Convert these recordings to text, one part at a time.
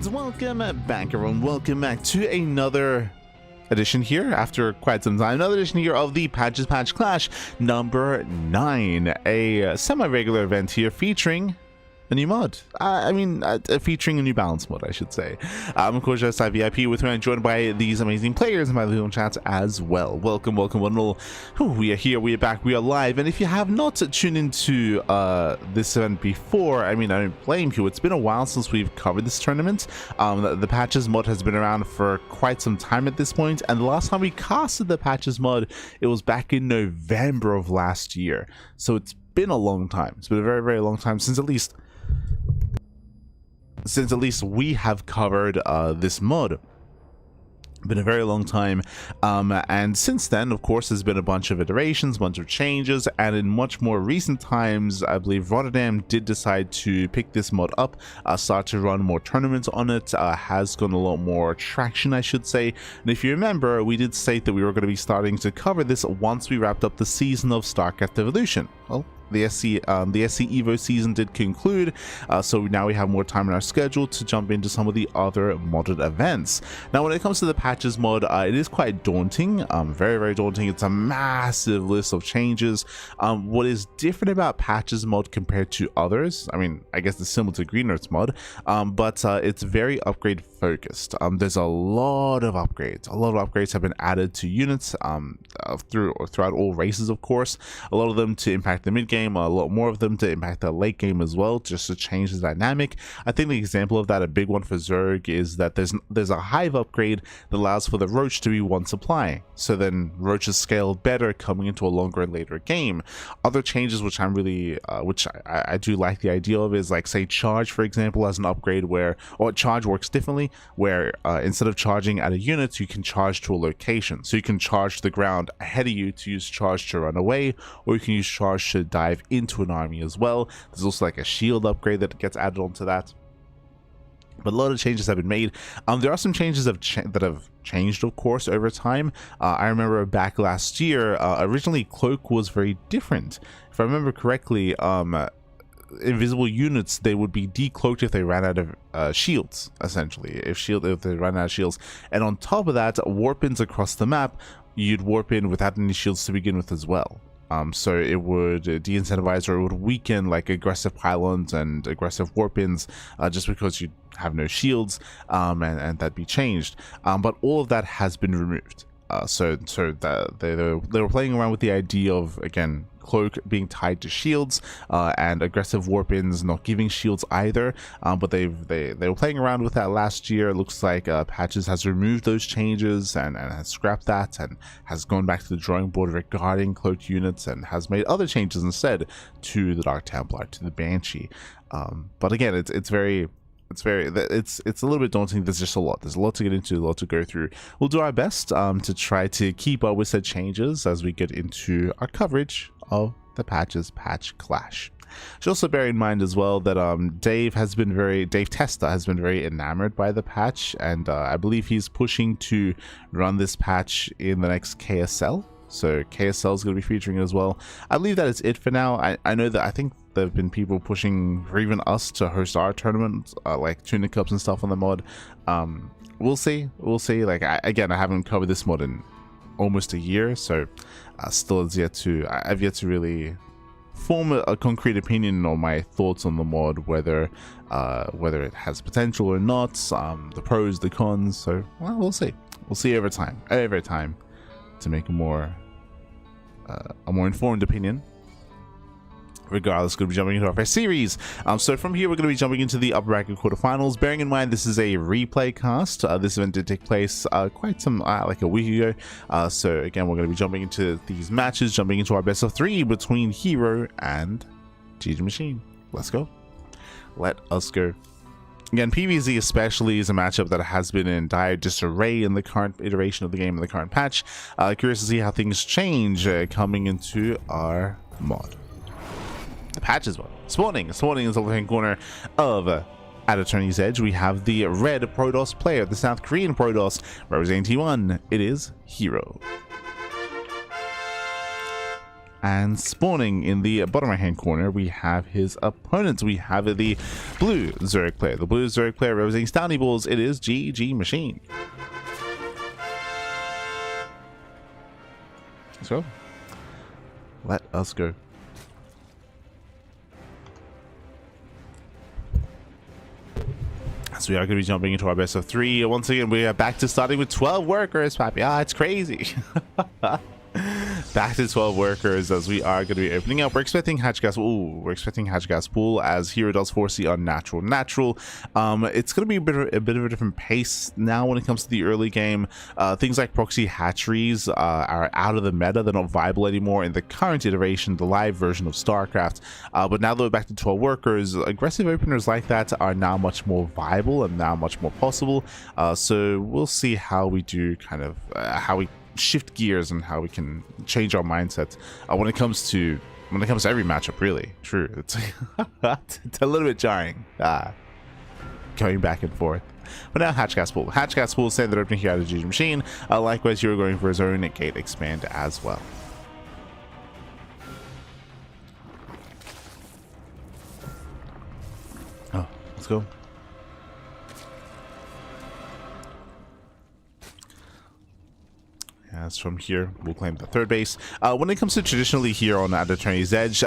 kids, welcome back everyone, welcome back to another edition here after quite some time, another edition here of the Patches Patch Clash number 9, a semi-regular event here featuring a new mod. Featuring a new balance mod, I should say. I'm of course just VIP with me. I'm joined by these amazing players in my little chat as well. Welcome, one and all. We are here, we are back, we are live, and if you have not tuned into this event before, I don't blame you. It's been a while since we've covered this tournament. The Patches mod has been around for quite some time at this point, and the last time we casted the Patches mod, it was back in November of last year. So it's been a long time. It's been a very, very long time since at least we have covered this mod. Been a very long time, and since then, of course, there's been a bunch of iterations, bunch of changes, and in much more recent times, I believe Rotterdam did decide to pick this mod up, start to run more tournaments on it, has gotten a lot more traction, I should say. And if you remember, we did state that we were going to be starting to cover this once we wrapped up the season of StarCraft Evolution. Well, the SC Evo season did conclude, so now we have more time in our schedule to jump into some of the other modded events. Now, when it comes to the Patches mod, it is quite daunting, very, very daunting. It's a massive list of changes. What is different about Patches mod compared to others, I guess it's similar to Reynor mod, but it's very upgrade focused. There's a lot of upgrades. A lot of upgrades have been added to units throughout all races, of course. A lot of them to impact the mid game, a lot more of them to impact the late game as well, just to change the dynamic. I think the example of that, a big one for Zerg, is that there's a hive upgrade that allows for the roach to be one supply, so then roaches scale better coming into a longer and later game. Other changes which I'm really I do like the idea of is, like, say charge, for example, as an upgrade or charge works differently, where instead of charging at a unit, you can charge to a location. So you can charge the ground ahead of you to use charge to run away, or you can use charge to dive into an army as well. There's also like a shield upgrade that gets added onto that. But a lot of changes have been made. There are some changes that have changed, of course, over time. I remember back last year, originally Cloak was very different. If I remember correctly, invisible units, they would be decloaked if they ran out of shields, essentially, if they ran out of shields. And on top of that, warp-ins across the map, you'd warp in without any shields to begin with as well. So it would de-incentivize, or it would weaken like aggressive pylons and aggressive warp-ins, just because you have no shields, and that'd be changed. But all of that has been removed. So they were playing around with the idea of, again, Cloak being tied to shields, and aggressive warp-ins not giving shields either, but they were playing around with that last year. It looks like Patches has removed those changes and has scrapped that, and has gone back to the drawing board regarding cloaked units, and has made other changes instead to the Dark Templar, to the Banshee. But again, it's a little bit daunting. There's just a lot to get into, a lot to go through. We'll do our best to try to keep up with said changes as we get into our coverage of the Patches Patch Clash. Should also bear in mind as well that Dave Testa has been very enamored by the patch, and I believe he's pushing to run this patch in the next KSL. So KSL is going to be featuring it as well. I believe that is it for now. I know that I think there have been people pushing for even us to host our tournament, like Tunic Cups and stuff on the mod. We'll see. Like, I haven't covered this mod in almost a year, so I've yet to really form a concrete opinion on my thoughts on the mod, whether it has potential or not, the pros, the cons. So, well, we'll see over time to make a more informed opinion. Regardless, going to be jumping into our first series. So from here, we're going to be jumping into the upper bracket quarterfinals. Bearing in mind, this is a replay cast. This event did take place like a week ago. So again, we're going to be jumping into these matches, jumping into our best of 3 between herO and GG Machine. Let's go. Let us go. Again, PvZ especially is a matchup that has been in dire disarray in the current iteration of the game, in the current patch. Curious to see how things change coming into our mod. The Patches mod. Spawning in the left-hand corner of at Attorney's Edge, we have the red Protoss player, the South Korean Protoss, representing T1. It is herO. And spawning in the bottom right hand corner, we have his opponents. We have the blue Zerg player. The blue Zerg player representing Stouty Balls. It is GG Machine. So, let us go. So we are going to be jumping into our best of 3. Once again, we are back to starting with 12 workers, Pappy. Ah, it's crazy. Back to 12 workers as we are going to be opening up. We're expecting Hatch Gas. Ooh, we're expecting Hatch Gas Pool as herO does foresee unnatural natural. It's going to be a bit of a different pace now when it comes to the early game. Things like proxy hatcheries are out of the meta. They're not viable anymore in the current iteration, the live version of StarCraft. But now that we're back to 12 workers, aggressive openers like that are now much more viable and now much more possible. So we'll see how we do how we shift gears and how we can change our mindset when it comes to every matchup. Really true. It's it's a little bit jarring going back and forth. But now Hatch Gas Pool standard opening here out of GG Machine. Likewise, you're going for his own gate expand as well. Oh, let's go. As from here, we'll claim the third base. When it comes to traditionally here on at Attorney's Edge,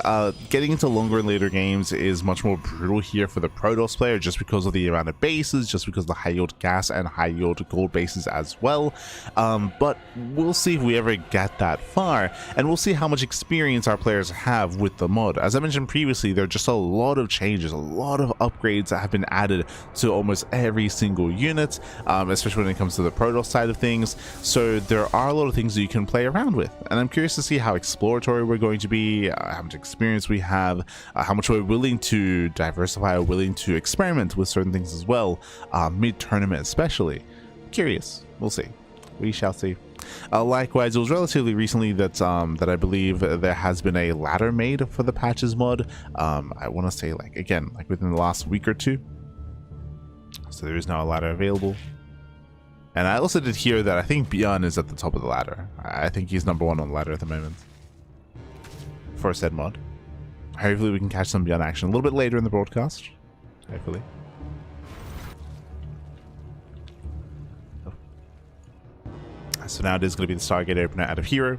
getting into longer and later games is much more brutal here for the Protoss player, just because of the amount of bases, just because of the high yield gas and high yield gold bases as well. But we'll see if we ever get that far, and we'll see how much experience our players have with the mod. As I mentioned previously, there are just a lot of changes, a lot of upgrades that have been added to almost every single unit, especially when it comes to the Protoss side of things. So there are a lot of things that you can play around with, and I'm curious to see how exploratory we're going to be, how much experience we have, how much we're willing to diversify or willing to experiment with certain things as well, mid-tournament especially. Curious. We'll see. We shall see. Likewise, it was relatively recently that that I believe there has been a ladder made for the Patches mod. I want to say like within the last week or two. So there is now a ladder available. And I also did hear that I think Beyond is at the top of the ladder. I think he's number 1 on the ladder at the moment for said mod. Hopefully we can catch some Beyond action a little bit later in the broadcast. Hopefully. So now it is going to be the Stargate opener out of herO.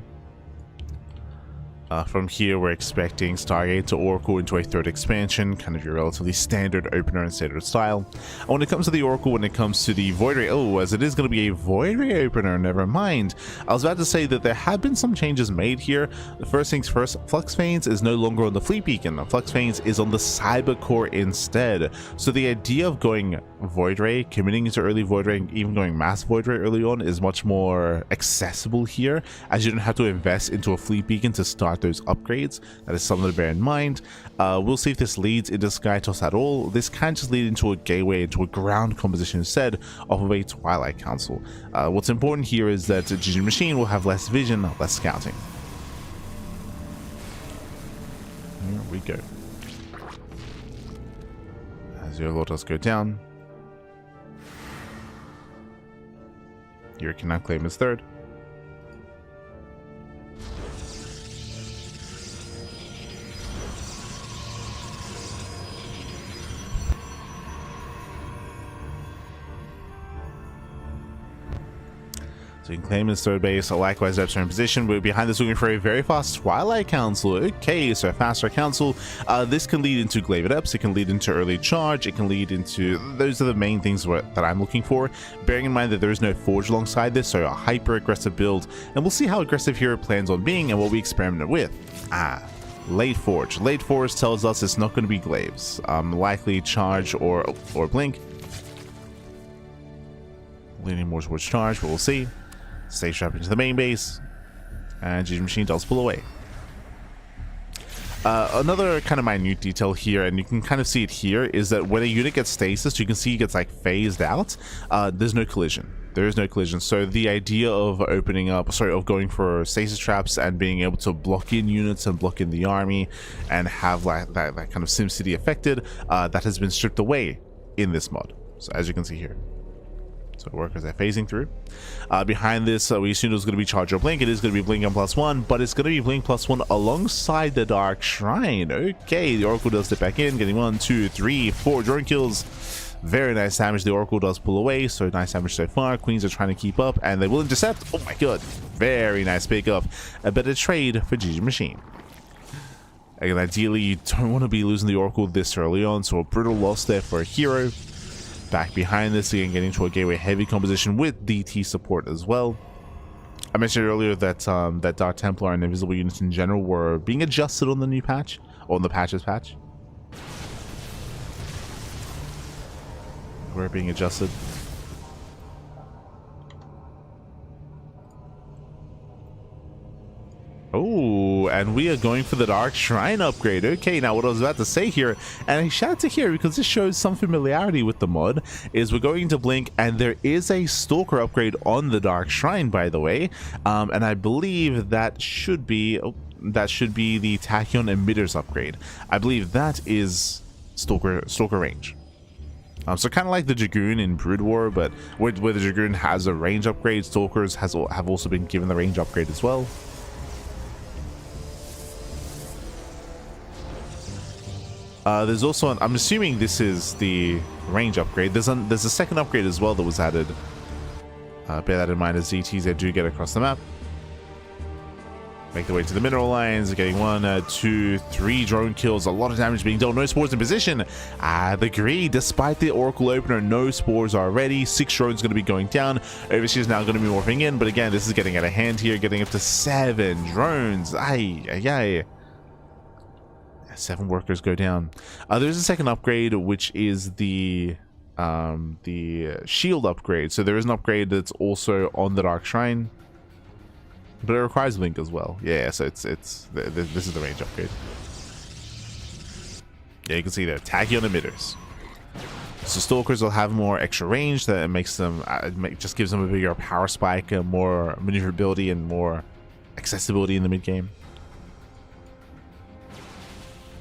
From here, we're expecting Stargate to Oracle into a third expansion, kind of your relatively standard opener and standard style. And when it comes to the Oracle, when it comes to the Void Ray, as it is going to be a Void Ray opener, never mind. I was about to say that there have been some changes made here. The first things first, Flux Veins is no longer on the Fleet Beacon. Flux Veins is on the Cyber Core instead. So the idea of going Void Ray, committing into early Void Ray, even going Mass Void Ray early on is much more accessible here, as you don't have to invest into a Fleet Beacon to start those upgrades. That is something to bear in mind. We'll see if this leads into Skytoss at all. This can just lead into a gateway, into a ground composition instead off of a Twilight Council. What's important here is that GG Machine will have less vision, less scouting. Here we go. As your Lord does go down, here cannot claim his third. So you can claim his third base. Likewise, Depths are in position. We're behind this looking for a very fast Twilight Council. Okay, so a faster council. This can lead into Glaive Adepts. It can lead into early charge. It can lead into... Those are the main things that I'm looking for. Bearing in mind that there is no Forge alongside this, so a hyper-aggressive build. And we'll see how aggressive herO plans on being and what we experiment with. Late Forge. Late Forge tells us it's not going to be Glaives. Likely charge or blink. Leaning more towards charge, but we'll see. Stay strapped into the main base, and GG Machine does pull away. Another kind of minute detail here, and you can kind of see it here, is that when a unit gets stasis, you can see it gets like phased out. There's no collision. There is no collision. So the idea of of going for stasis traps and being able to block in units and block in the army and have like that kind of SimCity affected, that has been stripped away in this mod. So as you can see here. So workers are phasing through. Behind this, we assumed it was going to be Charge or Blink. It is going to be Blink on +1, but it's going to be Blink +1 alongside the Dark Shrine. Okay, the Oracle does step back in, getting 1, 2, 3, 4 drone kills. Very nice damage. The Oracle does pull away, so nice damage so far. Queens are trying to keep up, and they will intercept. Oh my god. Very nice pickup. A better trade for GG Machine. Again, ideally, you don't want to be losing the Oracle this early on, so a brutal loss there for herO. Back behind this, again, getting to a gateway heavy composition with DT support as well. I mentioned earlier that that Dark Templar and Invisible units in general were being adjusted on the new patch, or on the patches patch. We're being adjusted. Oh, and we are going for the Dark Shrine upgrade. Okay, now what I was about to say here, and I shout to here because this shows some familiarity with the mod, is we're going to Blink, and there is a Stalker upgrade on the Dark Shrine, by the way, and I believe that should be the Tachyon Emitters upgrade. I believe that is Stalker range. So kind of like the Dragoon in Brood War, but where the Dragoon has a range upgrade, Stalkers have also been given the range upgrade as well. There's also I'm assuming this is the range upgrade. There's a second upgrade as well that was added. Bear that in mind as ZTs they do get across the map. Make their way to the mineral lines, getting 1, 2, 3 drone kills, a lot of damage being dealt, no spores in position. The Greed, despite the Oracle opener, no spores already. 6 drones going to be going down. Overseer is now going to be morphing in, but again, this is getting out of hand here, getting up to 7 drones. Ay, ay, ay. 7 workers go down. There's a second upgrade, which is the shield upgrade. So there is an upgrade that's also on the Dark Shrine, but it requires Blink as well. Yeah, so this is the range upgrade. Yeah, you can see there, Tachyon Emitters. So Stalkers will have more extra range that makes them just gives them a bigger power spike, more maneuverability, and more accessibility in the mid game.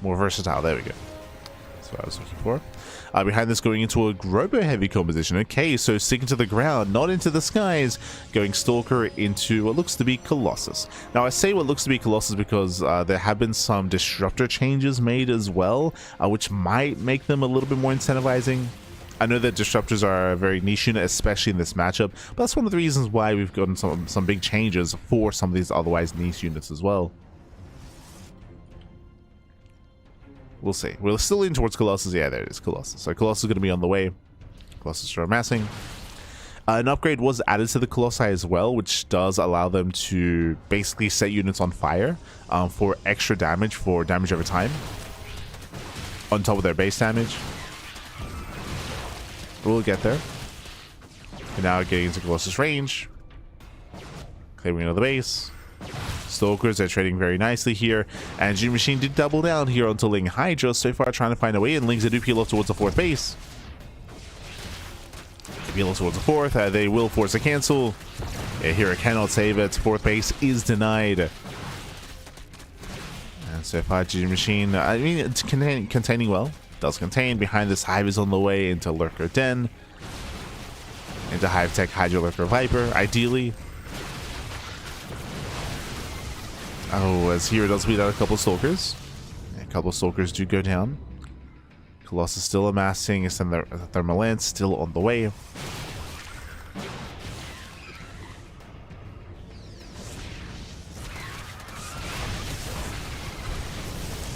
More versatile. There we go. That's what I was looking for. Behind this, going into a Robo heavy composition. Okay, so sticking to the ground, not into the skies. Going Stalker into what looks to be Colossus. Now, I say what looks to be Colossus because there have been some disruptor changes made as well, which might make them a little bit more incentivizing. I know that disruptors are a very niche unit, especially in this matchup, but that's one of the reasons why we've gotten some big changes for some of these otherwise niche units as well. We'll see. We're still leaning towards Colossus. Yeah, there it is, Colossus. So Colossus is going to be on the way. Colossus are amassing. An upgrade was added to the Colossi as well, which does allow them to basically set units on fire for extra damage, for damage over time, on top of their base damage. We'll get there. And now getting into Colossus range. Claiming another base. Stalkers are trading very nicely here, and GG Machine did double down here onto Ling Hydra, so far trying to find a way, and Lings do peel off towards the 4th base. Peel off towards the 4th, they will force a cancel. Yeah, here it cannot save it, 4th base is denied. And so far GG Machine, I mean, it's containing well, does contain. Behind this, Hive is on the way into Lurker Den, into Hive Tech Hydra Lurker Viper, ideally. Oh, as here does beat out a couple Stalkers. A couple Stalkers do go down. Colossus still amassing, and the Thermal Lance still on the way.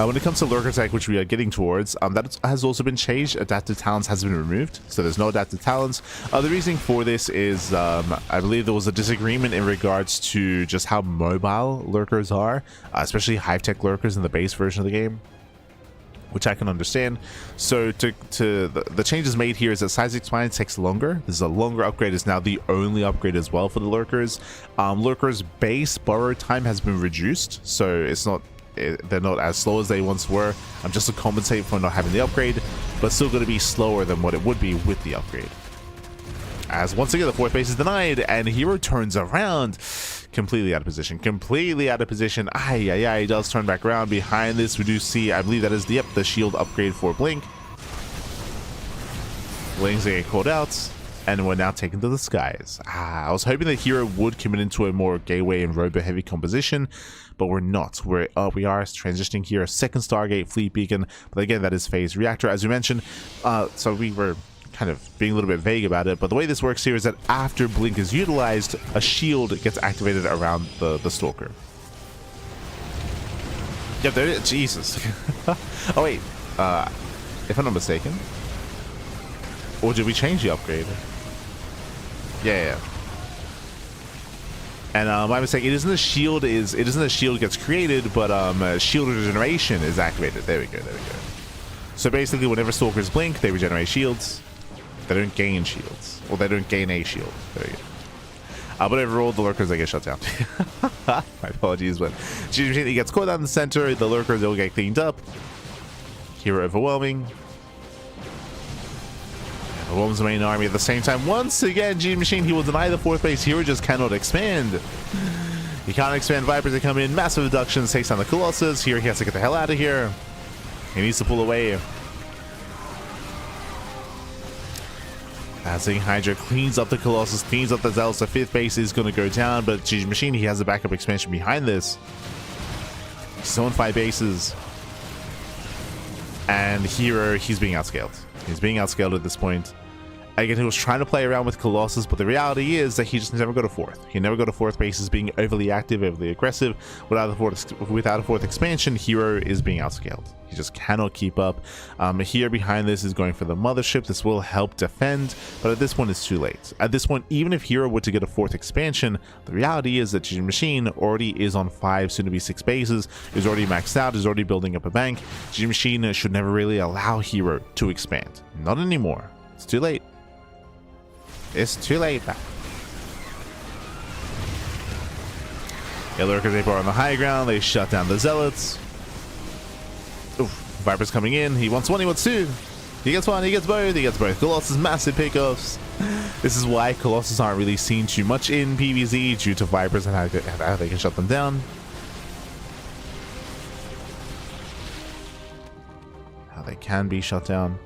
When it comes to Lurker Tech, which we are getting towards, that has also been changed. Adaptive Talents has been removed, so there's no Adaptive Talents. The reasoning for this is, I believe there was a disagreement in regards to just how mobile Lurkers are, especially Hive Tech Lurkers in the base version of the game, which I can understand. So the changes made here is that size expansion takes longer. This is a longer upgrade. Is now the only upgrade as well for the Lurkers. Lurkers base burrow time has been reduced, so they're not as slow as they once were. Just to compensate for not having the upgrade, but still going to be slower than what it would be with the upgrade. As once again the 4th base is denied, and herO turns around, completely out of position. He does turn back around. Behind this, we do see, I believe that is the shield upgrade for Blink. Blings get called out. And we're now taken to the skies. I was hoping that herO would commit into a more gateway and robo heavy composition, but we're not. We are transitioning here, a second Stargate fleet beacon, but again, that is phase reactor, as we mentioned. So we were kind of being a little bit vague about it, but the way this works here is that after blink is utilized, a shield gets activated around the stalker. Yep, there it is. Jesus. Oh wait, if I'm not mistaken, or did we change the upgrade? Yeah. And my mistake. It isn't a shield. It isn't a shield gets created, but shield regeneration is activated. There we go. So basically, whenever stalkers blink, they regenerate shields. They don't gain shields, or they don't gain a shield. There we go. But overall, the lurkers, they get shut down. My apologies, but he gets caught down in the center. The lurkers, they'll get cleaned up. herO overwhelming. Overwhelms the main army at the same time. Once again, Gene Machine, he will deny the fourth base. herO just cannot expand. He can't expand. Vipers that come in. Massive reductions. Takes down the Colossus. Here he has to get the hell out of here. He needs to pull away. As Hydra cleans up the Colossus, cleans up the Zealous, the fifth base is going to go down, but Gene Machine, he has a backup expansion behind this. He's still on 5 bases. And herO, he's being outscaled. He's being outscaled at this point. Again, he was trying to play around with Colossus, but the reality is that he just never got a fourth. He never got a fourth base, is being overly active, overly aggressive. Without a fourth expansion, herO is being outscaled. He just cannot keep up. Here behind this is going for the mothership. This will help defend, but at this point it's too late. At this point, even if herO were to get a fourth expansion, the reality is that Gene Machine already is on 5, soon to be 6 bases, is already maxed out, is already building up a bank. Gene Machine should never really allow herO to expand. Not anymore. It's too late. It's too late. Yeah, lurkers, they are on the high ground. They shut down the Zealots. Oof, Viper's coming in. He wants one, he wants two. He gets one, he gets both. He gets both. Colossus, massive pickoffs. This is why Colossus aren't really seen too much in PvZ due to Vipers and how they can shut them down. How they can be shut down.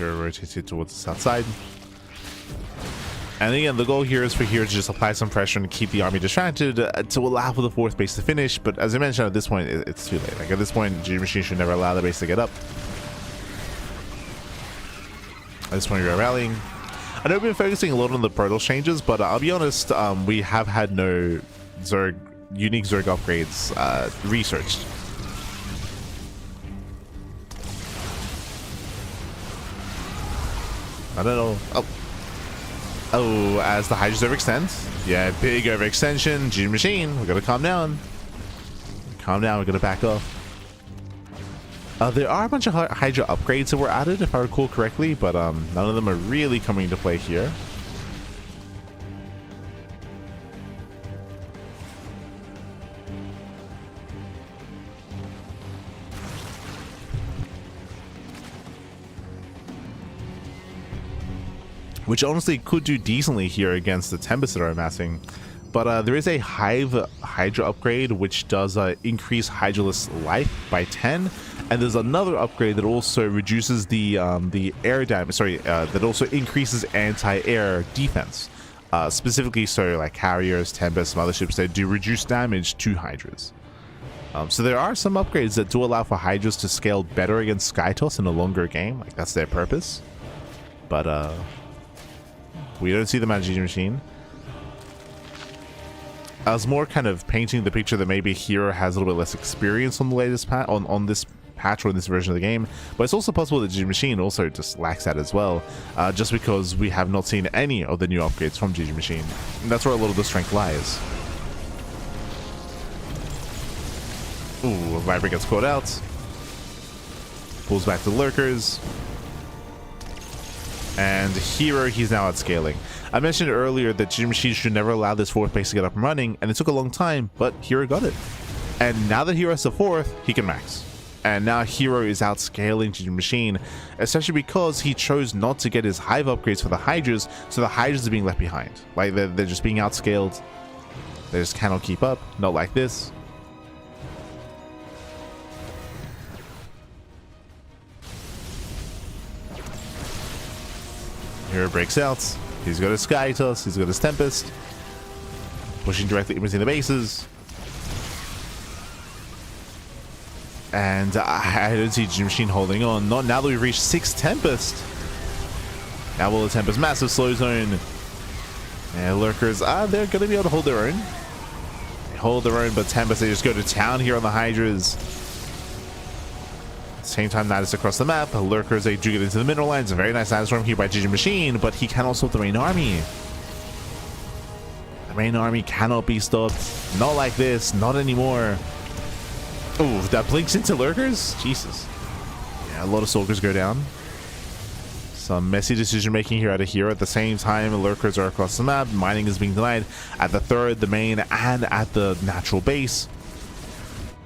Rotated towards the south side. And again, the goal here is for herO to just apply some pressure and keep the army distracted to allow for the fourth base to finish. But as I mentioned, at this point, it's too late. Like at this point, Gene Machine should never allow the base to get up. At this point, we're rallying. I know we've been focusing a lot on the Protoss changes, but I'll be honest, we have had no unique Zerg upgrades researched. I don't know. Oh, as the Hydras overextend. Yeah, big overextension. Gene Machine, we gotta calm down. Calm down, we're gonna back off. There are a bunch of Hydra upgrades that were added, if I recall correctly, but none of them are really coming into play here. Which honestly could do decently here against the Tempest that are amassing. But there is a Hive Hydra upgrade which does increase Hydraless life by 10, and there's another upgrade that also reduces the air damage. Sorry, that also increases anti-air defense. Specifically, so like carriers, Tempest, motherships, they do reduce damage to Hydras. So there are some upgrades that do allow for Hydras to scale better against Skytoss in a longer game. Like that's their purpose. But we don't see them at Gene Machine. I was more kind of painting the picture that maybe herO has a little bit less experience on the latest on this patch or in this version of the game, but it's also possible that Gene Machine also just lacks that as well, just because we have not seen any of the new upgrades from Gene Machine. And that's where a lot of the strength lies. Ooh, Viper gets caught out. Pulls back the lurkers. And herO, he's now at scaling. I mentioned earlier that Gene Machine should never allow this fourth base to get up and running, and it took a long time, but herO got it. And now that hero's the 4th, he can max. And now herO is outscaling GG Machine, especially because he chose not to get his hive upgrades for the Hydras, so the Hydras are being left behind. Like, they're just being outscaled. They just cannot keep up. Not like this. herO breaks out. He's got his Sky Toss. He's got his Tempest. Pushing directly in between the bases. And I don't see GG Machine holding on. Not now that we've reached 6 Tempest. Now will the Tempest massive slow zone. And Lurkers, they're going to be able to hold their own. They hold their own, but Tempest, they just go to town here on the Hydras. Same time, Nidus across the map. Lurkers, they do get into the mineral lines. A very nice Nidus storm here by GG Machine, but he cannot stop the main army. The main army cannot be stopped. Not like this. Not anymore. Oh, that blinks into Lurkers? Jesus. Yeah, a lot of Soldiers go down. Some messy decision making here out of herO. At the same time, Lurkers are across the map. Mining is being denied at the 3rd, the main, and at the natural base.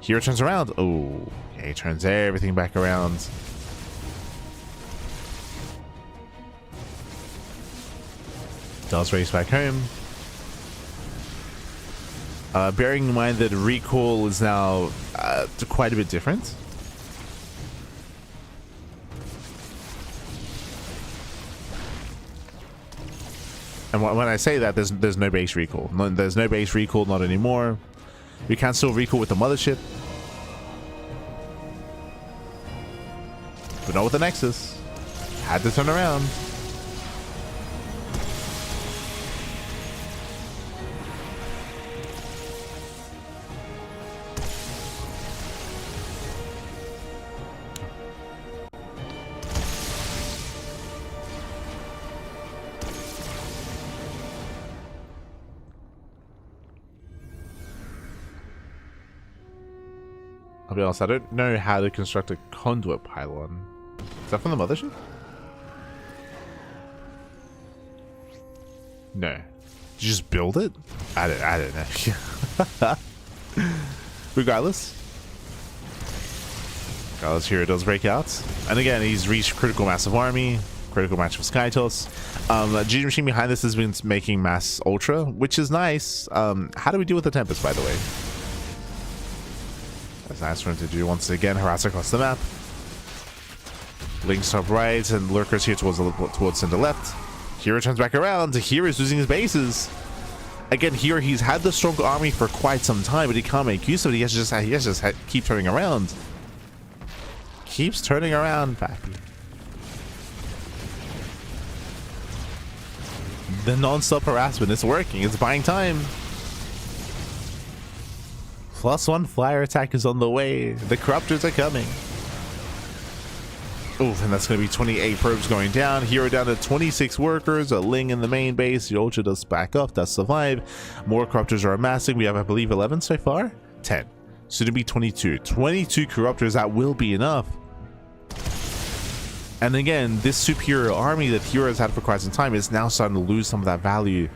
herO turns around. Oh, okay, turns everything back around. Does race back home. Bearing in mind that recall is now quite a bit different. And when I say that, there's no base recall. There's no base recall, not anymore. We can still recall with the mothership, but not with the Nexus. Had to turn around. I'll be honest, I don't know how to construct a conduit pylon. Is that from the mothership? No. Did you just build it? I don't know. Regardless, herO does break out. And again, he's reached critical mass of army. Critical match of Sky Toss. GG Machine behind this has been making mass ultra, which is nice. How do we deal with the Tempest, by the way? That's nice for him to do once again. Harass across the map. Links top right and Lurkers here towards center left. herO turns back around. herO's losing his bases. Again, here he's had the strong army for quite some time, but he can't make use of it. He has to just keep turning around. Keeps turning around, Pappy. The non-stop harassment is working. It's buying time. +1 flyer attack is on the way. The corruptors are coming. Oof, and that's going to be 28 probes going down. herO down to 26 workers. A Ling in the main base. The Ultra does back up. Does survive. More corruptors are amassing. We have, I believe, 11 so far. 10. Soon to be 22. 22 corruptors. That will be enough. And again, this superior army that herO has had for quite some time is now starting to lose some of that value.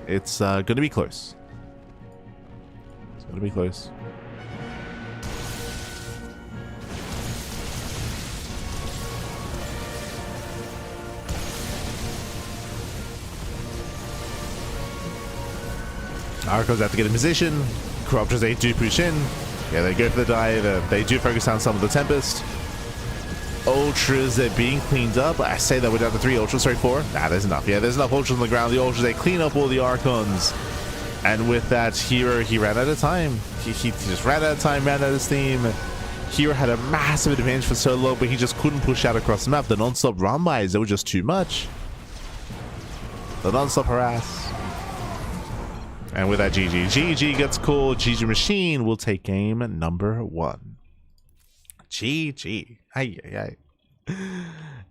It's going to be close. It's going to be close. Arcos have to get in position. Corruptors, they do push in. Yeah, they go for the dive. They do focus on some of the Tempest. Ultras, they're being cleaned up. I say that we're down to 3 Ultras, sorry, 4. Nah, there's enough. Yeah, there's enough Ultras on the ground. The Ultras, they clean up all the Archons. And with that, herO, he ran out of time. He just ran out of time, ran out of steam. herO had a massive advantage for so long, but he just couldn't push out across the map. The non-stop run-bys, they were just too much. The non-stop harass. And with that, GG gets called. GG Machine will take game number 1. GG. Ay.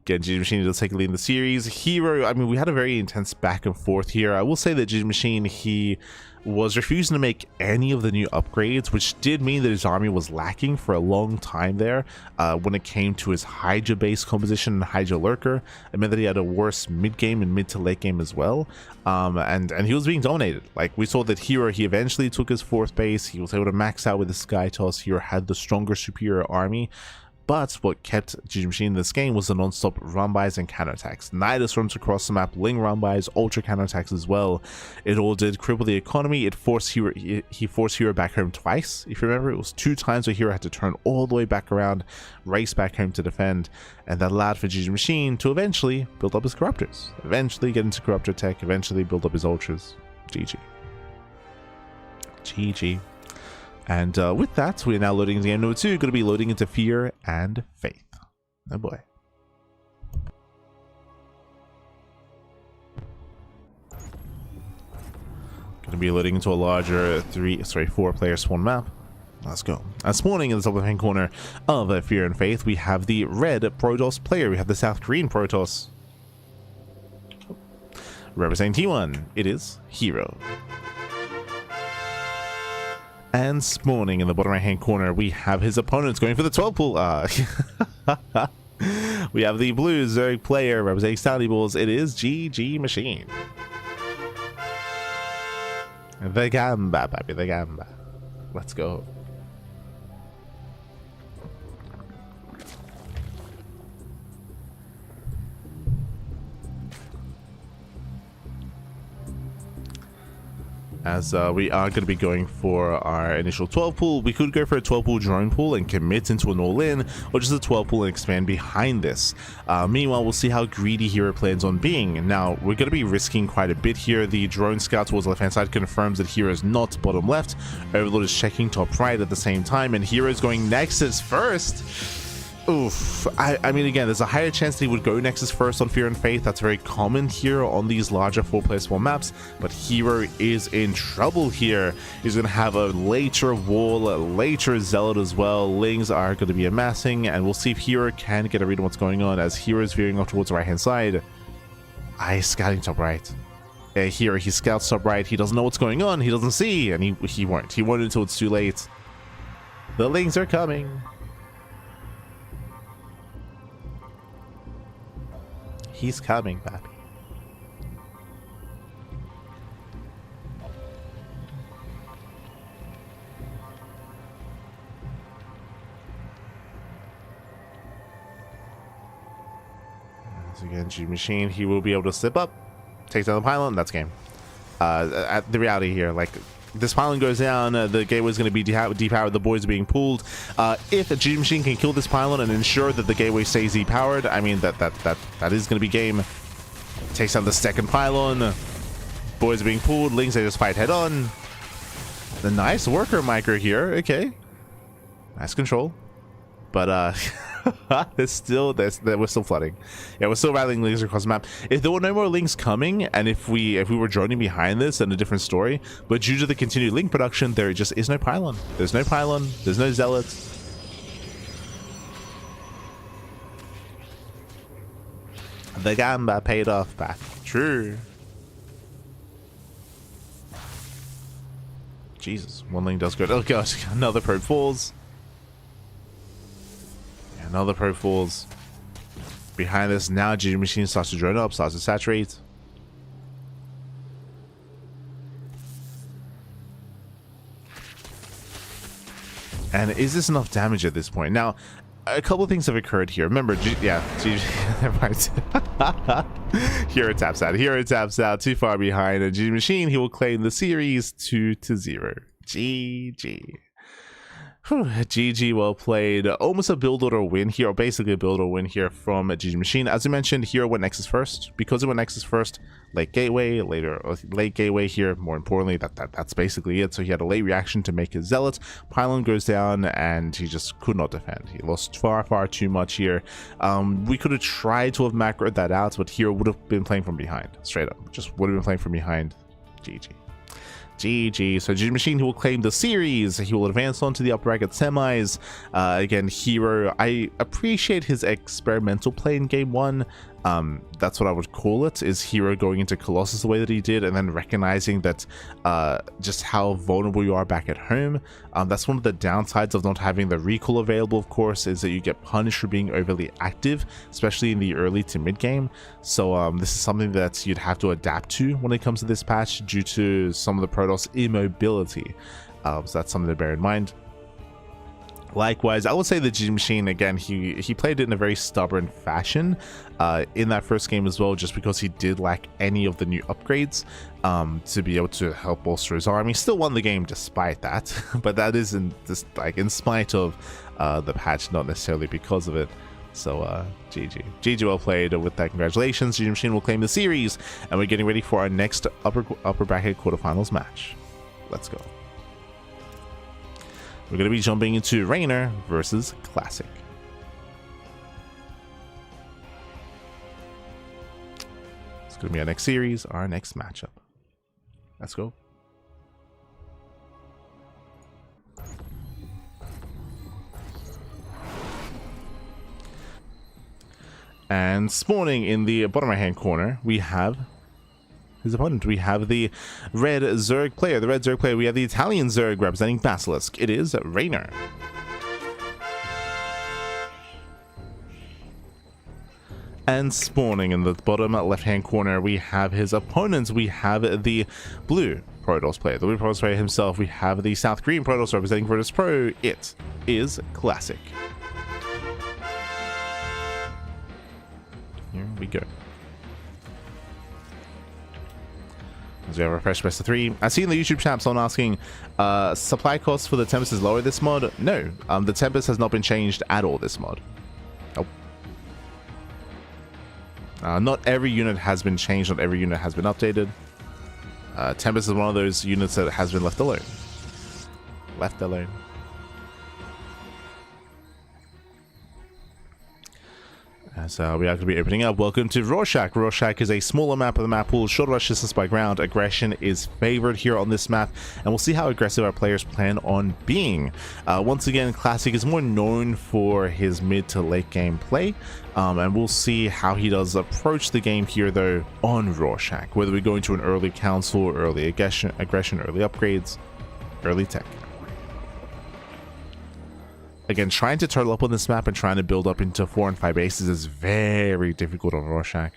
Again, GG Machine does take a lead in the series. herO, I mean, we had a very intense back and forth here. I will say that GG Machine, he was refusing to make any of the new upgrades, which did mean that his army was lacking for a long time there when it came to his Hydra base composition and Hydra lurker. It meant that he had a worse mid game and mid to late game as well, and he was being dominated. Like, we saw that herO, he eventually took his 4th base. He was able to max out with the Sky Toss. herO had the stronger, superior army. But what kept GG Machine in this game was the non-stop run-bys and counterattacks. Nidus runs across the map, Ling run-bys, ultra counterattacks as well. It all did cripple the economy. It forced herO, he forced herO back home twice. If you remember, it was 2 times where herO had to turn all the way back around, race back home to defend, and that allowed for GG Machine to eventually build up his corruptors, eventually get into corruptor tech, eventually build up his ultras. GG. GG. And with that, we are now loading into game number 2, going to be loading into Fear and Faith. Oh boy. Going to be loading into a larger 4-player spawn map. Let's go. Spawning in the top left-hand corner of Fear and Faith, we have the red Protoss player. We have the South Korean Protoss. Representing T1, it is herO. And spawning in the bottom right hand corner, we have his opponents going for the 12 pool. We have the blue Zerg player representing Sandy Balls. It is GG Machine. The Gamba, baby, the Gamba. Let's go. As we are going to be going for our initial 12 pool. We could go for a 12 pool drone pool and commit into an all-in, or just a 12 pool and expand behind this. Meanwhile, we'll see how greedy herO plans on being. Now, we're going to be risking quite a bit here. The drone scout towards the left-hand side confirms that herO is not bottom left. Overlord is checking top right at the same time, and herO is going Nexus first. Oof. I mean, again, there's a higher chance that he would go Nexus first on Fear and Faith. That's very common here on these larger 4-player spawn maps, but herO is in trouble here. He's going to have a later wall, a later zealot as well. Lings are going to be amassing, and we'll see if herO can get a read on what's going on as herO is veering off towards the right-hand side. He's scouting top right. herO, he scouts top right. He doesn't know what's going on. He doesn't see, and he won't. He won't until it's too late. The Lings are coming. He's coming back. Once again, GG Machine, he will be able to slip up, takes down the pylon. That's game. The reality here, like, this pylon goes down, the gateway is going to be depowered, the boys are being pulled. If a GG Machine can kill this pylon and ensure that the gateway stays depowered, I mean, that is going to be game. Takes down the second pylon. Boys are being pulled. Lings, they just fight head on. The nice worker micro here. Okay. Nice control. But we're still flooding. Yeah, we're still rattling Lings across the map. If there were no more Lings coming, and if we were droning behind this, then a different story. But due to the continued Ling production, there just is no pylon. There's no pylon. There's no zealots. The Gamba paid off back. True. Jesus, one Ling does good. Oh gosh, another probe falls. Another probe falls. Behind this, now GG Machine starts to drone up, starts to saturate. And is this enough damage at this point? Now, a couple of things have occurred here. Remember, never mind. herO taps out. herO taps out, too far behind. And GG Machine, he will claim the series 2-0. GG. GG, well played. Almost a build order win here, or basically a build order win here from GG Machine. As I mentioned, herO went Nexus first. Because it went Nexus first, late gateway, late gateway here. More importantly, that's basically it. So he had a late reaction to make his zealots. Pylon goes down, and he just could not defend. He lost far too much here. We could have tried to have macroed that out, but herO would have been playing from behind. Straight up, just would have been playing from behind. GG. GG. So GG Machine, who will claim the series. He will advance on to the upper bracket semis. Again, herO, I appreciate his experimental play in game 1. That's what I would call it, is herO going into Colossus the way that he did, and then recognizing that just how vulnerable you are back at home. That's one of the downsides of not having the recall available, of course, is that you get punished for being overly active, especially in the early to mid game. So this is something that you'd have to adapt to when it comes to this patch due to some of the Protoss immobility. So that's something to bear in mind. Likewise, I would say the GG Machine, again, he played it in a very stubborn fashion in that first game as well, just because he did lack any of the new upgrades to be able to help bolster his army. Still won the game despite that, but that is in spite of the patch, not necessarily because of it. So GG well played. With that, congratulations, GG Machine will claim the series, and we're getting ready for our next upper bracket quarterfinals match. Let's go. We're going to be jumping into Reynor versus Classic. It's going to be our next series, our next matchup. Let's go. And spawning in the bottom right hand corner, we have his opponent. We have the red Zerg player. The red Zerg player, we have the Italian Zerg representing Basilisk. It is Reynor. And spawning in the bottom left-hand corner, we have his opponents. We have the blue Protoss player. The blue Protoss player himself, we have the South Green Protoss representing Virtus Pro. It is Classic. Here we go. As we have a fresh best of 3. I see in the YouTube chat someone asking, supply costs for the Tempest is lower this mod? No, the Tempest has not been changed at all this mod. Nope. Not every unit has been changed, not every unit has been updated. Tempest is one of those units that has been left alone. Left alone. So we are going to be opening up. Welcome to Rorschach. Rorschach is a smaller map of the map pool. Short rush distance by ground. Aggression is favored here on this map, and we'll see how aggressive our players plan on being. Once again, Classic is more known for his mid to late game play, and we'll see how he does approach the game here though on Rorschach. Whether we go into an early council, early aggression, early upgrades, early tech. Again, trying to turtle up on this map and trying to build up into 4 and 5 bases is very difficult on Rorschach.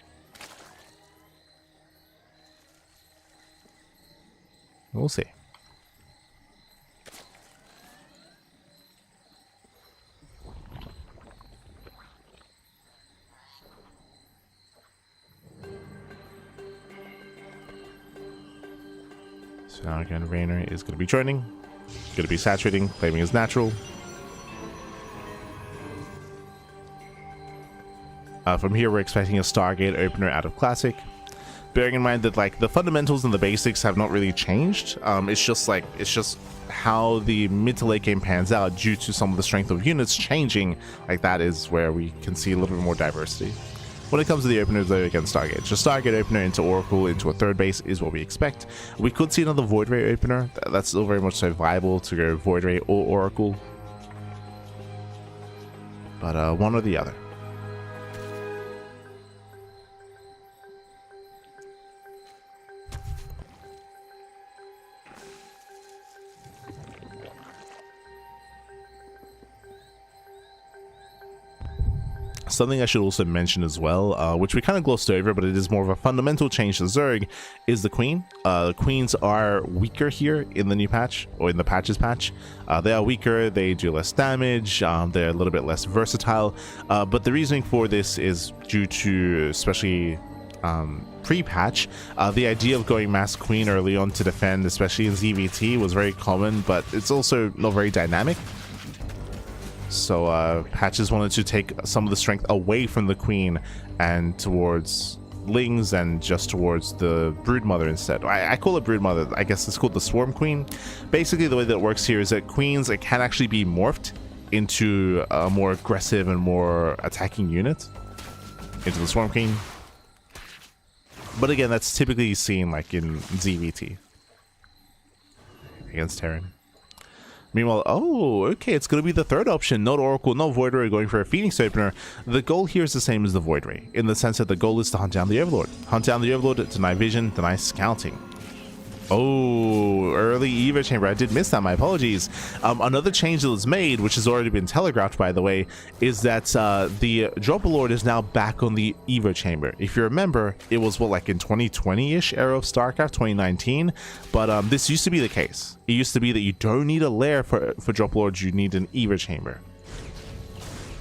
We'll see. So now again, Reynor is going to be joining, going to be saturating, claiming his natural. From here, we're expecting a Stargate opener out of Classic. Bearing in mind that like the fundamentals and the basics have not really changed. It's just how the mid to late game pans out due to some of the strength of units changing. Like that is where we can see a little bit more diversity. When it comes to the openers though, again, Stargate. Just Stargate opener into Oracle into a third base is what we expect. We could see another Void Ray opener. That's still very much so viable to go Void Ray or Oracle. But one or the other. Something I should also mention as well, which we kind of glossed over, but it is more of a fundamental change to Zerg, is the Queen. The Queens are weaker here in the new patch, or in the Patches patch. They are weaker, they do less damage, they're a little bit less versatile, but the reasoning for this is due to, especially pre-patch, the idea of going Mass Queen early on to defend, especially in ZVT, was very common, but it's also not very dynamic. So Patches wanted to take some of the strength away from the Queen and towards Lings and just towards the Broodmother instead. I call it Broodmother, I guess it's called the Swarm Queen. Basically the way that it works here is that Queens can actually be morphed into a more aggressive and more attacking unit, into the Swarm Queen. But again, that's typically seen like in ZVT. against Terran. Meanwhile, oh, okay, it's going to be the third option. Not Oracle, not Void Ray going for a Phoenix Opener. The goal here is the same as the Void Ray, in the sense that the goal is to hunt down the Overlord. Hunt down the Overlord, deny vision, deny scouting. Oh, early Evo Chamber. I did miss that. My apologies. Another change that was made, which has already been telegraphed, by the way, is that the Dropper is now back on the Evo Chamber. If you remember, it was, what, like in 2020-ish era of StarCraft, 2019? But this used to be the case. It used to be that you don't need a lair for Drop Lords, you need an Evo Chamber.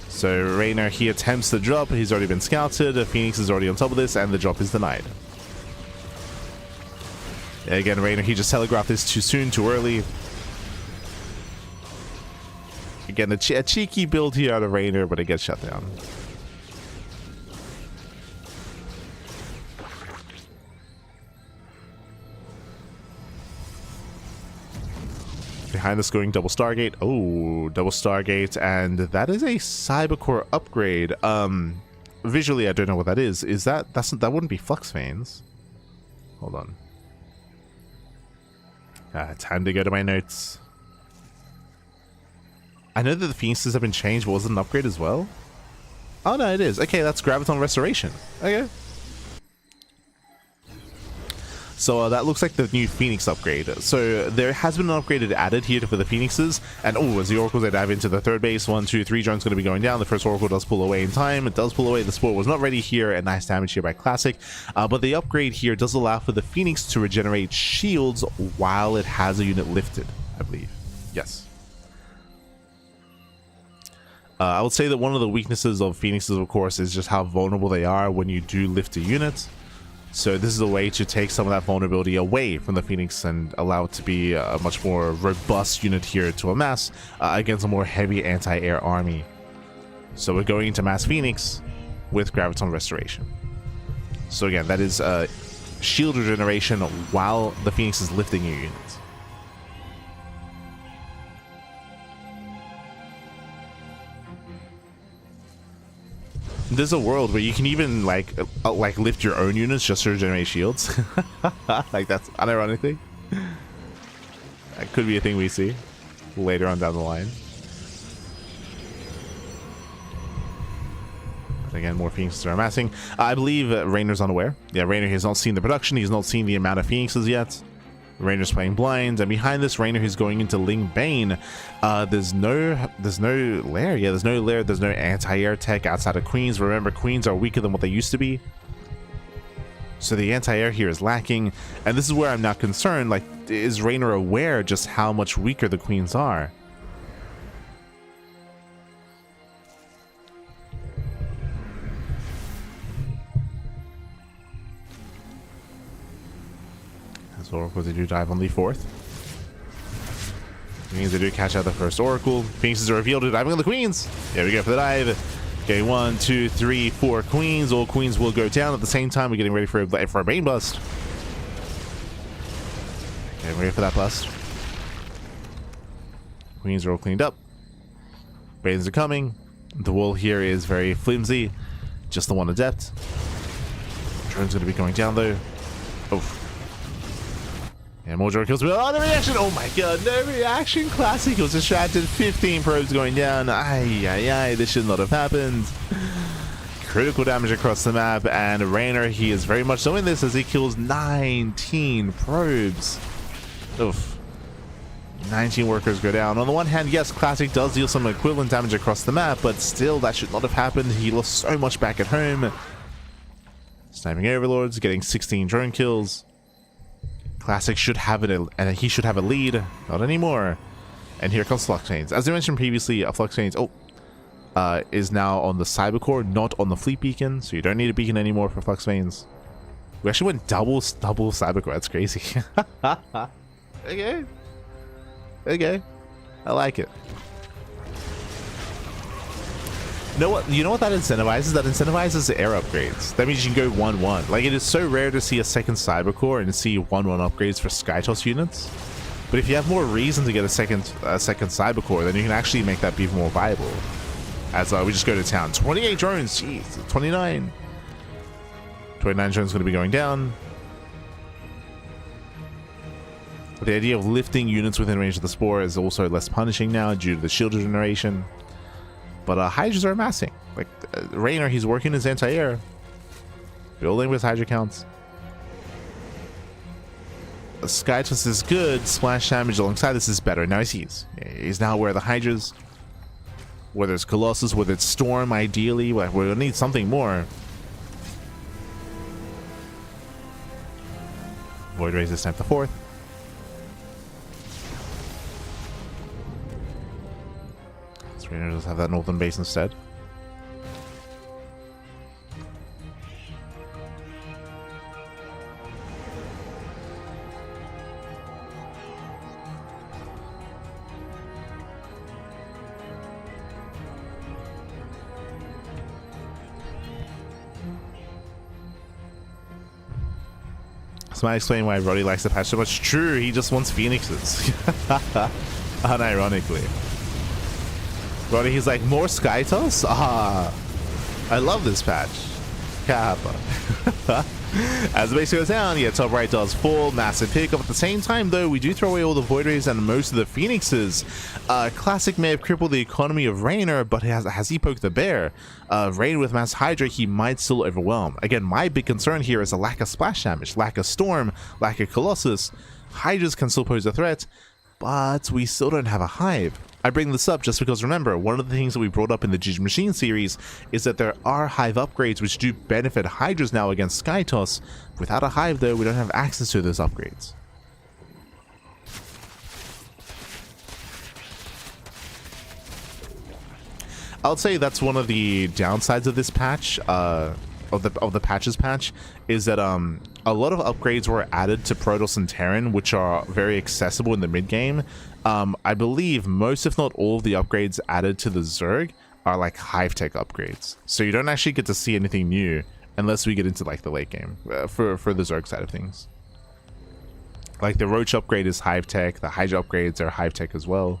So Reynor, he attempts the drop. He's already been scouted. Phoenix is already on top of this, and the drop is denied. Again, Reynor, he just telegraphed this too soon, too early. Again, a cheeky build here out of Reynor, but it gets shut down. Behind us going double Stargate. Oh, double Stargate, and that is a Cybercore upgrade. Visually, I don't know what that is. Is that wouldn't be Flux Veins? Hold on. Time to go to my notes. I know that the Phoenixes have been changed, but was it an upgrade as well? Oh no, it is. Okay, that's Graviton Restoration. Okay. So that looks like the new Phoenix upgrade. So there has been an upgrade added here for the Phoenixes. And oh, as the Oracles, they dive into the third base. 1, 2, 3 drones going to be going down. The first Oracle does pull away in time. It does pull away. The Sport was not ready here. And nice damage here by Classic. But the upgrade here does allow for the Phoenix to regenerate shields while it has a unit lifted, I believe. Yes. I would say that one of the weaknesses of Phoenixes, of course, is just how vulnerable they are when you do lift a unit. So this is a way to take some of that vulnerability away from the Phoenix and allow it to be a much more robust unit here to amass against a more heavy anti-air army. So we're going into Mass Phoenix with Graviton Restoration. So again, that is shield regeneration while the Phoenix is lifting your unit. There's a world where you can even like lift your own units just to regenerate shields. Like that's unironically. That could be a thing we see later on down the line. But again, more Phoenixes are amassing. I believe Reynor's unaware. Yeah, Reynor has not seen the production. He's not seen the amount of Phoenixes yet. Reynor's playing blind, and behind this, Reynor is going into Ling Bane. There's no lair. Yeah, there's no lair. There's no anti-air tech outside of Queens. Remember, Queens are weaker than what they used to be. So the anti-air here is lacking, and this is where I'm not concerned. Like, is Reynor aware just how much weaker the Queens are? Oracles, they do dive on the fourth. It means they do catch out the first Oracle. Phoenixes are revealed to diving on the Queens. There we go for the dive. Okay, 1, 2, 3, 4 Queens. All Queens will go down at the same time. We're getting ready for a Bane Bust. Okay, ready for that bust. Queens are all cleaned up. Banes are coming. The wall here is very flimsy. Just the one adept. Drone's going to be going down though. Oh. And more drone kills. Oh, the reaction! Oh my god, no reaction! Classic was distracted. 15 probes going down. Ay, this should not have happened. Critical damage across the map, and Reynor, he is very much doing this as he kills 19 probes. Oof. 19 workers go down. On the one hand, yes, Classic does deal some equivalent damage across the map, but still, that should not have happened. He lost so much back at home. Sniping Overlords, getting 16 drone kills. Classic should have it, and he should have a lead. Not anymore. And here comes Flux Chains. As I mentioned previously, Flux Chains is now on the Cybercore, not on the Fleet Beacon, so you don't need a beacon anymore for Flux Veins. We actually went double Cybercore. That's crazy. Okay. I like it. You know what that incentivizes? That incentivizes the air upgrades. That means you can go 1-1. Like, it is so rare to see a second Cybercore and see 1-1 upgrades for Skytoss units. But if you have more reason to get a second Cybercore, then you can actually make that be more viable. As we just go to town. 28 drones. Jeez. 29. 29 drones going to be going down. But the idea of lifting units within range of the spore is also less punishing now due to the shield regeneration. But Hydras are amassing. Like Reynor, he's working his anti-air, building with Hydra counts. Skytos is good. Splash damage alongside this is better. Now he's now aware of the Hydras. Whether it's Colossus, whether it's Storm, ideally, we'll need something more. Void Raise this time to 4th. Reynor does have that northern base instead. This might explain why Roddy likes the patch so much. True, he just wants phoenixes. Unironically. Roddy, he's like, more Skytos? Ah, I love this patch. Kappa. As the base goes down, yeah, top right does fall. Massive pickup. At the same time, though, we do throw away all the Void Rays and most of the Phoenixes. Classic may have crippled the economy of Reynor, but has he poked the bear? Reynor with Mass Hydra, he might still overwhelm. Again, my big concern here is a lack of splash damage, lack of Storm, lack of Colossus. Hydras can still pose a threat, but we still don't have a Hive. I bring this up just because, remember, one of the things that we brought up in the Jig Machine series is that there are Hive upgrades which do benefit Hydras now against Skytos. Without a Hive, though, we don't have access to those upgrades. I would say that's one of the downsides of this patch, of the patches patch, is that a lot of upgrades were added to Protoss and Terran, which are very accessible in the mid game. I believe most, if not all, of the upgrades added to the Zerg are like Hive Tech upgrades, so you don't actually get to see anything new unless we get into like the late game for the Zerg side of things. Like the Roach upgrade is Hive Tech, the Hydra upgrades are Hive Tech as well.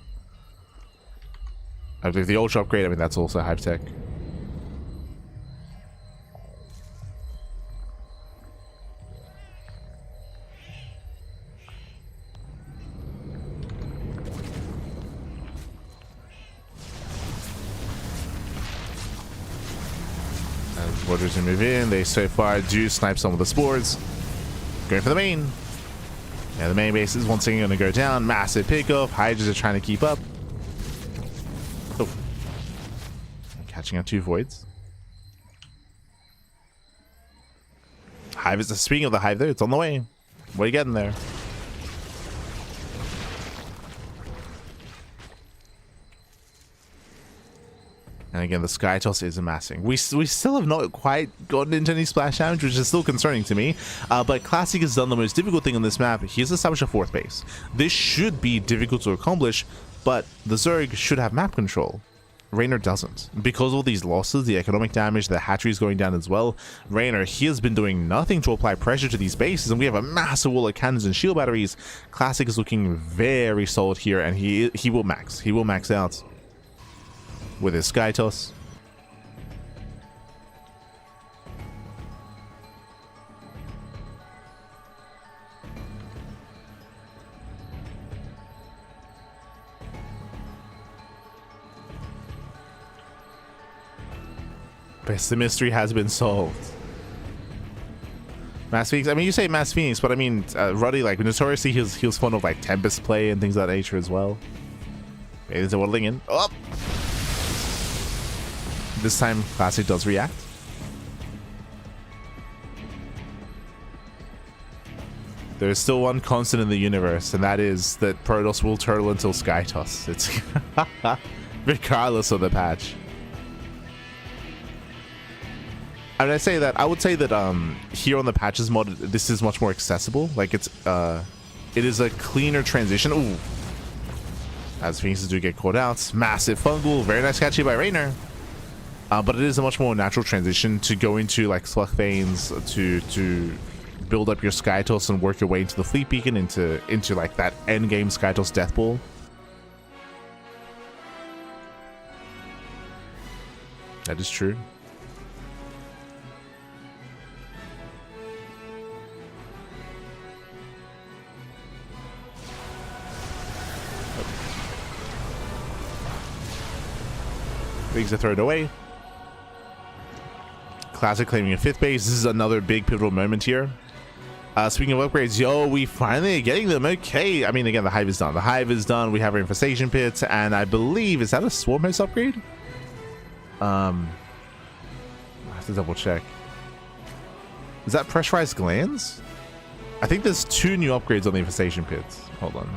I believe the Ultra upgrade, I mean, that's also Hive Tech. As Warriors move in, they so far do snipe some of the spores. Going for the main. Yeah, the main base is once again going to go down. Massive pickup. Hydras are trying to keep up. Oh. Catching on 2 voids. Hive is, speaking of the Hive there, it's on the way. What are you getting there? And again, the Skytos is amassing. We still have not quite gotten into any splash damage, which is still concerning to me. But Classic has done the most difficult thing on this map. He's established a 4th base. This should be difficult to accomplish, but the Zerg should have map control. Reynor doesn't. Because of all these losses, the economic damage, the hatchery is going down as well. Reynor, he has been doing nothing to apply pressure to these bases, and we have a massive wall of cannons and shield batteries. Classic is looking very solid here, and he will max. He will max out with his Skytos. But the mystery has been solved. Mass Phoenix, I mean, you say Mass Phoenix, but I mean, Ruddy, like, notoriously, he was fond of, like, Tempest play and things of that nature as well. Okay, there's a waddling in. Oh! This time, Classic does react. There is still one constant in the universe, and that is that Protoss will turtle until Skytos. It's regardless of the patch. I mean, I would say that here on the patches mod, this is much more accessible. Like it is a cleaner transition. Ooh, as Phoenixes do get caught out, massive fungal, very nice catch here by Reynor. But it is a much more natural transition to go into like Slug Veins to build up your Skytos and work your way into the Fleet Beacon, into like that end game Skytos Death Ball. That is true. Rigs are thrown away. Classic claiming a 5th base. This is another big pivotal moment here. Speaking of upgrades, yo, we finally are getting them. Okay, I mean, again, the hive is done. The hive is done. We have our infestation pits, and I believe, is that a swarm host upgrade? I have to double check. Is that pressurized glands? I think there's 2 new upgrades on the infestation pits. Hold on.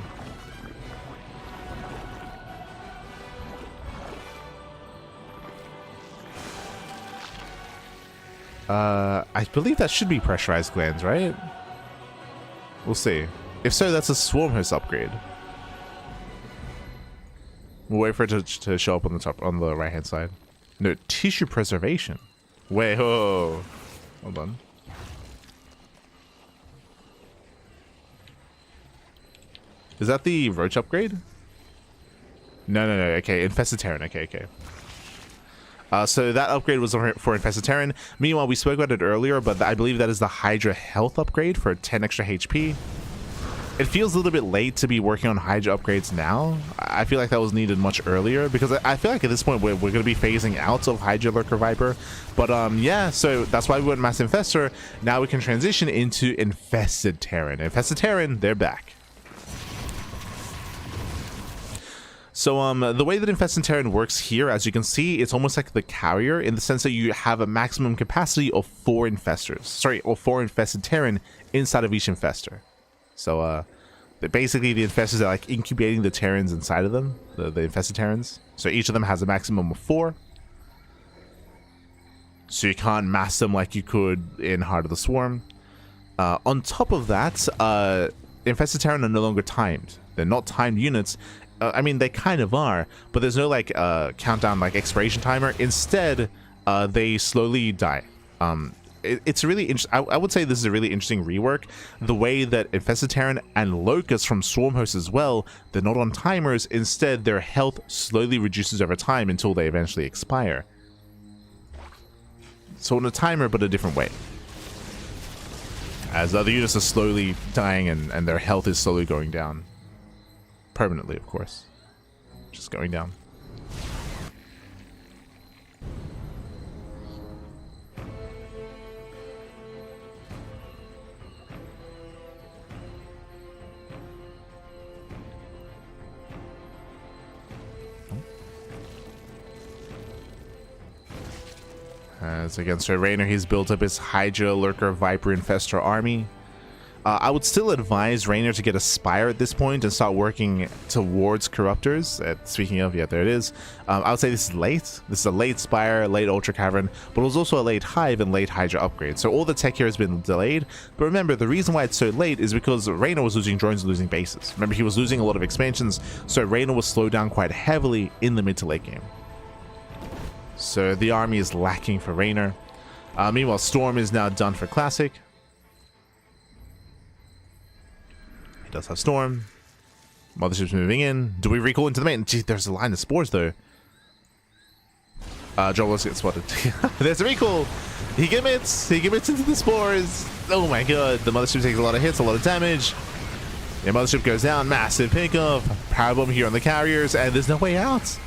I believe that should be pressurized glands, right? We'll see. If so, that's a swarm host upgrade. We'll wait for it to show up on the top, on the right hand side. No, tissue preservation. Wait, oh, hold on. Is that the roach upgrade? No. Okay, infested Terran. Okay. So that upgrade was for infested Terran. Meanwhile, we spoke about it earlier, but I believe that is the Hydra health upgrade for 10 extra HP. It feels a little bit late to be working on Hydra upgrades now. I feel like that was needed much earlier, because I feel like at this point we're going to be phasing out of Hydra Lurker Viper. But yeah, so that's why we went Mass Infestor. Now we can transition into Infested Terran. Infested Terran, they're back. So the way that Infested Terran works here, as you can see, it's almost like the carrier in the sense that you have a maximum capacity of 4 infestors. Sorry, or 4 Infested Terran inside of each infestor. So basically the infestors are like incubating the Terrans inside of them, the Infested Terrans. So each of them has a maximum of 4. So you can't mass them like you could in Heart of the Swarm. On top of that, Infested Terran are no longer timed. They're not timed units. I mean, they kind of are, but there's no like countdown, like expiration timer. Instead, they slowly die. It's really interesting. I would say this is a really interesting rework. The way that Infested Terran and Locusts from Swarmhost as well, they're not on timers. Instead, their health slowly reduces over time until they eventually expire. So on a timer, but a different way. As other units are slowly dying and their health is slowly going down. Permanently, of course. Just going down. As against Reynor, he's built up his Hydra, Lurker, Viper, Infestor army. I would still advise Reynor to get a Spire at this point and start working towards Corruptors. Speaking of, yeah, there it is. I would say this is late. This is a late Spire, late Ultra Cavern, but it was also a late Hive and late Hydra upgrade. So all the tech here has been delayed. But remember, the reason why it's so late is because Reynor was losing drones and losing bases. Remember, he was losing a lot of expansions, so Reynor was slowed down quite heavily in the mid to late game. So the army is lacking for Reynor. Meanwhile, Storm is now done for Classic. He does have Storm. Mothership's moving in. Do we recall into the main? Gee, there's a line of spores though. Joel gets spotted. There's a recall. He commits. He commits into the spores. Oh my god. The Mothership takes a lot of hits, a lot of damage. The Mothership goes down. Massive pickup. Powerbomb here on the carriers, and there's no way out.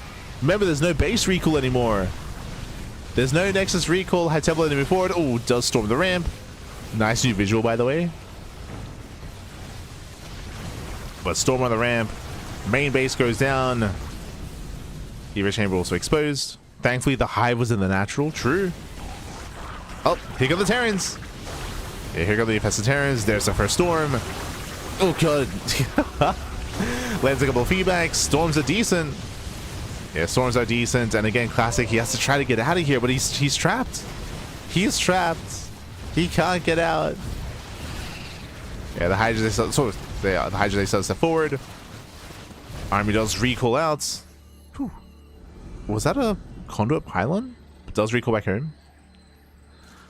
Remember, there's no base recall anymore. There's no Nexus recall. High Templar to move forward. Oh, does storm the ramp. Nice new visual, by the way. But storm on the ramp. Main base goes down. Eva chamber also exposed. Thankfully, the hive was in the natural. True. Oh, here come the Terrans. Yeah, here come the infested Terrans. There's the first storm. Oh, god. Lands a couple of feedbacks. Storms are decent. Yeah, storms are decent. And again, Classic, he has to try to get out of here, but he's trapped. He's trapped. He can't get out. Yeah, the Hydra, the Hydra, they step forward. Army does recall out. Whew. Was that a conduit pylon? It does recall back home.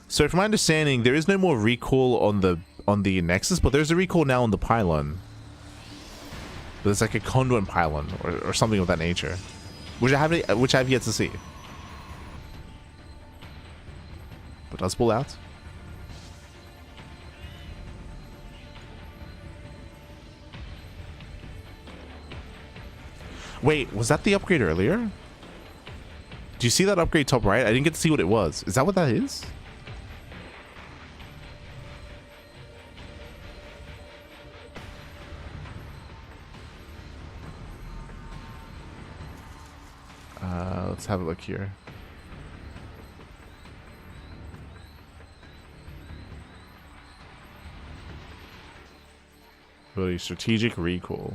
So from my understanding, there is no more recall on the Nexus, but there's a recall now on the pylon. But it's like a conduit pylon or something of that nature, which I have yet to see. But does pull out. Wait, was that the upgrade earlier? Do you see that upgrade top right? I didn't get to see what it was. Is that what that is? Let's have a look here. Ability strategic recall.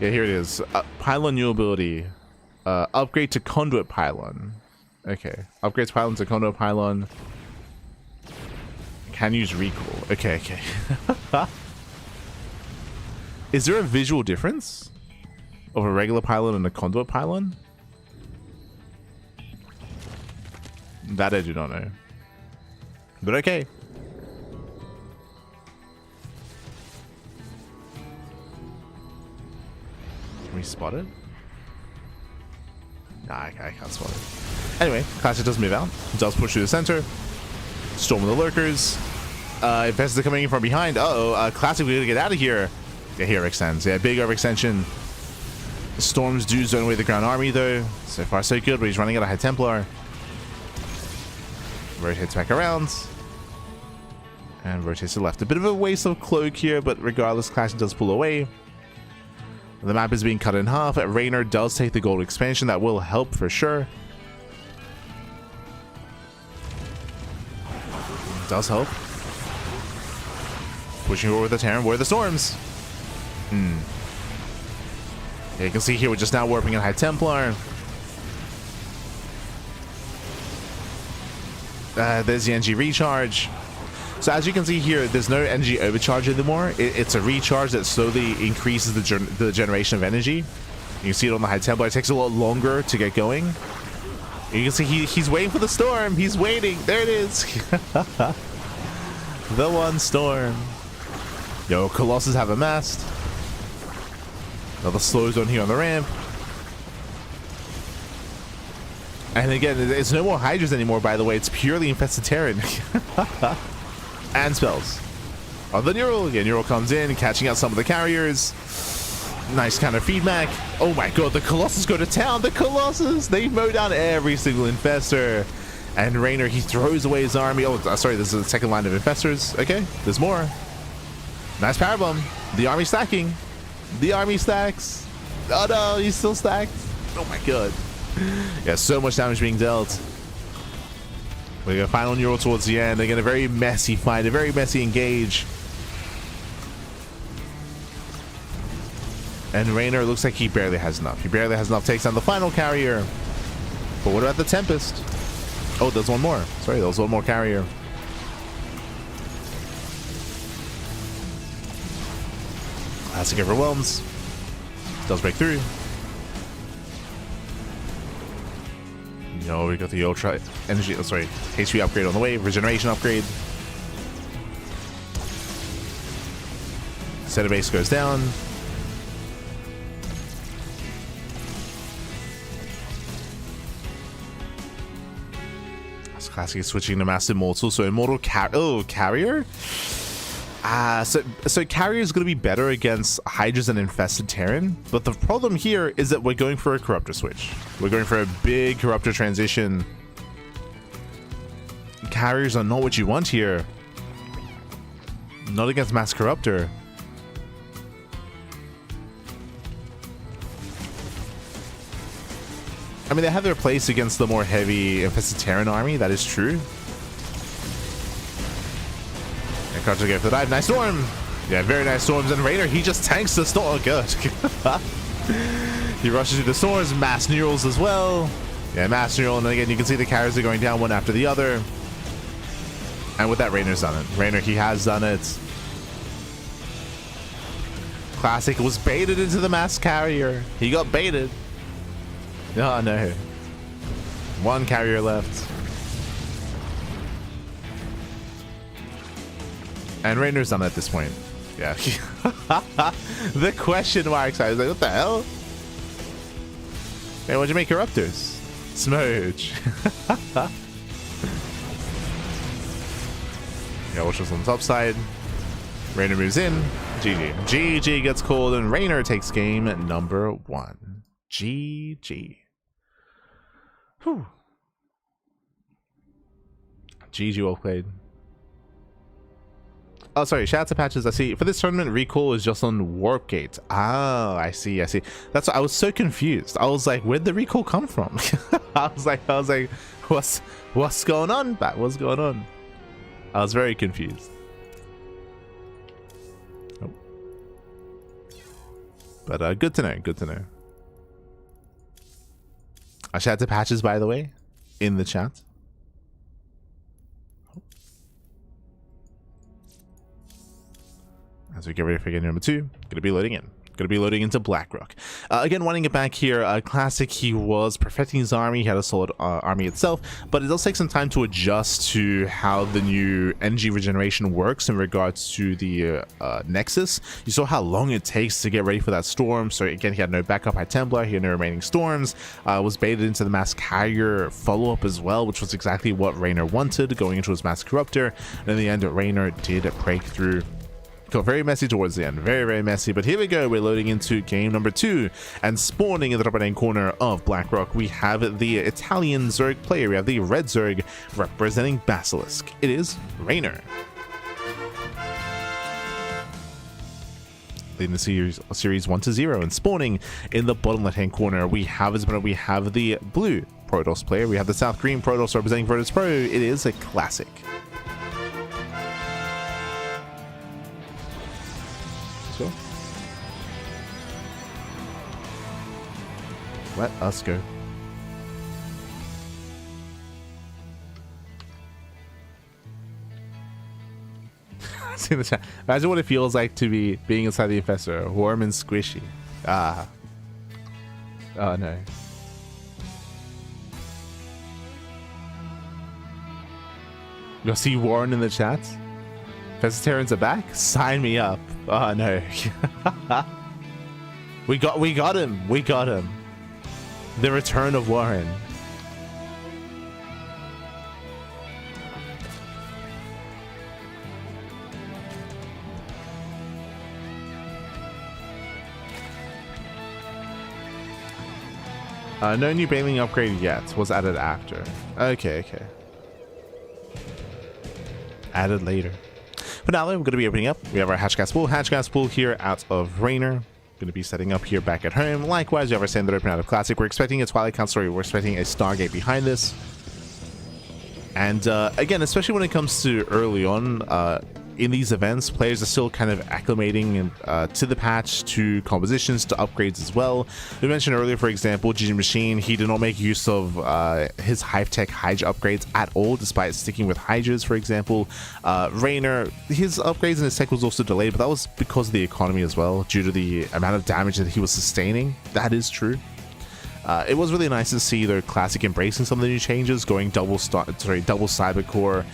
Yeah, here it is. Pylon new ability. Upgrade to conduit pylon. Okay. Upgrades pylon to conduit pylon. Can use recall. Okay, okay. Is there a visual difference of a regular pylon and a conduit pylon? That I do not know. But okay. Can we spot it? Nah, I can't spot it. Anyway, Classic does move out. Does push through the center. Storm the lurkers. Infestors are coming in from behind. Uh-oh. Classic, we gotta get out of here. Yeah, here extends. Yeah, big overextension. Storms do zone away the ground army, though. So far, so good, but he's running out of High Templar. Rotates back around. And rotates to the left. A bit of a waste of cloak here, but regardless, Classic does pull away. The map is being cut in half. Reynor does take the gold expansion. That will help for sure. Does help. Pushing over the Terran. Where are the storms? Yeah, you can see here we're just now warping in High Templar. There's the NG recharge. So as you can see here, there's no NG overcharge anymore. It's a recharge that slowly increases the generation of energy. You can see it on the High Templar. It takes a lot longer to get going. You can see he's waiting for the storm. He's waiting. There it is. The one storm. Yo, Colossus have amassed. Another slow zone here on the ramp. And again, it's no more Hydras anymore, by the way. It's purely Infested Terran. And spells. Oh, the Neural. Yeah, Neural comes in, catching out some of the carriers. Nice kind of feedback. Oh my god, the Colossus go to town. The Colossus! They mow down every single Infestor. And Reynor, he throws away his army. Oh, sorry, this is the second line of Infestors. Okay, there's more. Nice power bomb. The army stacking. The army stacks. Oh no, he's still stacked. Oh my god. Yeah, so much damage being dealt. We got final Neural towards the end. They get a very messy fight, a very messy engage. And Reynor looks like he barely has enough. He barely has enough. Takes down the final carrier. But what about the Tempest? Oh, there's one more. Sorry, there was one more carrier. Classic overwhelms. Does break through. No, we got the ultra energy. Oh, sorry, HP upgrade on the way. Regeneration upgrade. Center base goes down. Classic is switching to Master Immortal, so Immortal Carrier? So Carrier is going to be better against Hydras and Infested Terran, but the problem here is that we're going for a Corruptor switch. We're going for a big Corruptor transition. Carriers are not what you want here. Not against Mass Corruptor. I mean, they have their place against the more heavy Infested Terran army, that is true. And Carter go for the dive. Nice storm! Yeah, very nice storms. And Reynor, he just tanks the storm. Oh, good. He rushes through the storms. Mass Neurals as well. Yeah, Mass Neural. And again, you can see the carriers are going down one after the other. And with that, Reynor's done it. Reynor, he has done it. Classic was baited into the mass carrier. He got baited. Oh no. One carrier left. And Reynor's done at this point. Yeah. The question marks. I was like, what the hell? Hey, what'd you make Corruptors? Smooch. Yeah, watch this on the top side. Reynor moves in. GG. GG gets called, and Reynor takes game number 1. GG. Whew. GG, well played. Oh, sorry. Shout out to Patches. I see. For this tournament, recall is just on Warp Gate. Oh, I see. I see. That's why I was so confused. I was like, where'd the recall come from? I was like, what's going on? What's going on? I was very confused. Oh. But good to know. Good to know. Shout out to Patches, by the way, in the chat. As we get ready for game number 2, gonna be loading in. Gonna be loading into Blackrock. Again, winding it back here, Classic, he was perfecting his army. He had a solid army itself, but it does take some time to adjust to how the new energy regeneration works in regards to the Nexus. You saw how long it takes to get ready for that storm. So again, he had no backup High Templar, he had no remaining storms, was baited into the Mass Carrier follow-up as well, which was exactly what Reynor wanted, going into his Mass Corruptor. And in the end, Reynor did break through. Got very messy towards the end, very messy, but here we go. We're loading into game number 2, and spawning in the top right hand corner of Blackrock, we have the Italian Zerg player. We have the red Zerg representing Basilisk. It is Reynor. Leading the series 1-0, and spawning in the bottom left hand corner, we have the blue Protoss player. We have the South Green Protoss representing Virtus Pro. It is a Classic. Let us go. See the chat. Imagine what it feels like to be being inside the Infestor, warm and squishy. Ah. Oh no. You'll see Warren in the chat. Vegetarians are back. Sign me up. Oh no. We got him. We got him. The return of Warren. No new bailing upgrade yet. Was added after. Okay. Added later. But now we're going to be opening up. We have our Hatchgas pool here out of Reynor. Going to be setting up here back at home. Likewise, you have our standard open out of Classic. We're expecting a Twilight Council. We're expecting a Stargate behind this. And again, especially when it comes to early on in these events, players are still kind of acclimating to the patch, to compositions, to upgrades as well. We mentioned earlier, for example, GG Machine, he did not make use of his Hive-Tech Hydra upgrades at all, despite sticking with Hydras, for example. Reynor, his upgrades in his tech was also delayed, but that was because of the economy as well, due to the amount of damage that he was sustaining. That is true. It was really nice to see the Classic embracing some of the new changes, going double Cyber Core,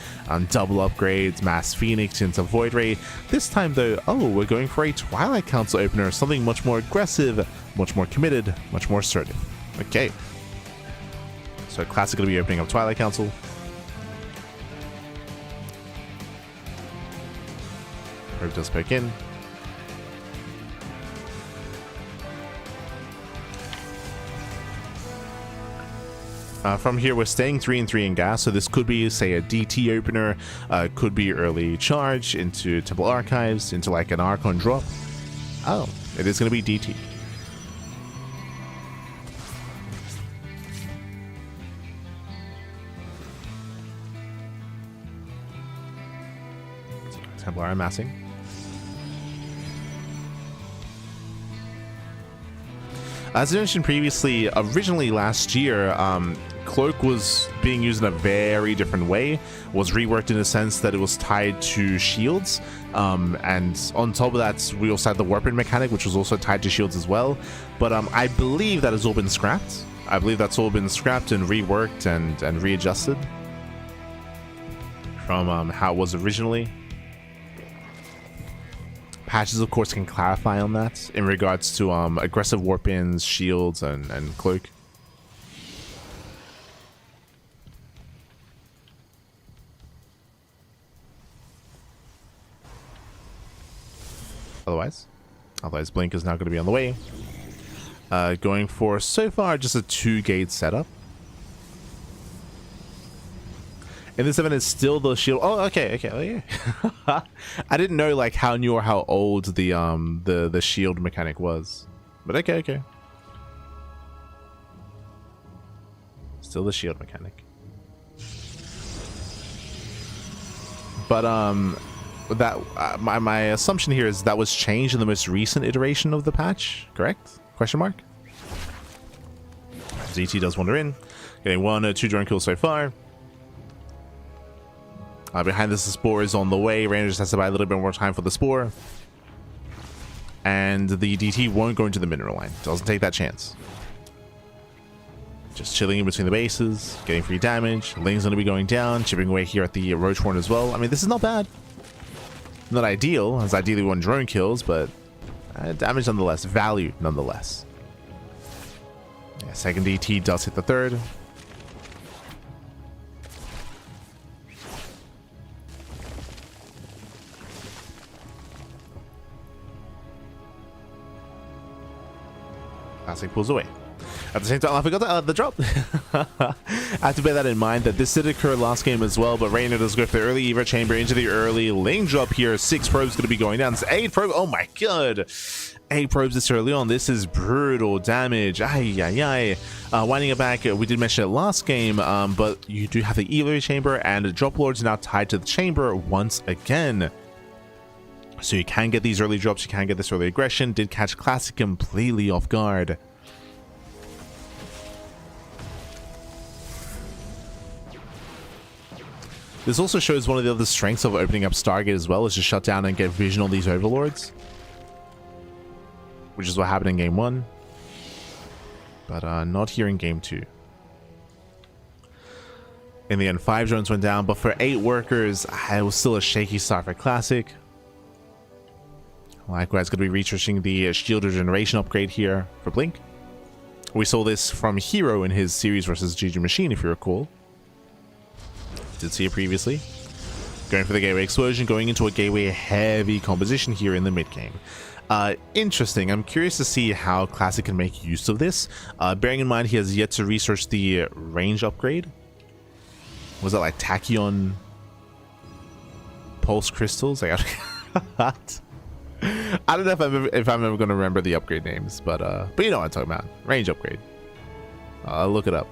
double upgrades, Mass Phoenix into Void Ray. This time though, we're going for a Twilight Council opener, something much more aggressive, much more committed, much more assertive. Okay. So Classic going to be opening up Twilight Council. Hope does poke in. From here, we're staying 3-3 in gas, so this could be, say, a DT opener, could be early charge into Temple Archives, into like an Archon drop. Oh, it is going to be DT. Templar amassing. As I mentioned previously, originally last year, Cloak was being used in a very different way, was reworked in a sense that it was tied to shields, and on top of that, we also had the Warping mechanic, which was also tied to shields as well, but I believe that has all been scrapped. I believe that's all been scrapped and reworked and readjusted from how it was originally. Patches, of course, can clarify on that in regards to aggressive warp-ins, shields, and Cloak. otherwise. Otherwise, Blink is now going to be on the way. Going for, so far, just a 2-gate setup. In this event, it's still the shield. Oh, okay. Oh, yeah. I didn't know like how new or how old the shield mechanic was, but okay. Still the shield mechanic. But that my assumption here is that was changed in the most recent iteration of the patch, correct? Question mark. ZT does wander in, getting 1 or 2 drone kills so far. Behind this, the spore is on the way. Reynor just has to buy a little bit more time for the spore. And the DT won't go into the mineral line. Doesn't take that chance. Just chilling in between the bases, getting free damage. Ling's going to be going down, chipping away here at the Roach Horn as well. I mean, this is not bad. Not ideal, as ideally 1 drone kills, but damage nonetheless. Value nonetheless. Yeah, second DT does hit the third. Classic pulls away. At the same time, I forgot the drop. I have to bear that in mind that this did occur last game as well, but Reynor does go for the early Eva Chamber into the early Ling drop here. 6 probes going to be going down. It's 8 probes. Oh my god. 8 probes this early on. This is brutal damage. Winding it back, we did mention it last game, but you do have the Eva Chamber, and the drop lords are now tied to the chamber once again. So you can get these early drops, you can get this early aggression. Did catch Classic completely off guard. This also shows one of the other strengths of opening up Stargate as well, is to shut down and get vision on these overlords. Which is what happened in game 1. But not here in game 2. In the end, 5 drones went down, but for 8 workers, it was still a shaky start for Classic. Likewise, going to be researching the shield regeneration upgrade here for Blink. We saw this from herO in his series versus GG Machine, if you recall. Did see it previously. Going for the gateway explosion, going into a gateway heavy composition here in the mid game. Interesting. I'm curious to see how Classic can make use of this. Bearing in mind he has yet to research the range upgrade. Was that like Tachyon Pulse Crystals? I don't know if I'm ever going to remember the upgrade names, but you know what I'm talking about. Range upgrade. I'll look it up.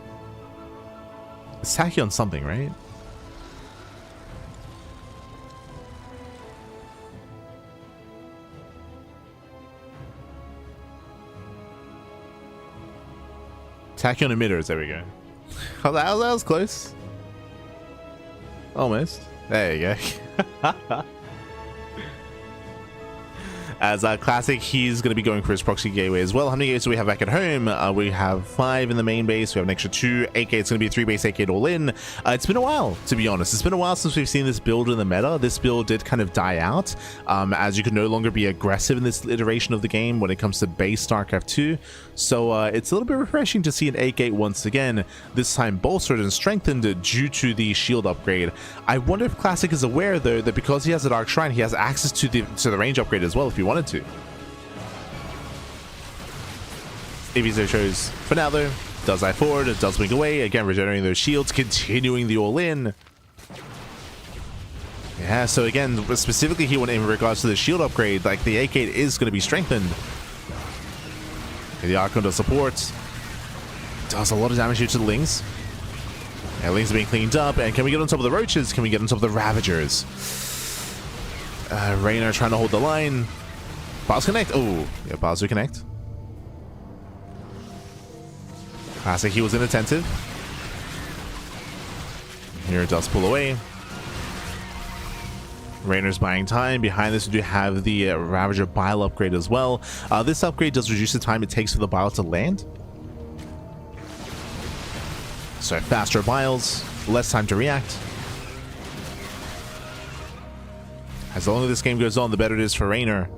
It's Tachyon something, right? Tachyon emitters, there we go. Oh, that was close. Almost. There you go. As Classic, he's going to be going for his proxy gateway as well. How many gates do we have back at home? We have 5 in the main base. We have an extra 2. 8 gates, going to be a 3 base 8 gate all in. It's been a while, to be honest. It's been a while since we've seen this build in the meta. This build did kind of die out, as you can no longer be aggressive in this iteration of the game when it comes to base StarCraft 2. So it's a little bit refreshing to see an 8 gate once again, this time bolstered and strengthened due to the shield upgrade. I wonder if Classic is aware, though, that because he has a Dark Shrine, he has access to the range upgrade as well if he wanted to. If he so chose. For now, though, does eye forward, it does wing away, again regenerating those shields, continuing the all-in. Yeah, so again, specifically here in regards to the shield upgrade, like the 8 gate is going to be strengthened. Okay, the Archon does support. Does a lot of damage here to the Lings. Yeah, Lings are being cleaned up, and can we get on top of the Roaches? Can we get on top of the Ravagers? Reynor trying to hold the line. Bars connect. Oh, yeah, bars do connect. Classic, he was inattentive. Here it does pull away. Reynor's buying time. Behind this, we do have the Ravager Bile upgrade as well. This upgrade does reduce the time it takes for the Bile to land. So faster Biles, less time to react. As long as this game goes on, the better it is for Reynor.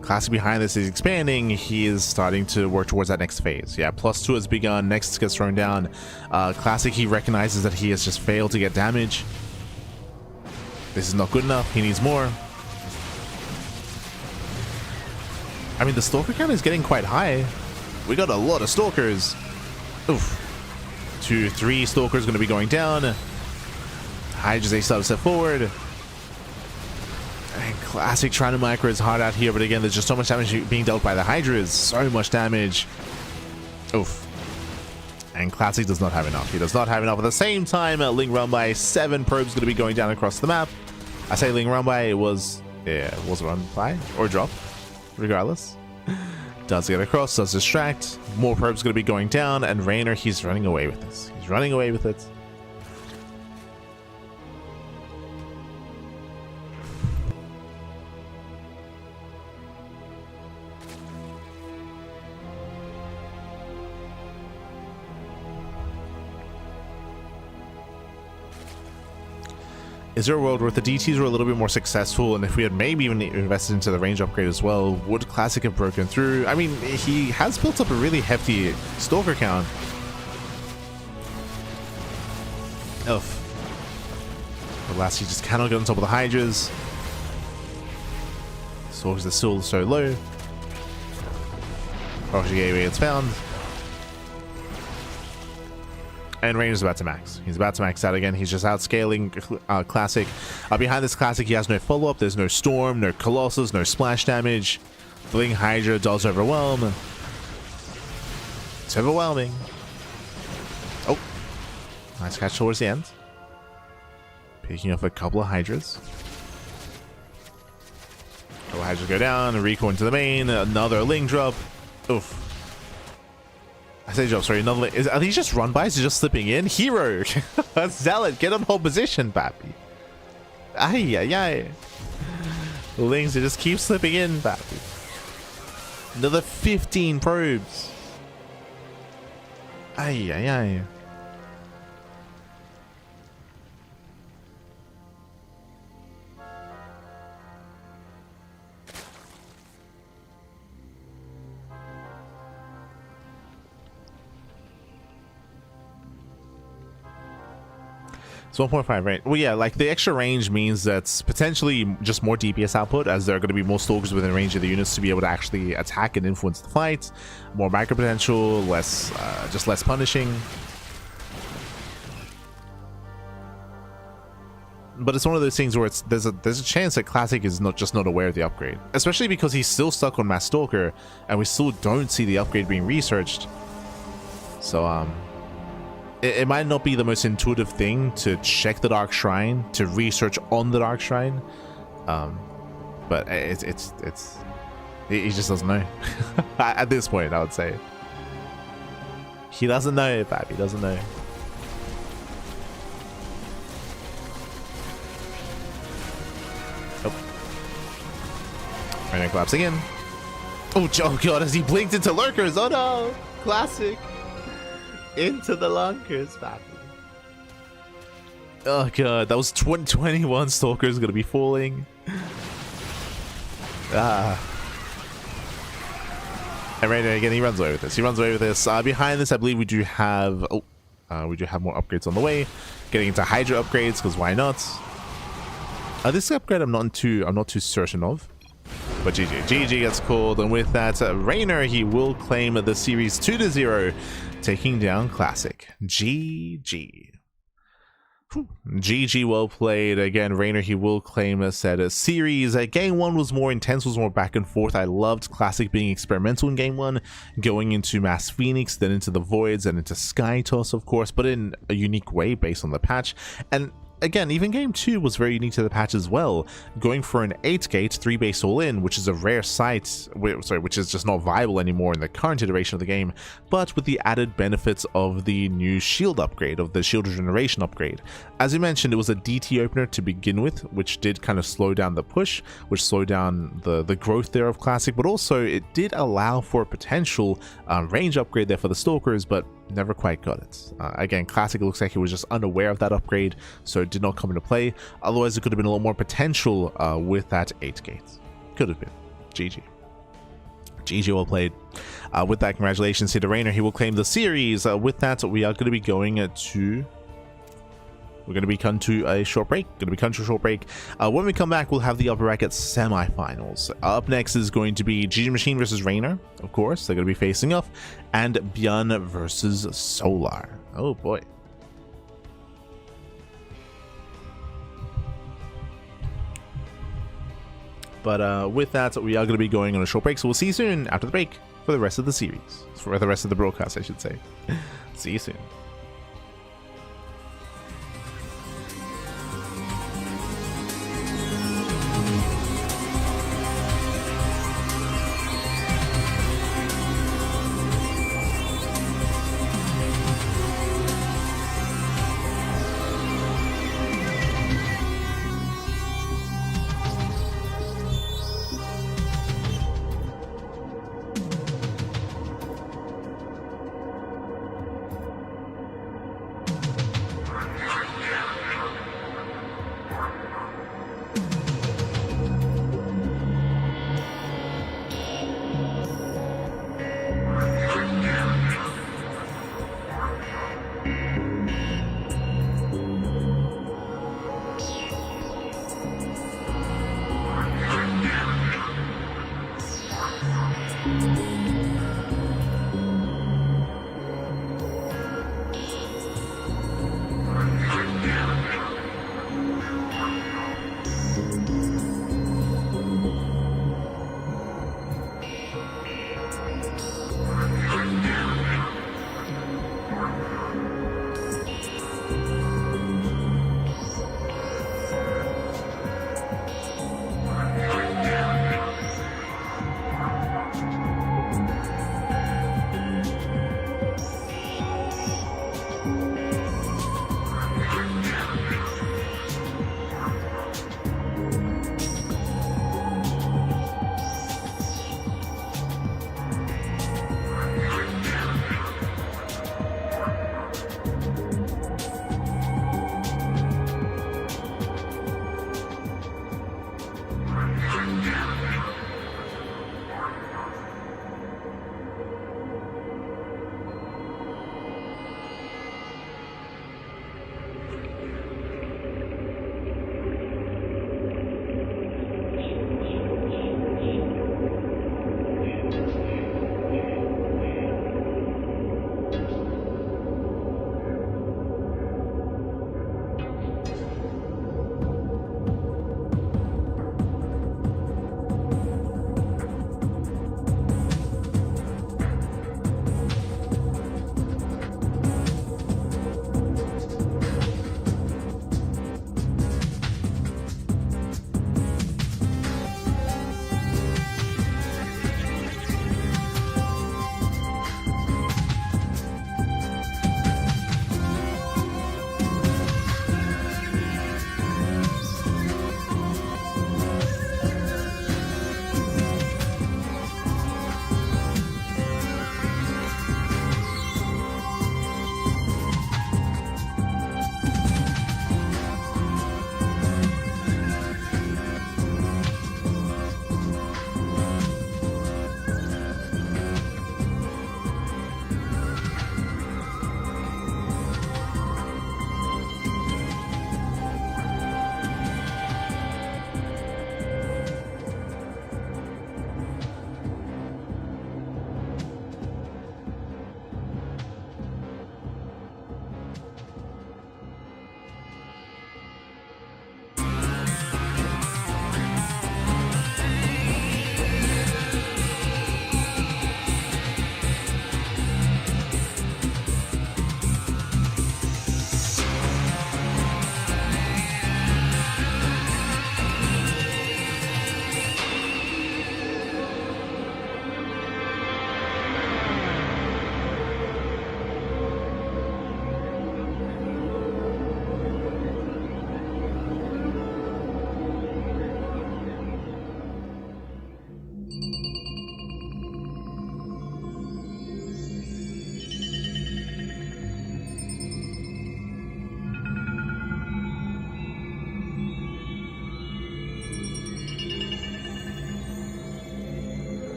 Classic behind this is expanding. He is starting to work towards that next phase. Yeah, +2 has begun. Next gets thrown down. Classic, he recognizes that he has just failed to get damage. This is not good enough. He needs more. I mean, the stalker count is getting quite high. We got a lot of stalkers. Oof. 2, 3 stalkers going to be going down. Hydra's a step forward. And Classic trying to micro is hard out here, but again, there's just so much damage being dealt by the Hydras. So much damage. Oof. And Classic does not have enough. He does not have enough. At the same time, Ling run by 7 probes going to be going down across the map. I say Ling run by, it was run by or drop, regardless. Does get across, does distract. More probes going to be going down, and Reynor, he's running away with this. He's running away with it. Is there a world where if the DTs were a little bit more successful, and if we had maybe even invested into the range upgrade as well, would Classic have broken through? I mean, he has built up a really hefty stalker count. Oof. But last, he just cannot get on top of the Hydras. Stalkers are still so low. Proxy gateway gets found. And Reynor's about to max. He's about to max out again. He's just outscaling Classic. Behind this Classic, he has no follow-up. There's no Storm, no Colossus, no splash damage. Bling Hydra does overwhelm. It's overwhelming. Oh. Nice catch towards the end. Picking up a couple of Hydras. A couple of Hydras go down. Rico into the main. Another Ling drop. Oof. I say drop, sorry, another. Are these just run-bys? Just slipping in? herO! Zealot, get on hold position, papi. Ay, ay, ay. Lings, they just keep slipping in, papi. Another 15 probes. Ay, ay, ay. It's 1.5 range. Well, yeah, like the extra range means that's potentially just more DPS output, as there are going to be more stalkers within range of the units to be able to actually attack and influence the fight. More micro potential, less, just less punishing. But it's one of those things where there's a chance that Classic is not aware of the upgrade, especially because he's still stuck on Mass Stalker, and we still don't see the upgrade being researched. So it might not be the most intuitive thing to check the Dark Shrine, to research on the Dark Shrine, but he just doesn't know. At this point, I would say he doesn't know, Bab. He doesn't know. Reynor collapse again. Oh god, as he blinked into lurkers. Oh no, Classic. Into the lunkers, baby. Oh god, that was 21 stalkers gonna be falling. And Reynor again, he runs away with this. He runs away with this. Behind this, I believe we do have more upgrades on the way. Getting into Hydra upgrades, because why not? This upgrade I'm not too certain of. But GG gets called, and with that, Reynor, he will claim the series 2-0, taking down Classic. GG. GG, well played. Again, Reynor, he will claim a set of series. Game 1 was more intense, was more back and forth. I loved Classic being experimental in Game 1, going into Mass Phoenix, then into the Voids, and into Sky Toss, of course, but in a unique way based on the patch. And again, even Game 2 was very unique to the patch as well, going for an 8-gate 3-base all-in, which is a rare sight, which is just not viable anymore in the current iteration of the game, but with the added benefits of the new shield upgrade, of the shield regeneration upgrade. As you mentioned, it was a DT opener to begin with, which did kind of slow down the push, which slowed down the growth there of Classic, but also it did allow for a potential range upgrade there for the Stalkers, but never quite got it. Again, Classic looks like he was just unaware of that upgrade, so it did not come into play. Otherwise, it could have been a lot more potential with that 8-gate. Could have been. GG. GG, well played. With that, congratulations to Reynor. He will claim the series. With that, we are going to be going to we're going to be come to a short break. When we come back, we'll have the upper bracket semifinals. Up next is going to be GG Machine versus Reynor. Of course, they're going to be facing off, and Björn versus Solar. Oh boy. But with that, we are going to be going on a short break, so we'll see you soon after the break for the rest of the series. For the rest of the broadcast, I should say. See you soon.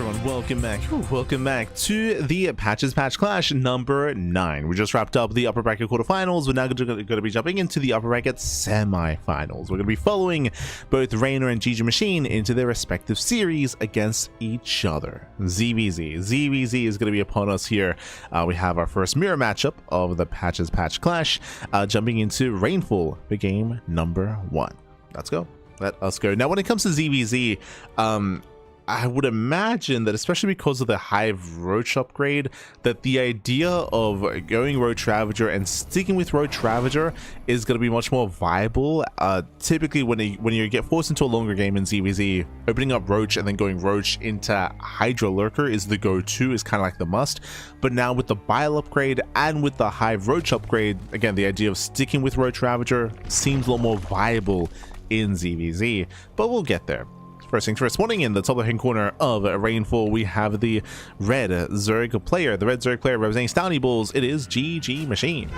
everyone, welcome back to the Patches Patch Clash number 9. We just wrapped up the upper bracket quarterfinals. We're now going to be jumping into the upper bracket semifinals. We're going to be following both Reynor and GG Machine into their respective series against each other. ZVZ is going to be upon us here. We have our first mirror matchup of the Patches Patch Clash, jumping into Rainfall for game number 1. Let's go. Let us go. Now, when it comes to ZVZ, I would imagine that, especially because of the Hive Roach upgrade, that the idea of going Roach Ravager and sticking with Roach Ravager is going to be much more viable. Typically, when you get forced into a longer game in ZVZ, opening up Roach and then going Roach into Hydra Lurker is the go-to, is kind of like the must. But now with the Bile upgrade and with the Hive Roach upgrade, again, the idea of sticking with Roach Ravager seems a lot more viable in ZVZ, but we'll get there. First things first, spawning in the top left-hand corner of Rainfall, we have the red Zerg player. The red Zerg player representing Stowny Bulls, it is GG Machine.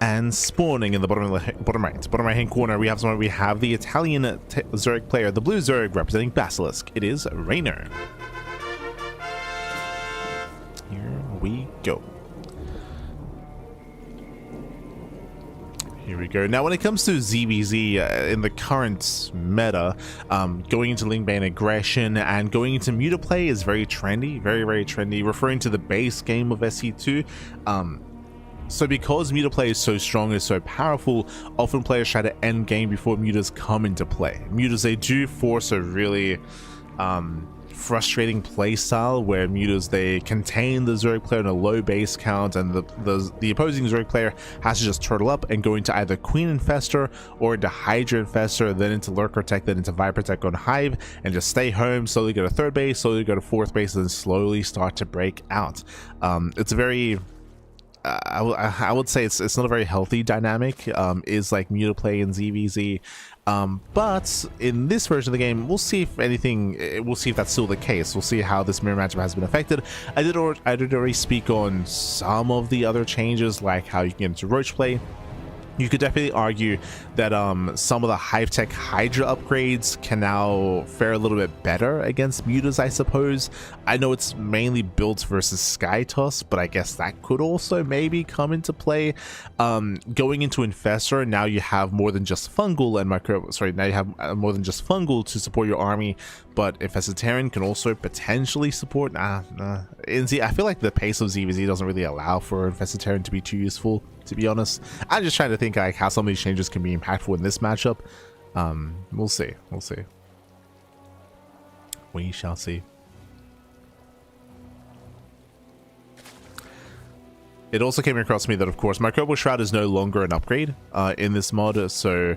And spawning in the bottom right-hand corner, we have the Italian Zerg player, the blue Zerg representing Basilisk. It is Reynor. Here we go. Here we go. Now, when it comes to ZVZ in the current meta, going into Lingbane aggression and going into Mutaplay is very trendy, very trendy, referring to the base game of SC2. So because Mutaplay is so strong and so powerful, often players try to end game before mutas come into play. Mutas, they do force a really frustrating playstyle where mutas, they contain the Zerg player in a low base count, and the opposing Zerg player has to just turtle up and go into either Queen Infestor or into Hydra Infestor, then into Lurker Tech, then into Viper Tech on Hive, and just stay home, slowly go to third base, slowly go to fourth base, and then slowly start to break out. It's a very I would say it's not a very healthy dynamic, is like Mutaplay and ZVZ. But in this version of the game, we'll see if anything, we'll see if that's still the case. We'll see how this mirror matchup has been affected. I did already speak on some of the other changes, like how you can get into Roach play. You could definitely argue that some of the Hive Tech Hydra upgrades can now fare a little bit better against mutas, I suppose. I know it's mainly built versus Skytoss, but I guess that could also maybe come into play. Going into Infestor, now you have more than just Fungal and now you have more than just Fungal to support your army, but Infestitarian can also potentially support. I feel like the pace of ZVZ doesn't really allow for Infestitarian to be too useful, to be honest. I'm just trying to think like how some of these changes can be impactful in this matchup. We'll see. We shall see. It also came across to me that, of course, Microbial Shroud is no longer an upgrade in this mod, so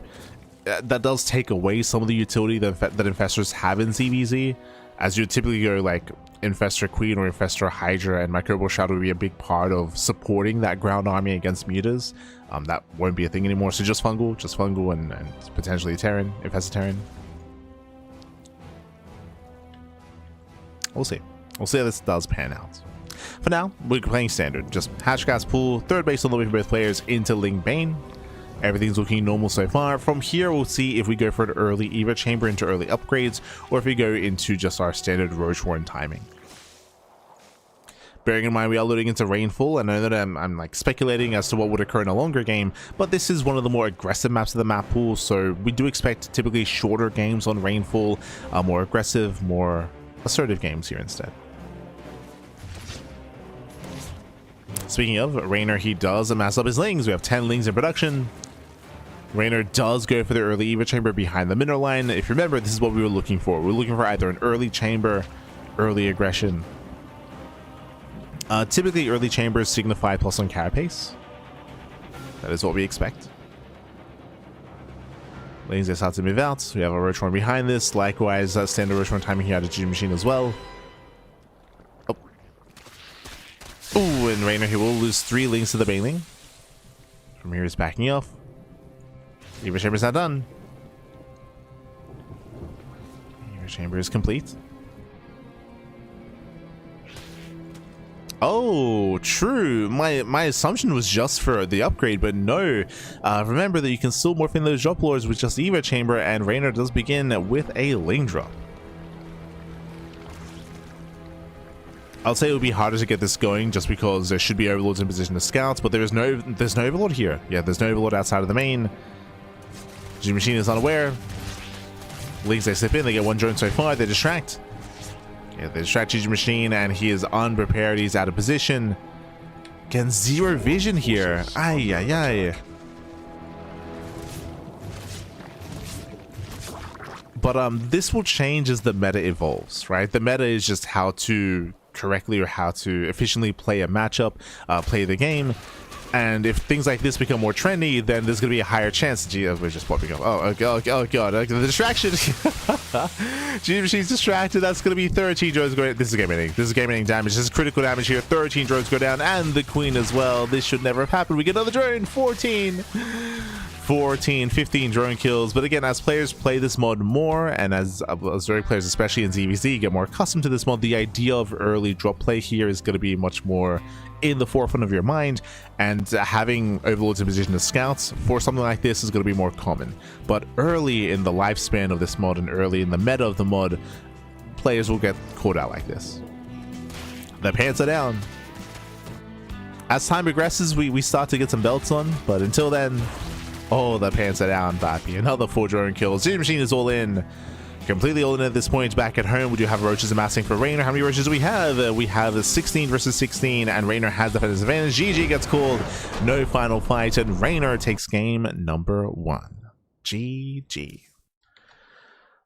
that does take away some of the utility that Infestors have in ZVZ, as you typically go like Infestor Queen or Infestor Hydra, and Microbial Shroud would be a big part of supporting that ground army against mutas. That won't be a thing anymore, so just Fungal and potentially Terran, Infestitarian. We'll see how this does pan out. For now, we're playing standard, just Hatch Gas Pool, third base on the way for both players into Lingbane. Everything's looking normal so far. From here, we'll see if we go for an early Eva Chamber into early upgrades, or if we go into just our standard Roach Horn timing. Bearing in mind we are loading into Rainfall, and I know that I'm like speculating as to what would occur in a longer game, but this is one of the more aggressive maps of the map pool, so we do expect typically shorter games on Rainfall, more aggressive, more assertive games here instead. Speaking of, Reynor, he does amass up his lings. We have 10 lings in production. Reynor does go for the early Eva Chamber behind the mineral line. If you remember, this is what we were looking for. We were looking for either an early chamber, early aggression. Typically, early chambers signify plus on carapace. That is what we expect. Lings, they start to move out. We have a Roach Horn behind this. Likewise, standard Roach Horn timing here at a GG Machine as well. Ooh, and Reynor, he will lose 3 lings to the Baneling. From here, he's backing off. Eva Chamber's not done. Eva Chamber is complete. Oh, true. My assumption was just for the upgrade, but no. Remember that you can still morph in those drop lords with just Eva Chamber, and Reynor does begin with a Ling drop. I'll say it would be harder to get this going just because there should be overlords in position to scout, but there's no overlord here. Yeah, there's no overlord outside of the main. GG Machine is unaware. Leagues, they slip in, they get one drone so far, they distract. Yeah, they distract GG Machine, and he is unprepared, he's out of position. Again, zero vision here. Ay, ay, ay. But this will change as the meta evolves, right? The meta is just how to correctly or how to efficiently play a matchup, play the game. And if things like this become more trendy, then there's going to be a higher chance. Gee, we're just popping up. Oh god, the distraction. GG Machine's distracted. That's going to be 13 drones going. This is game ending. This is game ending damage. This is critical damage here. 13 drones go down, and the queen as well. This should never have happened. We get another drone. 14, 15 drone kills. But again, as players play this mod more, and as Zerg players, especially in ZVZ, get more accustomed to this mod, the idea of early drop play here is going to be much more in the forefront of your mind, and having overlords in position to scouts for something like this is going to be more common. But early in the lifespan of this mod and early in the meta of the mod, players will get caught out like this. The pants are down. As time progresses, we start to get some belts on, but until then, oh, the pants are down, Bappy. Another 4 drone kills. GG Machine is all in. Completely all in at this point. Back at home, we do have roaches amassing for Reynor. How many roaches do we have? We have 16 versus 16, and Reynor has the defensive advantage. GG gets called. No final fight, and Reynor takes game number 1. GG.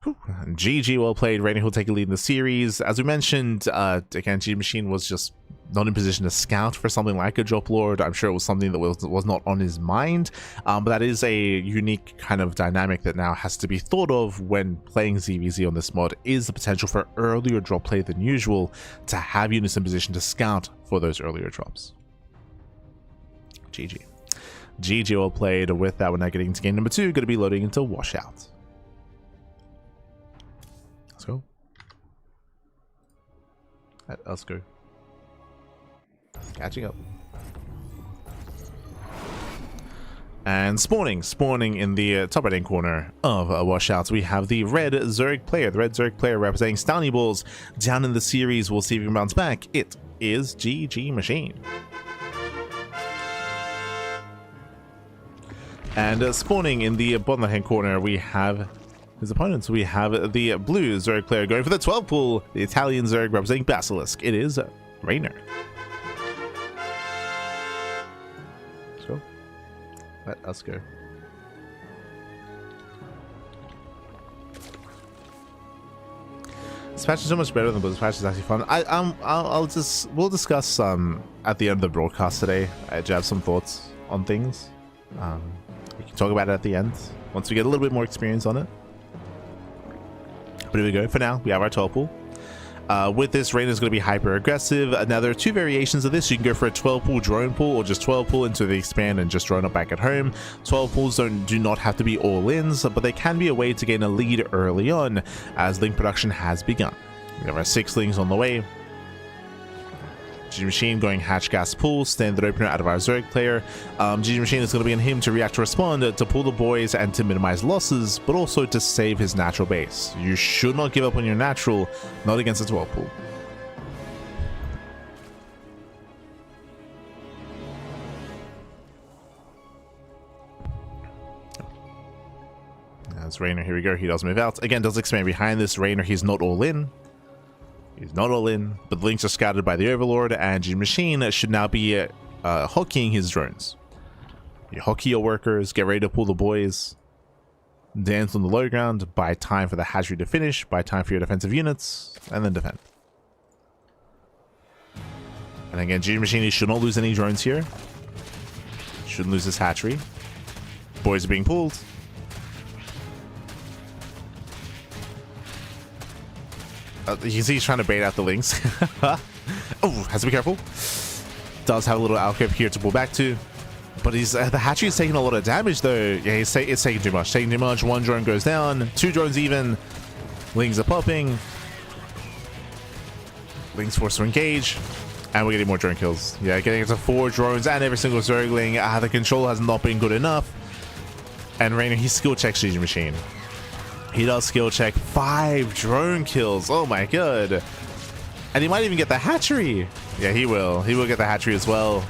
GG, well played. Reynor will take a lead in the series. As we mentioned, again, GG Machine was just not in position to scout for something like a drop lord. I'm sure it was something that was not on his mind, but that is a unique kind of dynamic that now has to be thought of when playing ZVZ on this mod, is the potential for earlier drop play than usual to have units in position to scout for those earlier drops. GG. GG, well played. With that, we're now getting into game number 2, going to be loading into Washout. Let's go. Let's go. Catching up. And spawning in the top right-hand corner of Washouts, we have the red Zerg player. The red Zerg player representing Stowny Balls. Down in the series, we'll see if he can bounce back. It is GG Machine. And spawning in the bottom right-hand corner, we have his opponents. We have the blue Zerg player going for the 12 pool. The Italian Zerg representing Basilisk. It is Reynor. Let us go. This patch is so much better than this patch. Is actually fun. We'll discuss at the end of the broadcast today. I do have some thoughts on things. We can talk about it at the end once we get a little bit more experience on it. But here we go. For now, we have our 12 pool. With this, Reynor is going to be hyper aggressive. Now there are 2 variations of this. You can go for a 12 pool drone pool, or just 12 pool into the expand and just drone up back at home. 12 pools do not have to be all ins, but they can be a way to gain a lead early on, as link production has begun. We have our 6 lings on the way. GG Machine going hatch gas pool, standard opener out of our Zerg player. GG Machine is going to be on him to react to respond, to pull the boys and to minimize losses, but also to save his natural base. You should not give up on your natural, not against a 12 pool. That's Reynor. Here we go. He does move out. Again, does expand behind this. Reynor, he's not all in. He's not all in, but the links are scattered by the Overlord, and GG Machine should now be hockeying his drones. You hockey your workers, get ready to pull the boys, dance on the low ground, buy time for the hatchery to finish, buy time for your defensive units, and then defend. And again, GG Machine, he should not lose any drones here. Shouldn't lose his hatchery. Boys are being pulled. You can see he's trying to bait out the links. Oh, has to be careful. Does have a little alcove here to pull back to. But he's the hatchery is taking a lot of damage though. Yeah, it's taking too much. Taking too much. 1 drone goes down. 2 drones even. Lings are popping. Lings forced to engage. And we're getting more drone kills. Yeah, getting into 4 drones and every single Zergling. The control has not been good enough. And Reynor, he skill checks GG Machine. He does skill check. 5 drone kills. Oh my god. And he might even get the hatchery. Yeah, he will. He will get the hatchery as well.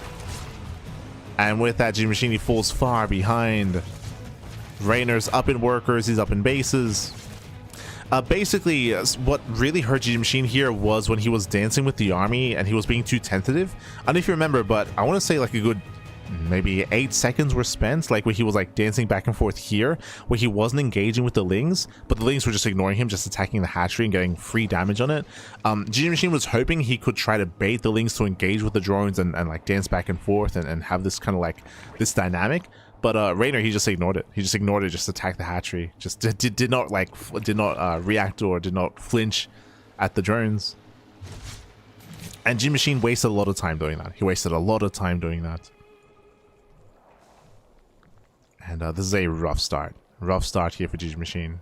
And with that, G Machine, he falls far behind. Reynor's up in workers. He's up in bases. Basically, what really hurt G Machine here was when he was dancing with the army and he was being too tentative. I don't know if you remember, but I want to say like a good maybe 8 seconds were spent, like where he was like dancing back and forth here, where he wasn't engaging with the Lings, but the Lings were just ignoring him, just attacking the hatchery and getting free damage on it. G Machine was hoping he could try to bait the Lings to engage with the drones and like dance back and forth and have this kind of like this dynamic. But Reynor, he just ignored it. He just ignored it, just attacked the hatchery. Just did not react or did not flinch at the drones. And G Machine wasted a lot of time doing that. He wasted a lot of time doing that. And this is a rough start. Rough start here for G Machine.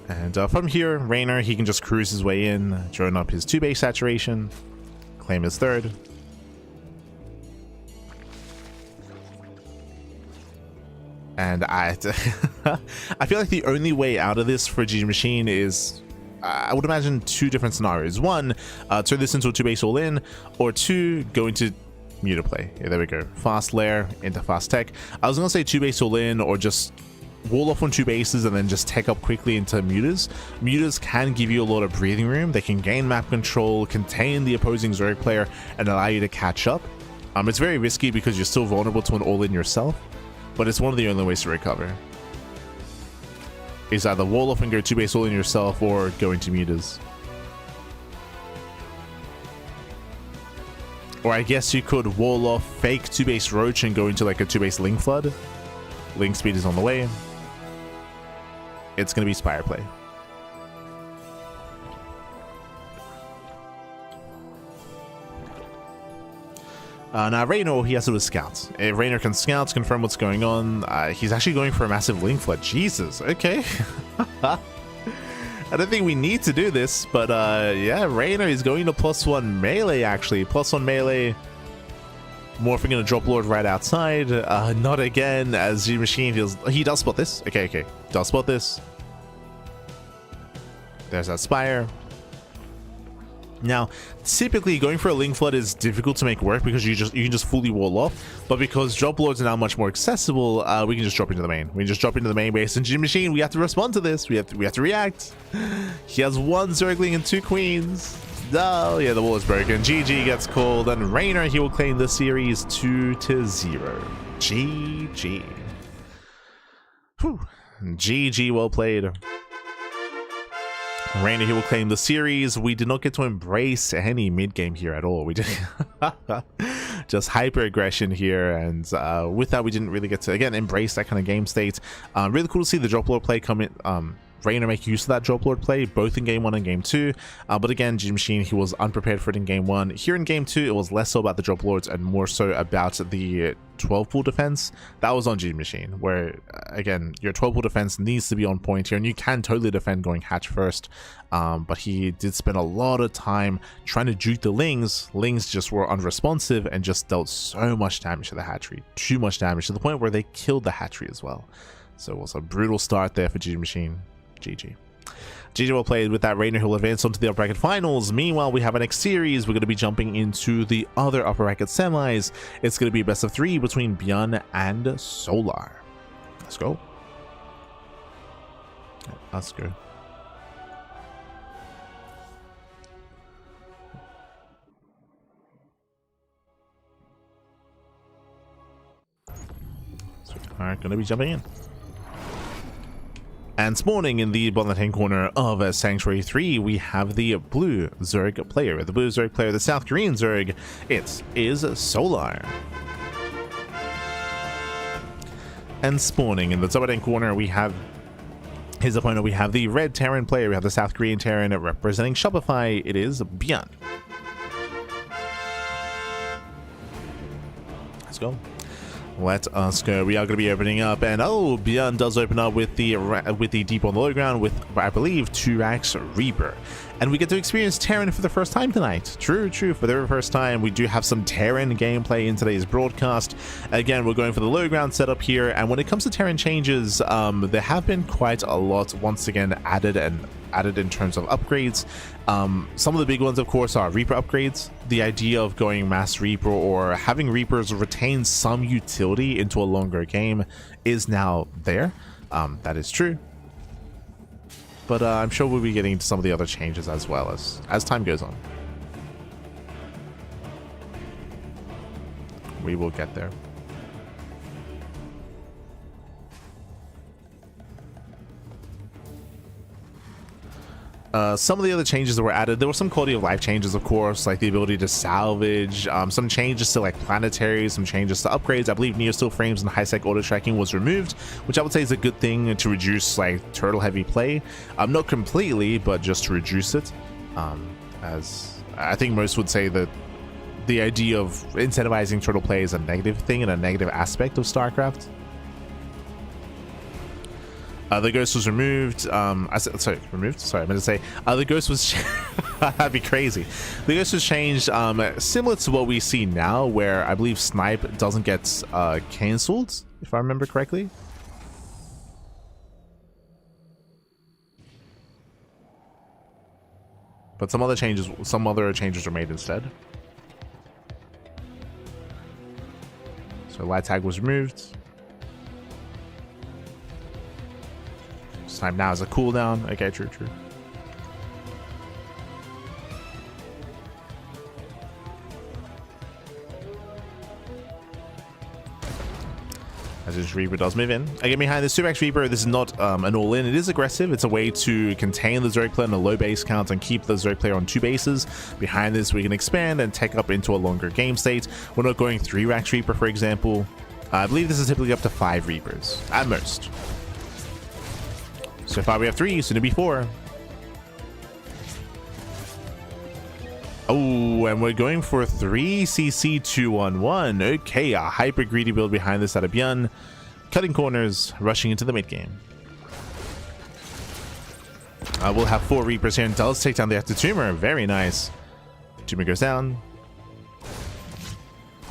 And from here, Reynor, he can just cruise his way in, drone up his 2-base saturation, claim his 3rd. And I feel like the only way out of this for G Machine is, I would imagine 2 different scenarios. 1, turn this into a 2-base all-in, or 2, go into muta play. Yeah, there we go. Fast lair into fast tech. I was going to say 2-base all-in, or just wall off on 2 bases and then just tech up quickly into mutas. Mutas can give you a lot of breathing room. They can gain map control, contain the opposing Zerg player, and allow you to catch up. It's very risky because you're still vulnerable to an all-in yourself, but it's one of the only ways to recover. Is either wall off and go 2-base all-in yourself, or go into mutas. Or I guess you could wall off, fake 2-base roach and go into like a 2-base Ling flood. Ling speed is on the way. It's going to be Spire play. Now Reynor, he has to do scouts. If Reynor can scouts, confirm what's going on. He's actually going for a massive Ling flood. Jesus, okay. I don't think we need to do this, but yeah, Reynor is going to +1 melee actually. +1 melee. Morphing in a drop lord right outside. Not again, as G Machine feels. He does spot this. Okay. Does spot this. There's that Spire. Now, typically going for a Ling flood is difficult to make work because you can just fully wall off. But because drop lords are now much more accessible, we can just drop into the main. We can just drop into the main base. And G Machine, we have to respond to this. We have to react. He has 1 Zergling and 2 queens. Oh, yeah, the wall is broken. GG gets called, and Reynor, he will claim the series 2-0. GG. Whew. GG, well played. Reynor, he will claim the series. We did not get to embrace any mid-game here at all. We did just hyper-aggression here, and with that, we didn't really get to, again, embrace that kind of game state. Really cool to see the drop lord play come in. Reynor make use of that drop lord play both in game 1 and game 2, but again, G Machine, he was unprepared for it in game 1. Here in game 2, it was less so about the drop lords and more so about the 12 pool defense. That was on G Machine, where again, your 12 pool defense needs to be on point here, and you can totally defend going hatch first, but he did spend a lot of time trying to juke the Lings. Lings just were unresponsive and just dealt so much damage to the hatchery, too much damage to the point where they killed the hatchery as well. So it was a brutal start there for G Machine. GG. GG well played. With that, Reynor, he'll advance onto the upper bracket finals. Meanwhile, we have our next series. We're going to be jumping into the other upper bracket semis. It's going to be a best of 3 between Bjorn and Solar. Let's go. Let's go. So we are going to be jumping in. And spawning in the bottom left-hand corner of Sanctuary 3, we have the blue Zerg player. The blue Zerg player, the South Korean Zerg, it is Solar. And spawning in the top right-hand corner, we have his opponent. We have the red Terran player. We have the South Korean Terran representing Shopify. It is Bjorn. Let's go. Let us go. We are going to be opening up, and oh, Beyond does open up with the Deep on the Low Ground with, I believe, 2x Reaper. And we get to experience Terran for the first time tonight. True, for the very first time. We do have some Terran gameplay in today's broadcast. Again, we're going for the low ground setup here, and when it comes to Terran changes, there have been quite a lot once again added in terms of upgrades. Some of the big ones, of course, are Reaper upgrades. The idea of going mass Reaper or having Reapers retain some utility into a longer game is now there. That is true. But I'm sure we'll be getting into some of the other changes as well as time goes on. We will get there. Some of the other changes that were added, there were some quality of life changes, of course, like the ability to salvage, some changes to like planetaries, some changes to upgrades. I believe Neosteel frames and high-sec auto tracking was removed, which I would say is a good thing to reduce like turtle heavy play. Not completely, but just to reduce it. As I think most would say that the idea of incentivizing turtle play is a negative thing and a negative aspect of StarCraft. The ghost was removed. Removed? Sorry, I meant to say the ghost was that'd be crazy. The ghost was changed similar to what we see now, where I believe snipe doesn't get cancelled, if I remember correctly. But some other changes were made instead. So light tag was removed. Snipe now is a cooldown. Okay, true. As this Reaper does move in. Again, behind this 2x Reaper, this is not an all-in. It is aggressive. It's a way to contain the Zerg player in a low base count and keep the Zerg player on 2 bases. Behind this, we can expand and take up into a longer game state. We're not going 3x Reaper, for example. I believe this is typically up to 5 Reapers, at most. So far we have 3, soon to be 4. Oh, and we're going for 3 CC211. Okay, a hyper greedy build behind this out of Bjorn. Cutting corners, rushing into the mid game. We'll have 4 Reapers here and does take down the active Tumor. Very nice. Tumor goes down.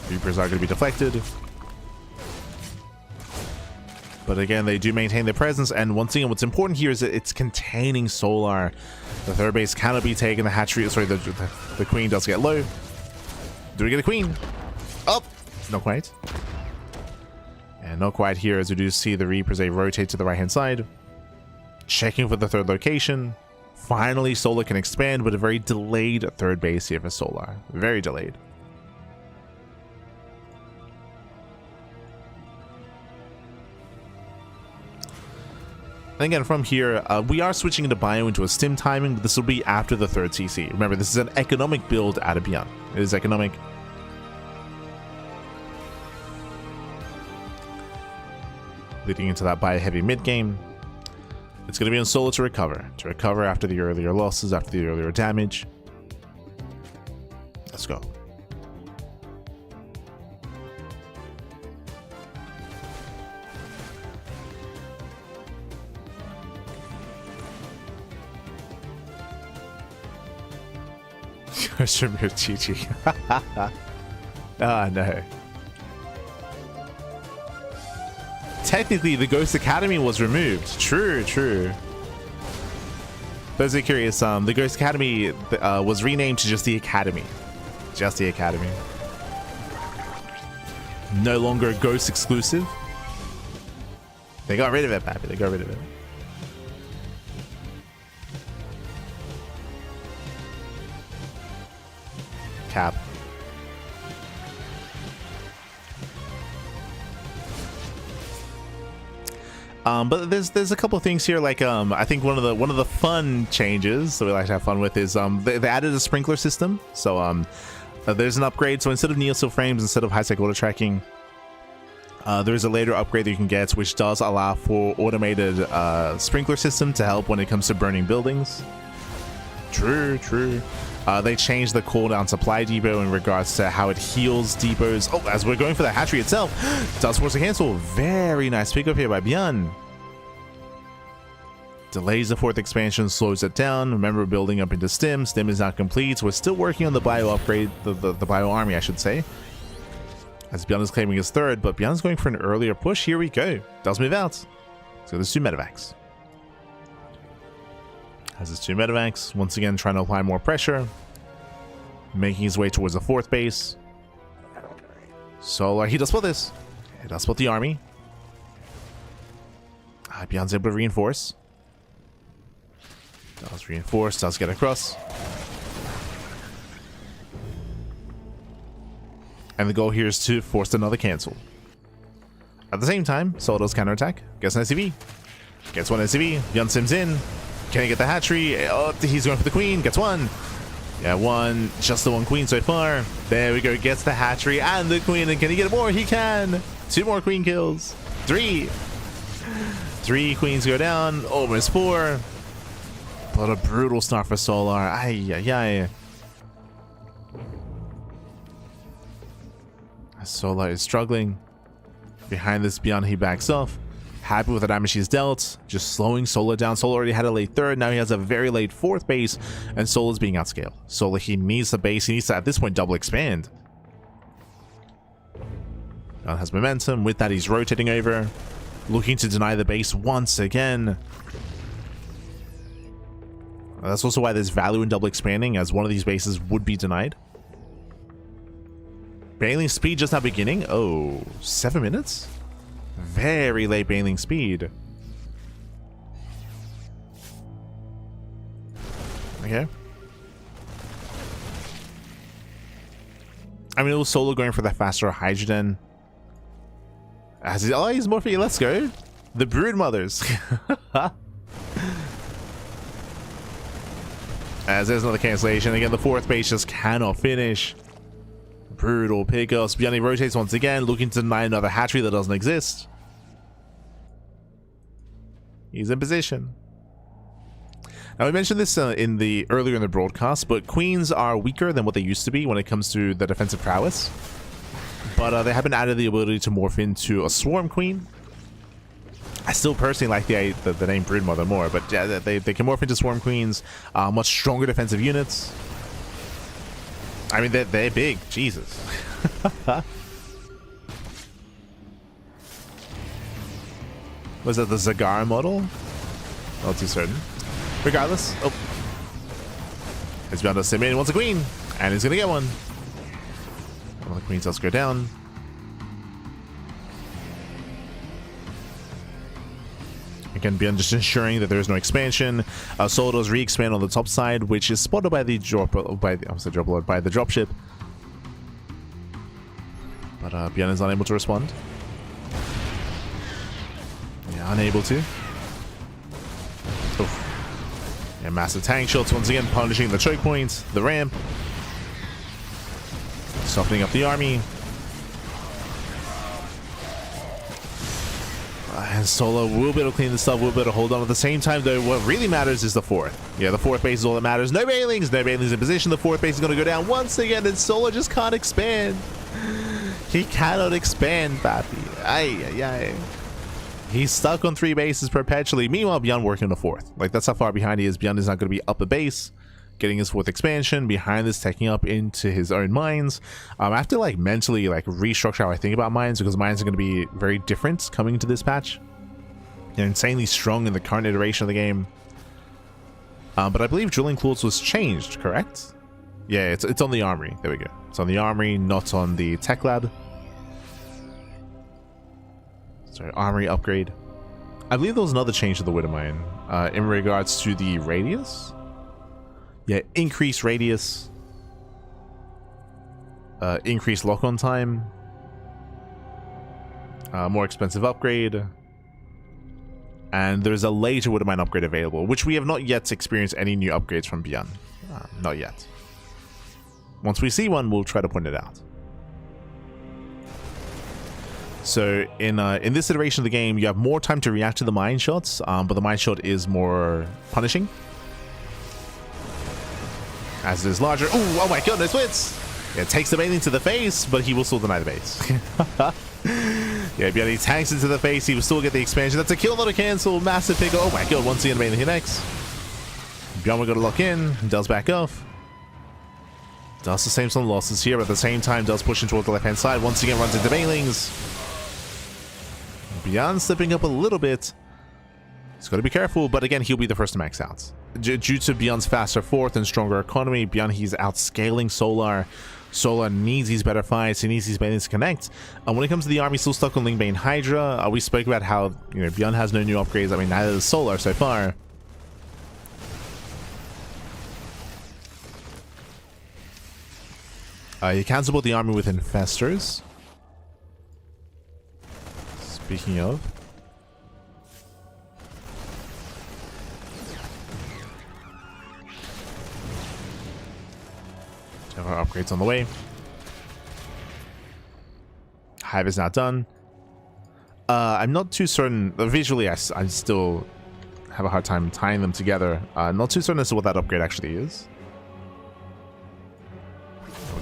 Reapers are going to be deflected. But again, they do maintain their presence, and once again, what's important here is that it's containing Solar. The third base cannot be taken. The hatchery, sorry, the queen does get low. Do we get a queen? Oh, not quite. And not quite here, as we do see the Reapers, they rotate to the right-hand side. Checking for the third location. Finally, Solar can expand, but a very delayed third base here for Solar. Very delayed. And again, from here, we are switching into Bio into a stim timing, but this will be after the 3rd CC. Remember, this is an economic build out of Beyond. It is economic. Leading into that Bio heavy mid game. It's going to be on Solar to recover after the earlier losses, after the earlier damage. Let's go. Remove GG. Ah, no. Technically, the Ghost Academy was removed. True. Those are curious, the Ghost Academy was renamed to just the Academy. Just the Academy. No longer Ghost exclusive. They got rid of it, Pappy. They got rid of it. Cap. But there's a couple of things here, like I think one of the fun changes that we like to have fun with is they added a sprinkler system. So there's an upgrade. So instead of Neosteel frames, instead of high-sec auto tracking, there's a later upgrade that you can get, which does allow for automated sprinkler system to help when it comes to burning buildings. True. They changed the cooldown supply depot in regards to how it heals depots. Oh, as we're going for the hatchery itself, does force a cancel. Very nice pickup here by Bjorn. Delays the 4th expansion, slows it down. Remember, building up into Stim. Stim is not complete. We're still working on the bio upgrade, the bio army, I should say. As Bjorn is claiming his 3rd, but Bjorn's going for an earlier push. Here we go. Does move out. So there's 2 medevacs. Has his 2 medevacs. Once again, trying to apply more pressure. Making his way towards the 4th base. So he does spot this. He does spot the army. Bjorn's able to reinforce. Does reinforce, does get across. And the goal here is to force another cancel. At the same time, Solo does counterattack. Gets an SCV. Gets 1 SCV. Bjorn sims in. Can he get the hatchery? Oh, he's going for the queen. Gets 1. Yeah, 1. Just the 1 queen so far. There we go. Gets the hatchery and the queen. And can he get more? He can. 2 more queen kills. 3. 3 queens go down. Almost 4. But a brutal start for Solar. Ay, ay, ay. Solar is struggling. Behind this Bjorn, he backs off. Happy with the damage he's dealt. Just slowing Solar down. Solar already had a late 3rd. Now he has a very late 4th base. And Solar's being outscaled. Solar, he needs the base. He needs to, at this point, double expand. Bjorn has momentum. With that, he's rotating over. Looking to deny the base once again. That's also why there's value in double expanding, as one of these bases would be denied. Bailing speed just now beginning. Oh, 7 minutes? Very late bailing speed. Okay. I mean, it was Solo going for that faster hydrogen. As he, oh, he's morphing. Let's go. The brood mothers. As there's another cancellation. Again, the 4th base just cannot finish. Brutal pickups. Bjorn rotates once again, looking to deny another hatchery that doesn't exist. He's in position. Now, we mentioned this earlier in the broadcast, but queens are weaker than what they used to be when it comes to the defensive prowess. But they have been added the ability to morph into a swarm queen. I still personally like the name Broodmother more, but yeah, they can morph into swarm queens, much stronger defensive units. I mean, they're big. Jesus. Was that the Zagara model? Not too certain. Regardless. Oh. He's bound to sim in. He wants a queen. And he's going to get one. One of the queens does go down. Again, beyond just ensuring that there is no expansion. Solo does re-expand on the top side, which is spotted by the dropship. But Bjorn is unable to respond. Yeah, unable to. Oof. Yeah, massive tank shots once again, punishing the choke point, the ramp, softening up the army. And Solo will be able to clean this up, will be able to hold on. At the same time, though, what really matters is the 4th. Yeah, the 4th base is all that matters. No bailings in position. The 4th base is going to go down once again, and Solo just can't expand. He cannot expand, Papi. Ay, ay, ay. He's stuck on 3 bases perpetually. Meanwhile, Bjorn working on the 4th. Like, that's how far behind he is. Bjorn is not going to be up a base, getting his 4th expansion. Behind this, taking up into his own mines. I have to, like, mentally, like, restructure how I think about mines, because mines are going to be very different coming into this patch. They're insanely strong in the current iteration of the game. But I believe drilling claws was changed, correct? Yeah, it's on the armory. There we go. It's on the armory, not on the tech lab. Sorry, armory upgrade. I believe there was another change to the Widow Mine in regards to the radius. Yeah, increased radius. Increased lock-on time. More expensive upgrade. And there's a later Widow Mine upgrade available, which we have not yet experienced any new upgrades from Bjorn. Not yet. Once we see one, we'll try to point it out. So in this iteration of the game, you have more time to react to the mine shots, but the mine shot is more punishing. As it is larger. Ooh, oh my goodness, Wits! It takes the Baneling to the face, but he will still deny the base. Yeah, Bjorn tanks into the face, he will still get the expansion. That's a kill, not a cancel. Massive pick. Oh my god, once again, Baneling connects. Bjorn will go to lock in, does back off. Does sustain some losses here, but at the same time does push in towards the left-hand side. Once again runs into Banelings. Bjorn slipping up a little bit. He's got to be careful, but again, he'll be the first to max out. Due to Bjorn's faster fourth and stronger economy, Bjorn, he's outscaling Solar. Solar needs these better fights. He needs these Banelings to connect. When it comes to the army, still stuck on Lingbane Hydra. We spoke about how, you know, Bjorn has no new upgrades. I mean, neither does Solar so far. You can support the army with Infestors. Speaking of. Have our upgrades on the way. Hive is not done. I'm not too certain. Visually, I still have a hard time tying them together. Not too certain as to what that upgrade actually is.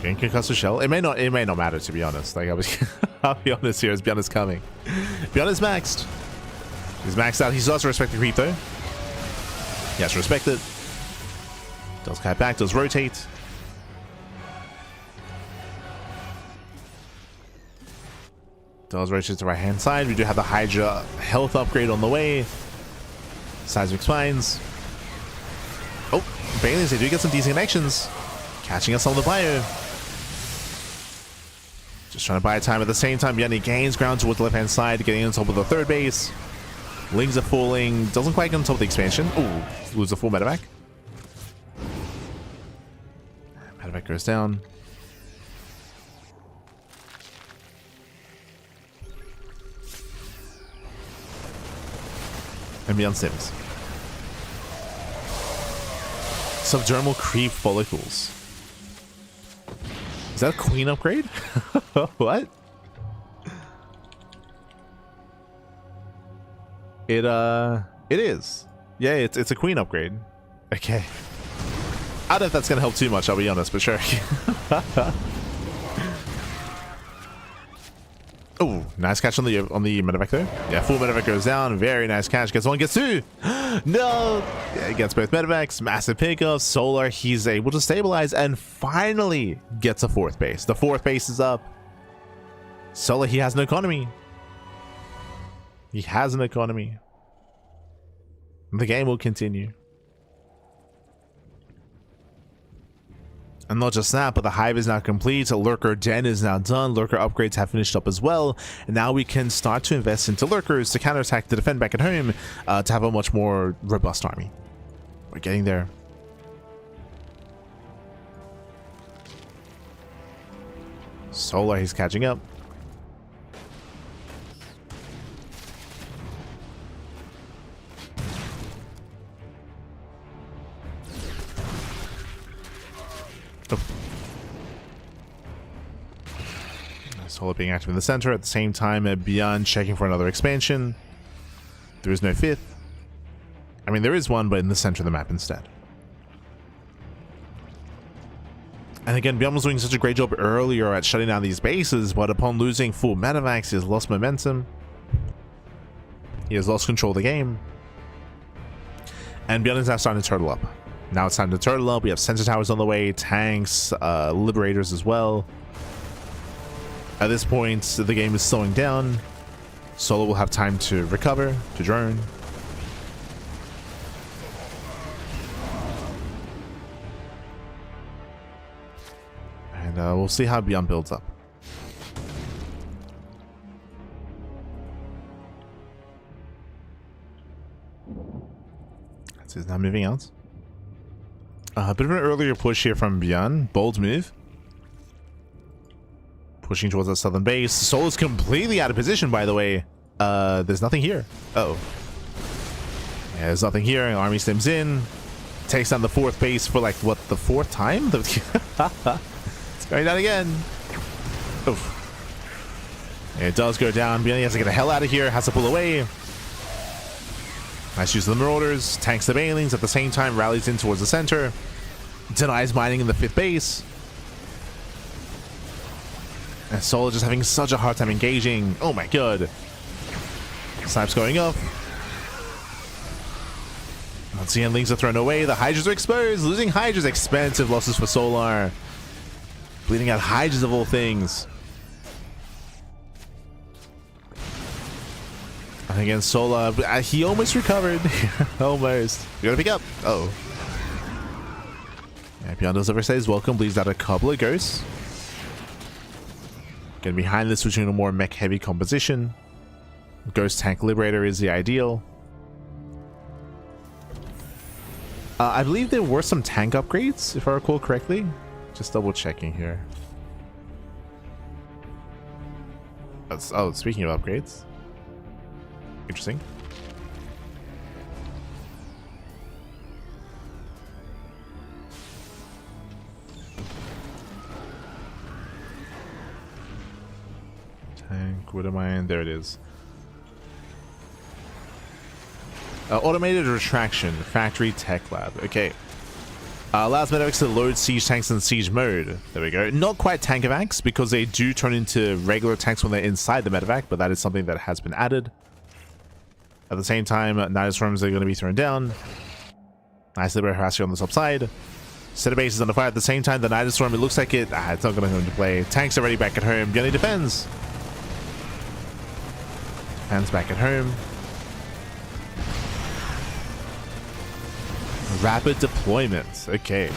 Getting concussive shell. It may not matter, to be honest. Like I'll be honest here as Bjorn is coming. Bjorn is maxed. He's maxed out. He still has to respect the creep though. He has to respect it. Does kite back, does rotate. Does rotate to the right hand side. We do have the Hydra health upgrade on the way. Seismic spines. Oh, Banelings, they do get some decent connections. Catching us on the bio. Just trying to buy time at the same time. Bjorn gains ground towards the left-hand side, getting on top of the third base. Lings are falling. Doesn't quite get on top of the expansion. Ooh, lose a full medevac. Medevac goes down. And Bjorn sims. Subdermal creep follicles. Is that a queen upgrade? What? It is. Yeah, it's a queen upgrade. Okay. I don't know if that's gonna help too much, I'll be honest, but sure. Oh, nice catch on the medevac there. Yeah, full medevac goes down. Very nice catch. Gets one, gets two. No. Yeah, he gets both medevacs. Massive pickup. Solar, he's able to stabilize and finally gets a fourth base. The fourth base is up. Solar, he has an economy. He has an economy. The game will continue. And not just that, but the Hive is now complete. A Lurker Den is now done. Lurker upgrades have finished up as well. And now we can start to invest into Lurkers to counterattack, to defend back at home, to have a much more robust army. We're getting there. Solar, he's catching up. Solar being active in the center. At the same time, Bjorn checking for another expansion. There is no fifth. I mean, there is one, but in the center of the map instead. And again, Bjorn was doing such a great job earlier at shutting down these bases, but upon losing full medevacs, he has lost momentum. He has lost control of the game. And Bjorn is now starting to turtle up. Now it's time to turtle up. We have sensor towers on the way, tanks, liberators as well. At this point, the game is slowing down. Solar will have time to recover, to drone. And we'll see how Bjorn builds up. So he's now moving out. A bit of an earlier push here from Bjorn. Bold move. Pushing towards that southern base. Soul is completely out of position, by the way. There's nothing here. Uh-oh. Yeah, there's nothing here. Army stems in. Takes down the fourth base for, like, what, the fourth time? It's going down again. Oof. It does go down. Bjorn has to get the hell out of here. Has to pull away. Nice use of the Marauders. Tanks the Banelings. At the same time, rallies in towards the center. Denies mining in the 5th base. And Solar just having such a hard time engaging. Oh my god. Snipes going up. Once again, links are thrown away. The Hydras are exposed. Losing Hydras, expensive losses for Solar. Bleeding out Hydras of all things. And again, Solar, he almost recovered. Almost. We gotta pick up. Oh. Yeah, Beyond does ever says welcome. Bleeds out a couple of ghosts. Getting behind this, switching to a more mech heavy composition. Ghost Tank Liberator is the ideal. I believe there were some tank upgrades, if I recall correctly. Just double checking here. Oh, speaking of upgrades. Interesting. Tank, what am I in? There it is. Automated retraction, factory tech lab. Okay. Allows medevacs to load siege tanks in siege mode. There we go. Not quite tank evacs because they do turn into regular tanks when they're inside the medevac, but that is something that has been added. At the same time, Nidus Storms are going to be thrown down. Nice Liberator Harasser on the top side. Set of bases under fire at the same time. The Nidus Storm, it looks like it's not going to come into play. Tanks already back at home. Gunny defends. Hands back at home. Rapid deployment. Okay.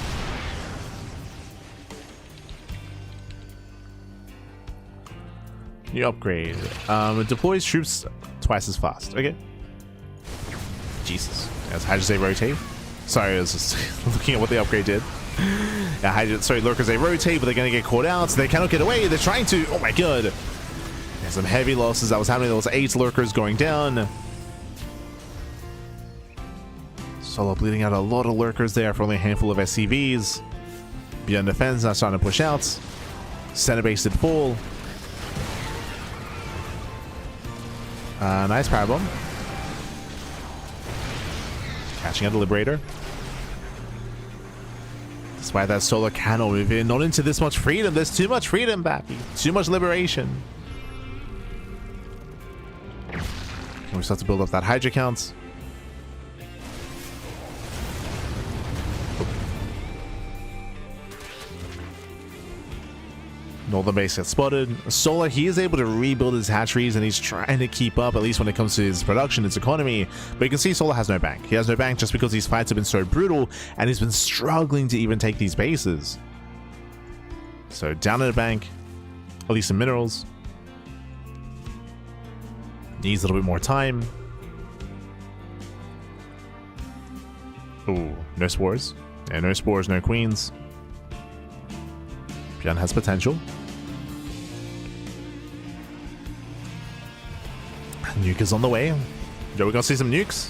New upgrade. It deploys troops twice as fast. Okay. Jesus. As Hydras they rotate. Sorry, I was just looking at what the upgrade did. Yeah, sorry, Lurkers they rotate, but they're going to get caught out. So they cannot get away. They're trying to. Oh my god. There's some heavy losses that was happening. There was 8 Lurkers going down. Solo bleeding out a lot of Lurkers there for only a handful of SCVs. Beyond defense, now starting to push out. Center base did fall. Nice power bomb. Catching out a Liberator. Despite that, Solar cannot move in. Not into this much freedom. There's too much freedom, Bappy. Too much liberation. Can we start to build up that Hydra count? Northern base gets spotted. Solar, he is able to rebuild his hatcheries and he's trying to keep up, at least when it comes to his production, his economy. But you can see Solar has no bank. He has no bank just because these fights have been so brutal and he's been struggling to even take these bases. So down at the bank, at least in minerals. Needs a little bit more time. Ooh, no spores. Yeah, no spores, no queens. Bjorn has potential. Nuke is on the way. Yo, we're gonna see some nukes.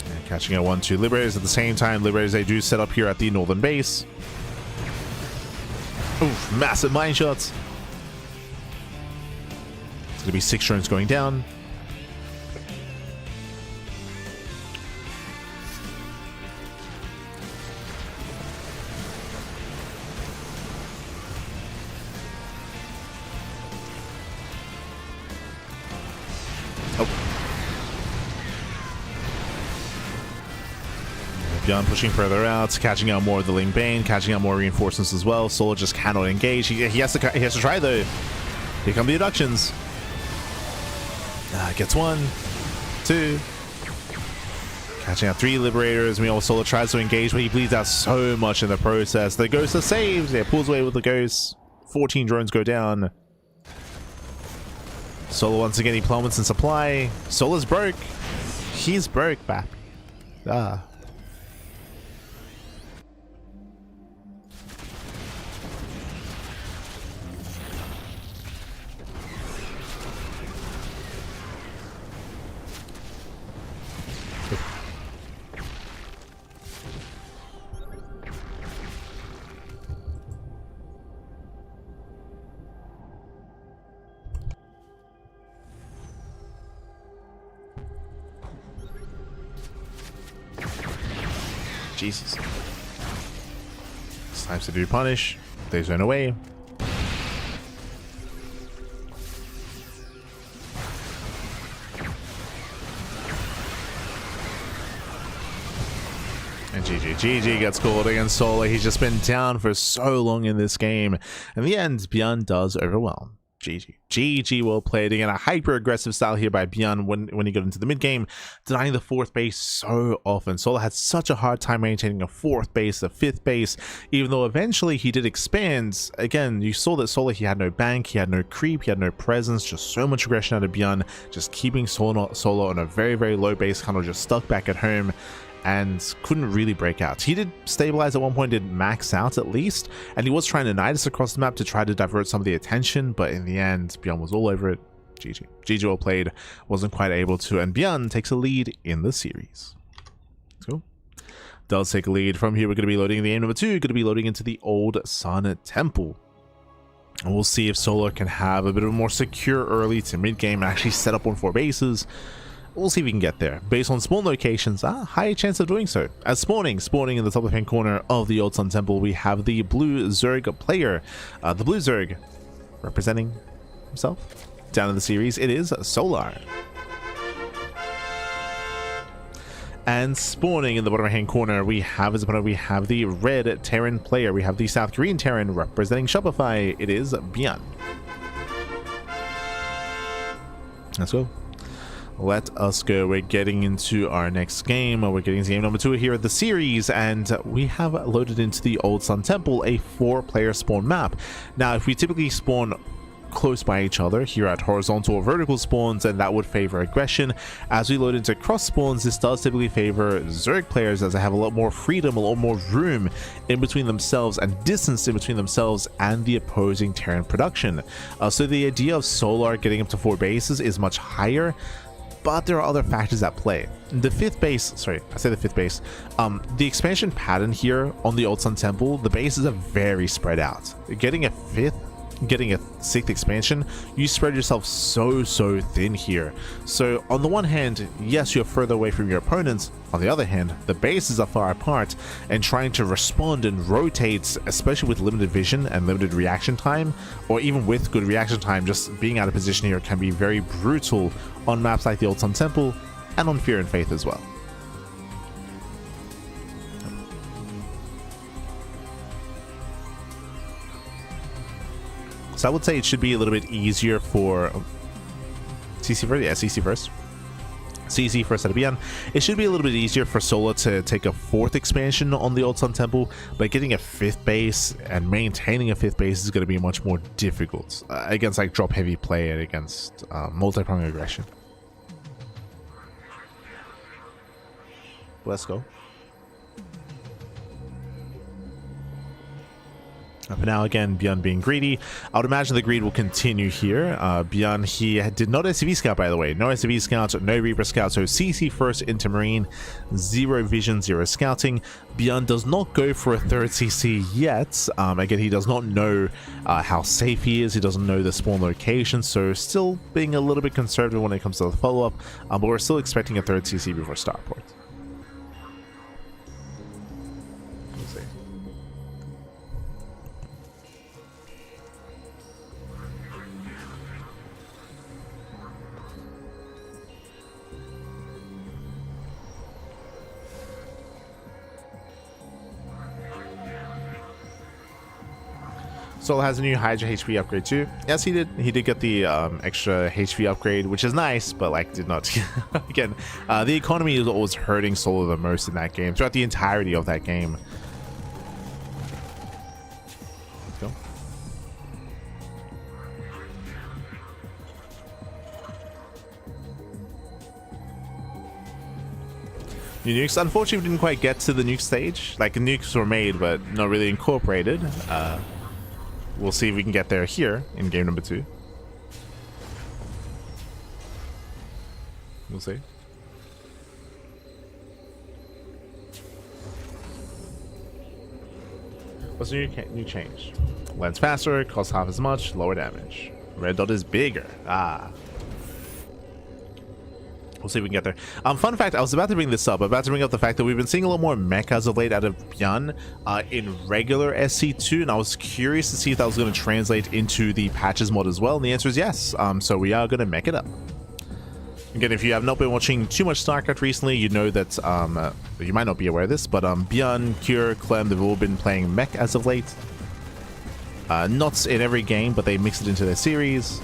And catching out 1-2 Liberators at the same time. Liberators they do set up here at the northern base. Oof, massive mine shots. It's gonna be 6 drones going down. Beyond pushing further out, catching out more of the Ling Bane, catching out more reinforcements as well. Solar just cannot engage. He has to try though. Here come the abductions. Gets 1, 2. Catching out 3 Liberators. Meanwhile, Solar tries to engage, but he bleeds out so much in the process. The Ghost are saved. Yeah, pulls away with the Ghost. 14 drones go down. Solar once again, he plummets in supply. Solar's broke. He's broke, Bap. Jesus. It's time to do punish. They zone away. And GG gets called against Solar. He's just been down for so long in this game. In the end, Bjorn does overwhelm. GG well played. Again, a hyper-aggressive style here by Bjorn when he got into the mid-game, denying the 4th base so often. Solar had such a hard time maintaining a 4th base, a 5th base, even though eventually he did expand. Again, you saw that Solar, he had no bank, he had no creep, he had no presence, just so much aggression out of Bjorn, just keeping Solar on a very, very low base, kind of just stuck back at home, and couldn't really break out. He did stabilize at one point, did max out at least, and he was trying to Nidus across the map to try to divert some of the attention, but in the end, Bjorn was all over it. GG well played, wasn't quite able to, and Bjorn takes a lead in the series. Cool. Does take a lead. From here, we're going to be loading the game number 2, going to be loading into the Old Sun Temple. And we'll see if Solar can have a bit of a more secure early to mid game and actually set up on 4 bases. We'll see if we can get there. Based on spawn locations, high chance of doing so. As spawning in the top left-hand corner of the Old Sun Temple, we have the blue Zerg player. The blue Zerg representing himself. Down in the series, it is Solar. And spawning in the bottom right-hand corner, we have as opponent, we have the red Terran player. We have the South Korean Terran representing Shopify. It is Bjorn. Let's go. Let us go. We're getting into our next game. We're getting into game number 2 here at the series, and we have loaded into the Old Sun Temple, a 4-player spawn map. Now, if we typically spawn close by each other here at horizontal or vertical spawns, and that would favor aggression. As we load into cross spawns, this does typically favor Zerg players, as they have a lot more freedom, a lot more room in between themselves and distance in between themselves and the opposing Terran production. So the idea of Solar getting up to 4 bases is much higher, but there are other factors at play. The 5th base, sorry, I say the 5th base, the expansion pattern here on the Old Sun Temple, the bases are very spread out. Getting a 6th expansion, you spread yourself so thin here. So on the one hand, yes, you're further away from your opponents. On the other hand, the bases are far apart, and trying to respond and rotate, especially with limited vision and limited reaction time, or even with good reaction time, just being out of position here can be very brutal on maps like the Old Sun Temple and on Fear and Faith as well. So I would say it should be a little bit easier for CC first. Yeah, CC first. CC first at Bjorn. It should be a little bit easier for Solar to take a 4th expansion on the Old Sun Temple, but getting a 5th base and maintaining a 5th base is going to be much more difficult against like drop heavy play and against multi-prong aggression. Let's go. But now again, Bjorn being greedy. I would imagine the greed will continue here. Bjorn, he did not SCV scout, by the way. No SCV scout, no Reaper scout. So CC first into Marine, 0 vision, 0 scouting. Bjorn does not go for a 3rd CC yet. Again, he does not know how safe he is. He doesn't know the spawn location. So still being a little bit conservative when it comes to the follow-up. But we're still expecting a 3rd CC before starport. Solar has a new Hydra HP upgrade too. Yes, he did. He did get the extra HP upgrade, which is nice, but like did not. Again, the economy is always hurting Solar the most in that game throughout the entirety of that game. Let's go. New nukes. Unfortunately, we didn't quite get to the nuke stage. Like, the nukes were made, but not really incorporated. We'll see if we can get there here in game number 2. We'll see. What's the new change? Lands faster, costs half as much, lower damage. Red dot is bigger. We'll see if we can get there. Fun fact, I was about to bring this up. I'm about to bring up the fact that we've been seeing a lot more mech as of late out of Bjorn in regular SC2, and I was curious to see if that was going to translate into the patches mod as well, and the answer is yes. So we are going to mech it up. Again, if you have not been watching too much StarCraft recently, you know that, you might not be aware of this, but Bjorn, Cure, Clem, they've all been playing mech as of late. Not in every game, but they mix it into their series.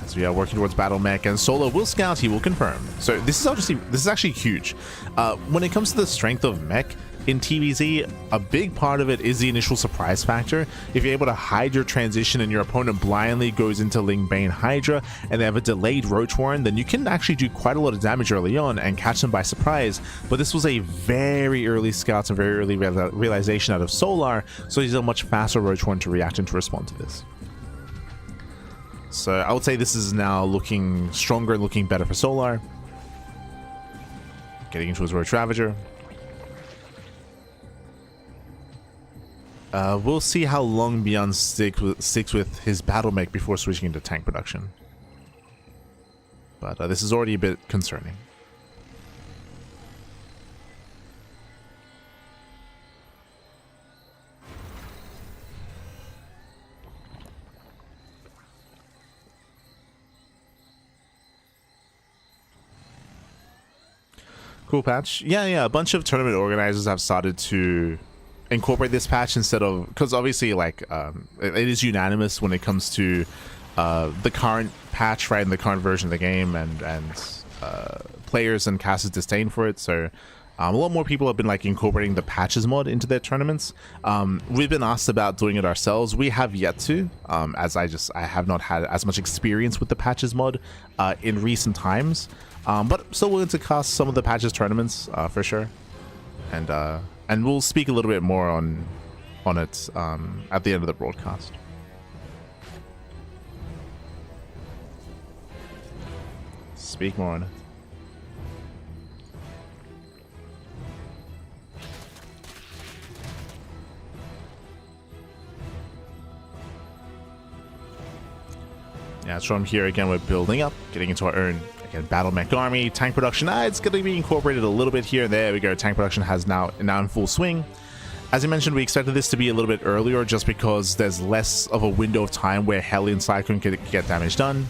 So we are working towards battle mech, and Solo will scout, he will confirm. So this is actually huge. When it comes to the strength of mech in TvZ, a big part of it is the initial surprise factor. If you're able to hide your transition and your opponent blindly goes into Ling Bane Hydra and they have a delayed Roach Warren, then you can actually do quite a lot of damage early on and catch them by surprise. But this was a very early scout and very early realization out of Solar, so he's a much faster Roach Warren to react and to respond to this. So I would say this is now looking stronger and looking better for Solar. Getting into his Roach Ravager. We'll see how long Bjorn sticks with his battle mech before switching into tank production. But this is already a bit concerning. Cool patch. Yeah, a bunch of tournament organizers have started to incorporate this patch instead of, because obviously like it is unanimous when it comes to the current patch, right, and the current version of the game, and players and casters disdain for it. So a lot more people have been like incorporating the patches mod into their tournaments. We've been asked about doing it ourselves. We have yet to, as I have not had as much experience with the patches mod in recent times. But still willing to cast some of the patches tournaments for sure, and we'll speak a little bit more on it at the end of the broadcast. Speak more on it. Yeah, so I'm here again. We're building up, getting into our own battle mech army. Tank production, it's going to be incorporated a little bit here and there. We go. Tank production has now in full swing. As I mentioned, we expected this to be a little bit earlier just because there's less of a window of time where Hellion Cyclone can get damage done.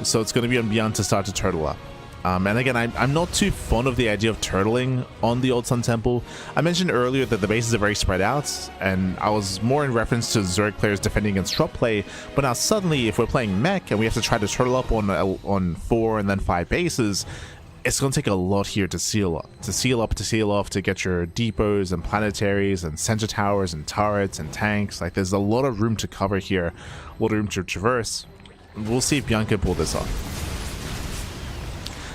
So it's going to be on Beyond to start to turtle up. And again, I'm not too fond of the idea of turtling on the Old Sun Temple. I mentioned earlier that the bases are very spread out, and I was more in reference to Zerg players defending against drop play. But now suddenly, if we're playing mech and we have to try to turtle up on 4 and then 5 bases, it's going to take a lot here to seal up, to seal off, to get your depots and planetaries and center towers and turrets and tanks. Like, there's a lot of room to cover here, a lot of room to traverse. We'll see if Bianca can pull this off.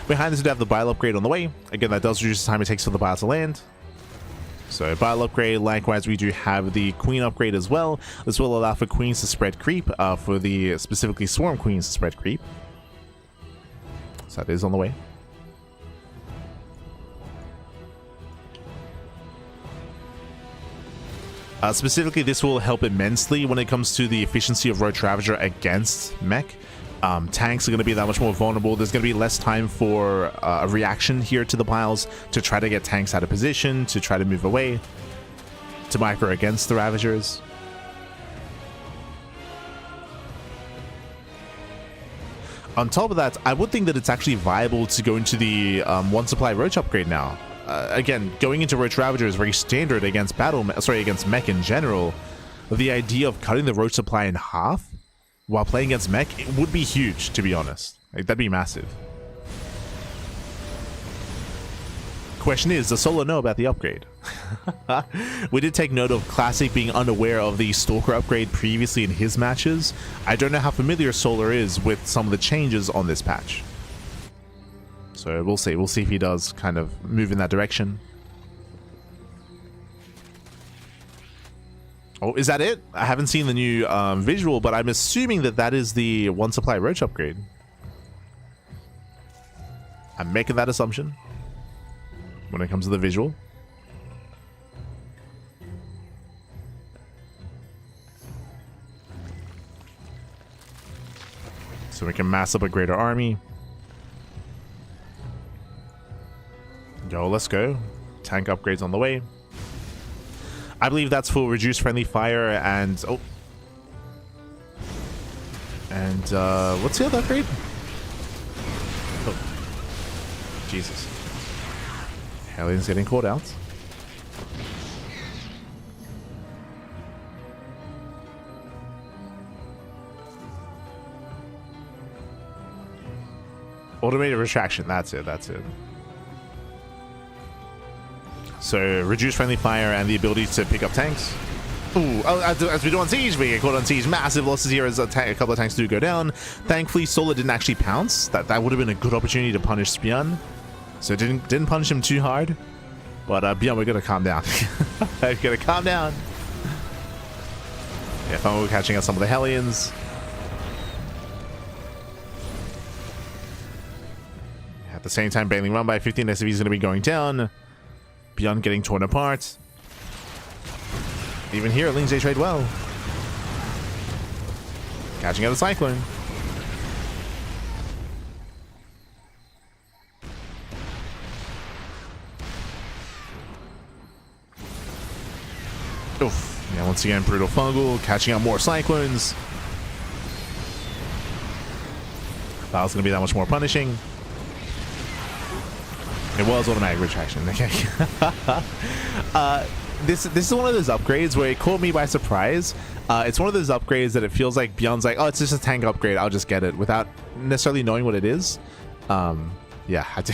Behind this, we have the bile upgrade on the way. Again, that does reduce the time it takes for the bile to land. So bile upgrade. Likewise, we do have the queen upgrade as well. This will allow for queens to spread creep, for the specifically swarm queens to spread creep. So that is on the way. Specifically, this will help immensely when it comes to the efficiency of Roach Ravager against mech. Tanks are going to be that much more vulnerable. There's going to be less time for a reaction here to the piles to try to get tanks out of position, to try to move away, to micro against the Ravagers. On top of that, I would think that it's actually viable to go into the one supply Roach upgrade now. Again, going into Roach Ravager is very standard against against mech in general. The idea of cutting the Roach supply in half while playing against mech, it would be huge, to be honest. Like, that'd be massive. Question is, does Solo know about the upgrade? We did take note of Classic being unaware of the Stalker upgrade previously in his matches. I don't know how familiar Solar is with some of the changes on this patch. So we'll see. We'll see if he does kind of move in that direction. Oh, is that it? I haven't seen the new visual, but I'm assuming that that is the one supply Roach upgrade. I'm making that assumption when it comes to the visual. So we can mass up a greater army. Yo, let's go. Tank upgrades on the way. I believe that's for reduced friendly fire and... Oh. And, what's the other upgrade? Oh. Jesus. Hellions getting called out. Automated retraction. That's it. That's it. So, reduce friendly fire and the ability to pick up tanks. Ooh, as we do on Siege, we get caught on Siege. Massive losses here as a couple of tanks do go down. Thankfully, Solar didn't actually pounce. That would have been a good opportunity to punish Spion. So, didn't punish him too hard. But, Beyond, we're going to calm down. We're going to calm down. Yeah, fun, we're catching out some of the Hellions. At the same time, Bailing Run by 15 SCV is going to be going down. Beyond getting torn apart. Even here, Lings, they trade well. Catching out a Cyclone. Oof. Yeah, once again, Brutal Fungal. Catching out more Cyclones. Battle's going to be that much more punishing. It was automatic retraction. Okay. This is one of those upgrades where it caught me by surprise. It's one of those upgrades that it feels like Beyond's like, oh, it's just a tank upgrade. I'll just get it without necessarily knowing what it is. Yeah, I do.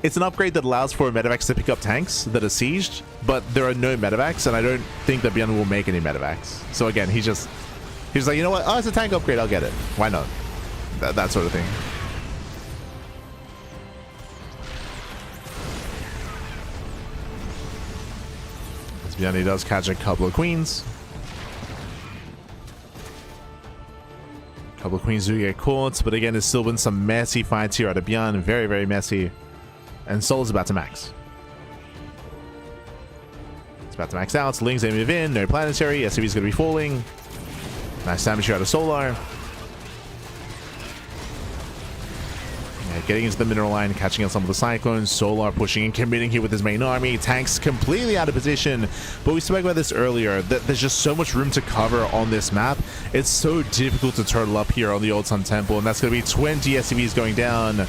It's an upgrade that allows for medevacs to pick up tanks that are sieged, but there are no medevacs, and I don't think that Beyond will make any medevacs. So again, he's like, you know what? Oh, it's a tank upgrade. I'll get it. Why not? That sort of thing. Beyond, he does catch a couple of queens. A couple of queens do get caught, but again, there's still been some messy fights here out of Beyond. Very, very messy. And Soul is about to max. It's about to max out. Lings, they move in. No planetary. SCV is going to be falling. Nice damage here out of Solar. Getting into the mineral line, catching out some of the Cyclones. Solar pushing and committing here with his main army. Tanks completely out of position. But we spoke about this earlier, that there's just so much room to cover on this map. It's so difficult to turtle up here on the Old Sun Temple, and that's going to be 20 SCVs going down.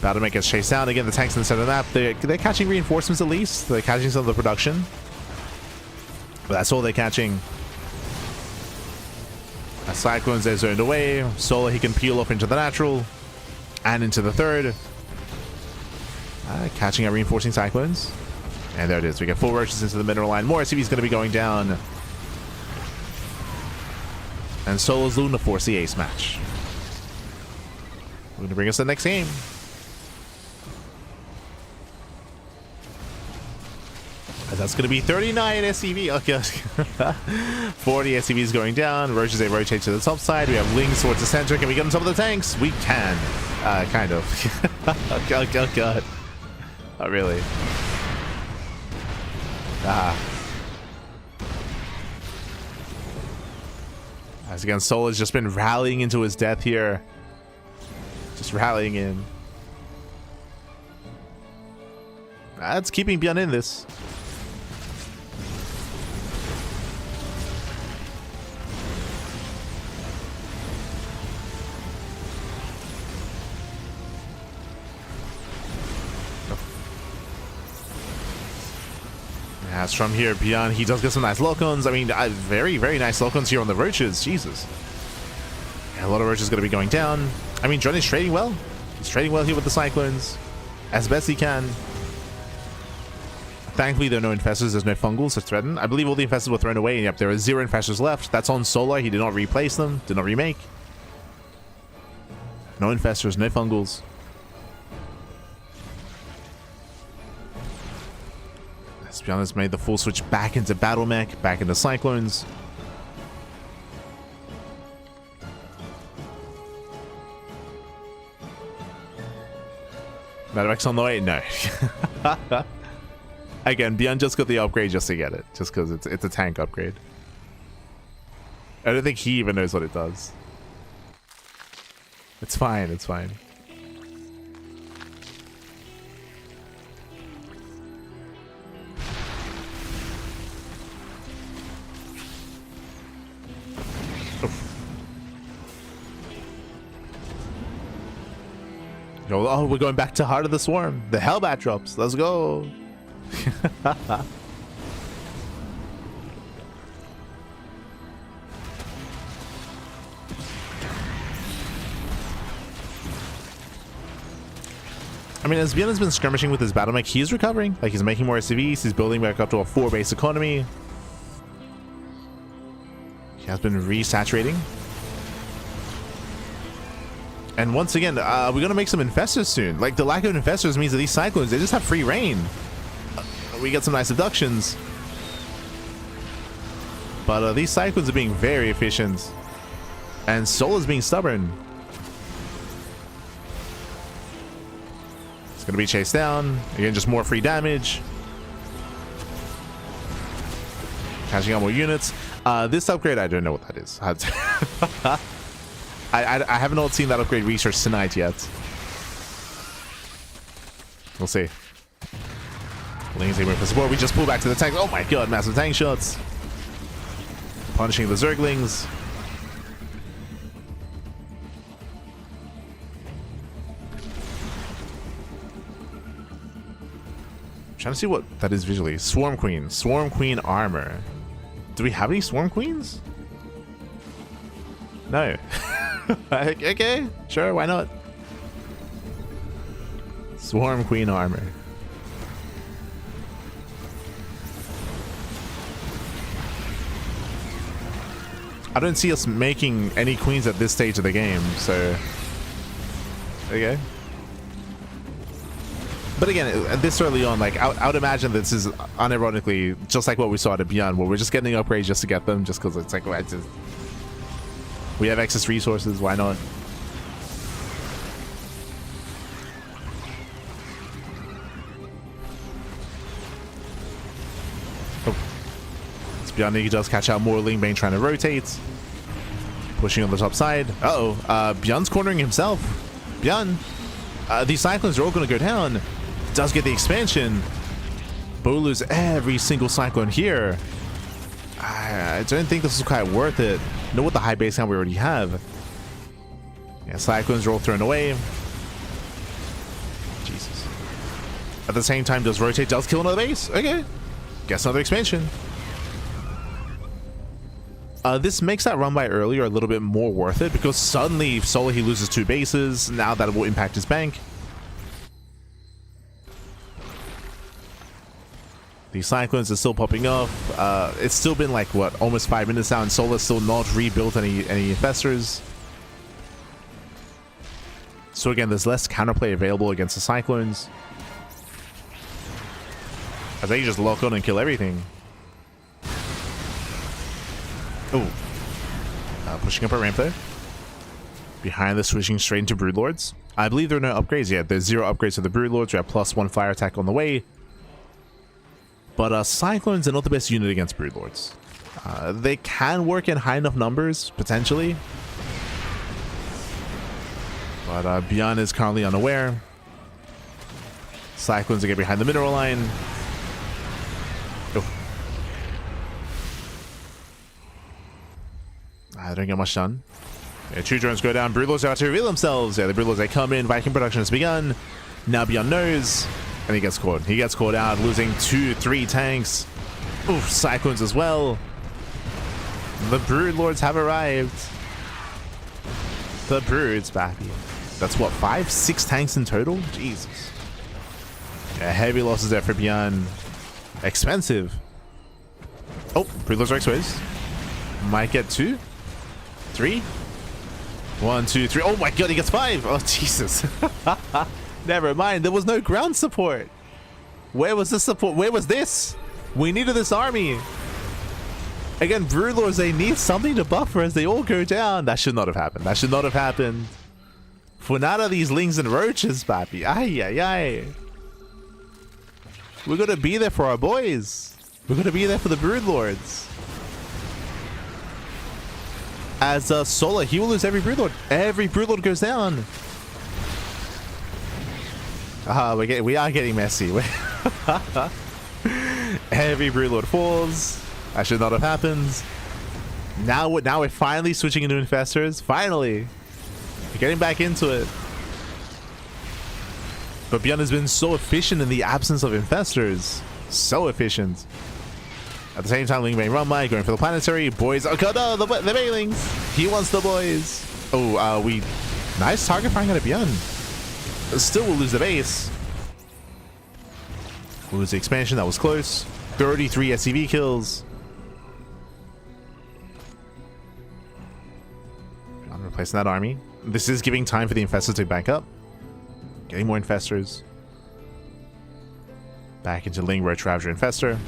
Battlemate gets chased down. Again, the tanks in the center of the map, they're catching reinforcements at least. They're catching some of the production. But that's all they're catching. As Cyclones, they're zoned away. Solar, he can peel off into the natural. And into the third. Catching out reinforcing Cyclones. And there it is. We get full roaches into the mineral line. More SCV is going to be going down. And Solo's losing to force the ace match. We're going to bring us the next game. And that's going to be 39 SCV. Okay. 40 SCVs going down. Roaches, they rotate to the top side. We have Lings towards the center. Can we get on top of the tanks? We can. Kind of. Oh, God. Not really. As again, Soul has just been rallying into his death here. Just rallying in. That's keeping Beyond in this. As from here, Beyond, he does get some nice locons. I mean, very, very nice locons here on the roaches. Jesus. Yeah, a lot of roaches going to be going down. I mean, John is trading well. He's trading well here with the Cyclones. As best he can. Thankfully, there are no infestors. There's no fungals to threaten. I believe all the infestors were thrown away. And yep, there are 0 infestors left. That's on Solar. He did not replace them. Did not remake. No infestors, no fungals. Beyond has made the full switch back into Battle Mech, back into Cyclones. Battle Mech's on the way? No. Again, Beyond just got the upgrade just to get it, just because it's a tank upgrade. I don't think he even knows what it does. It's fine, it's fine. Oh, we're going back to Heart of the Swarm. The Hellbat drops. Let's go. I mean, as Bjorn has been skirmishing with his battle mech, he's recovering. Like, he's making more SCVs. He's building back up to a 4 base economy. He has been resaturating. And once again, we're going to make some infestors soon. Like, the lack of infestors means that these cyclones, they just have free reign. We get some nice abductions. But these cyclones are being very efficient. And Soul is being stubborn. It's going to be chased down. Again, just more free damage. Catching out more units. This upgrade, I don't know what that is. I haven't all seen that upgrade research tonight yet. We'll see. For support. We just pull back to the tanks. Oh my god, massive tank shots. Punishing the Zerglings. Trying to see what that is visually. Swarm Queen. Swarm Queen armor. Do we have any Swarm Queens? No. Okay, sure, why not? Swarm Queen armor. I don't see us making any queens at this stage of the game, so okay. But again, this early on, like, I would imagine this is unironically just like what we saw at Beyond, where we're just getting upgrades just to get them, just because it's like, we have excess resources, why not? Oh. It's Beyond. He does catch out more. Lingbane trying to rotate. Pushing on the top side. Uh-oh. Beyond's cornering himself. Beyond. These Cyclones are all going to go down. Does get the expansion. But we'll lose every single Cyclone here. I don't think this is quite worth it. Know what the high base count we already have. Yeah, Cyclones are all thrown away. Jesus. At the same time, does rotate, does kill another base. Okay. Guess another expansion. This makes that run by earlier a little bit more worth it, because suddenly solo he loses 2 bases. Now that will impact his bank. These Cyclones are still popping off. It's still been like, what, almost 5 minutes now, and Solar's still not rebuilt any infestors. So again, there's less counterplay available against the Cyclones. I think you just lock on and kill everything. Oh. Pushing up a ramp there. Behind the switching straight into Broodlords. I believe there are no upgrades yet. There's 0 upgrades to the Broodlords. We have +1 fire attack on the way. But Cyclones are not the best unit against Broodlords. They can work in high enough numbers, potentially. But Beyond is currently unaware. Cyclones are getting behind the mineral line. Oh. I don't get much done. Yeah, 2 drones go down. Broodlords are about to reveal themselves. Yeah, the Broodlords, they come in. Viking production has begun. Now Beyond knows. And he gets caught. He gets caught out, losing 2, 3 tanks. Oof, Cyclones as well. The Broodlords have arrived. The Broods, baby. That's what, 5, 6 tanks in total? Jesus. Yeah, heavy losses there for Beyond. Expensive. Oh, Broodlords are exposed. Might get 2, 3. 1, 2, 3. Oh my god, he gets 5. Oh, Jesus. Never mind, there was no ground support. Where was the support? Where was this? We needed this army. Again, Broodlords, they need something to buffer as they all go down. That should not have happened. That should not have happened. For none of these lings and roaches, papi. Ay, ay, ay. We're gonna be there for our boys. We're gonna be there for the Broodlords. as Solar, he will lose every Broodlord. Every Broodlord goes down. We are getting messy. Every Broodlord falls. That should not have happened. Now we're finally switching into Infestors. Finally. We're getting back into it. But Beyond has been so efficient in the absence of Infestors. So efficient. At the same time, Ling Bane run by, going for the planetary. Boys. Oh god, no, the Bailings. He wants the boys. Oh, nice target firing out of Beyond. Still will lose the base. We'll lose the expansion. That was close. 33 SCV kills. I'm replacing that army. This is giving time for the Infestors to back up. Getting more Infestors. Back into Ling, Roach Ravager, Infestor.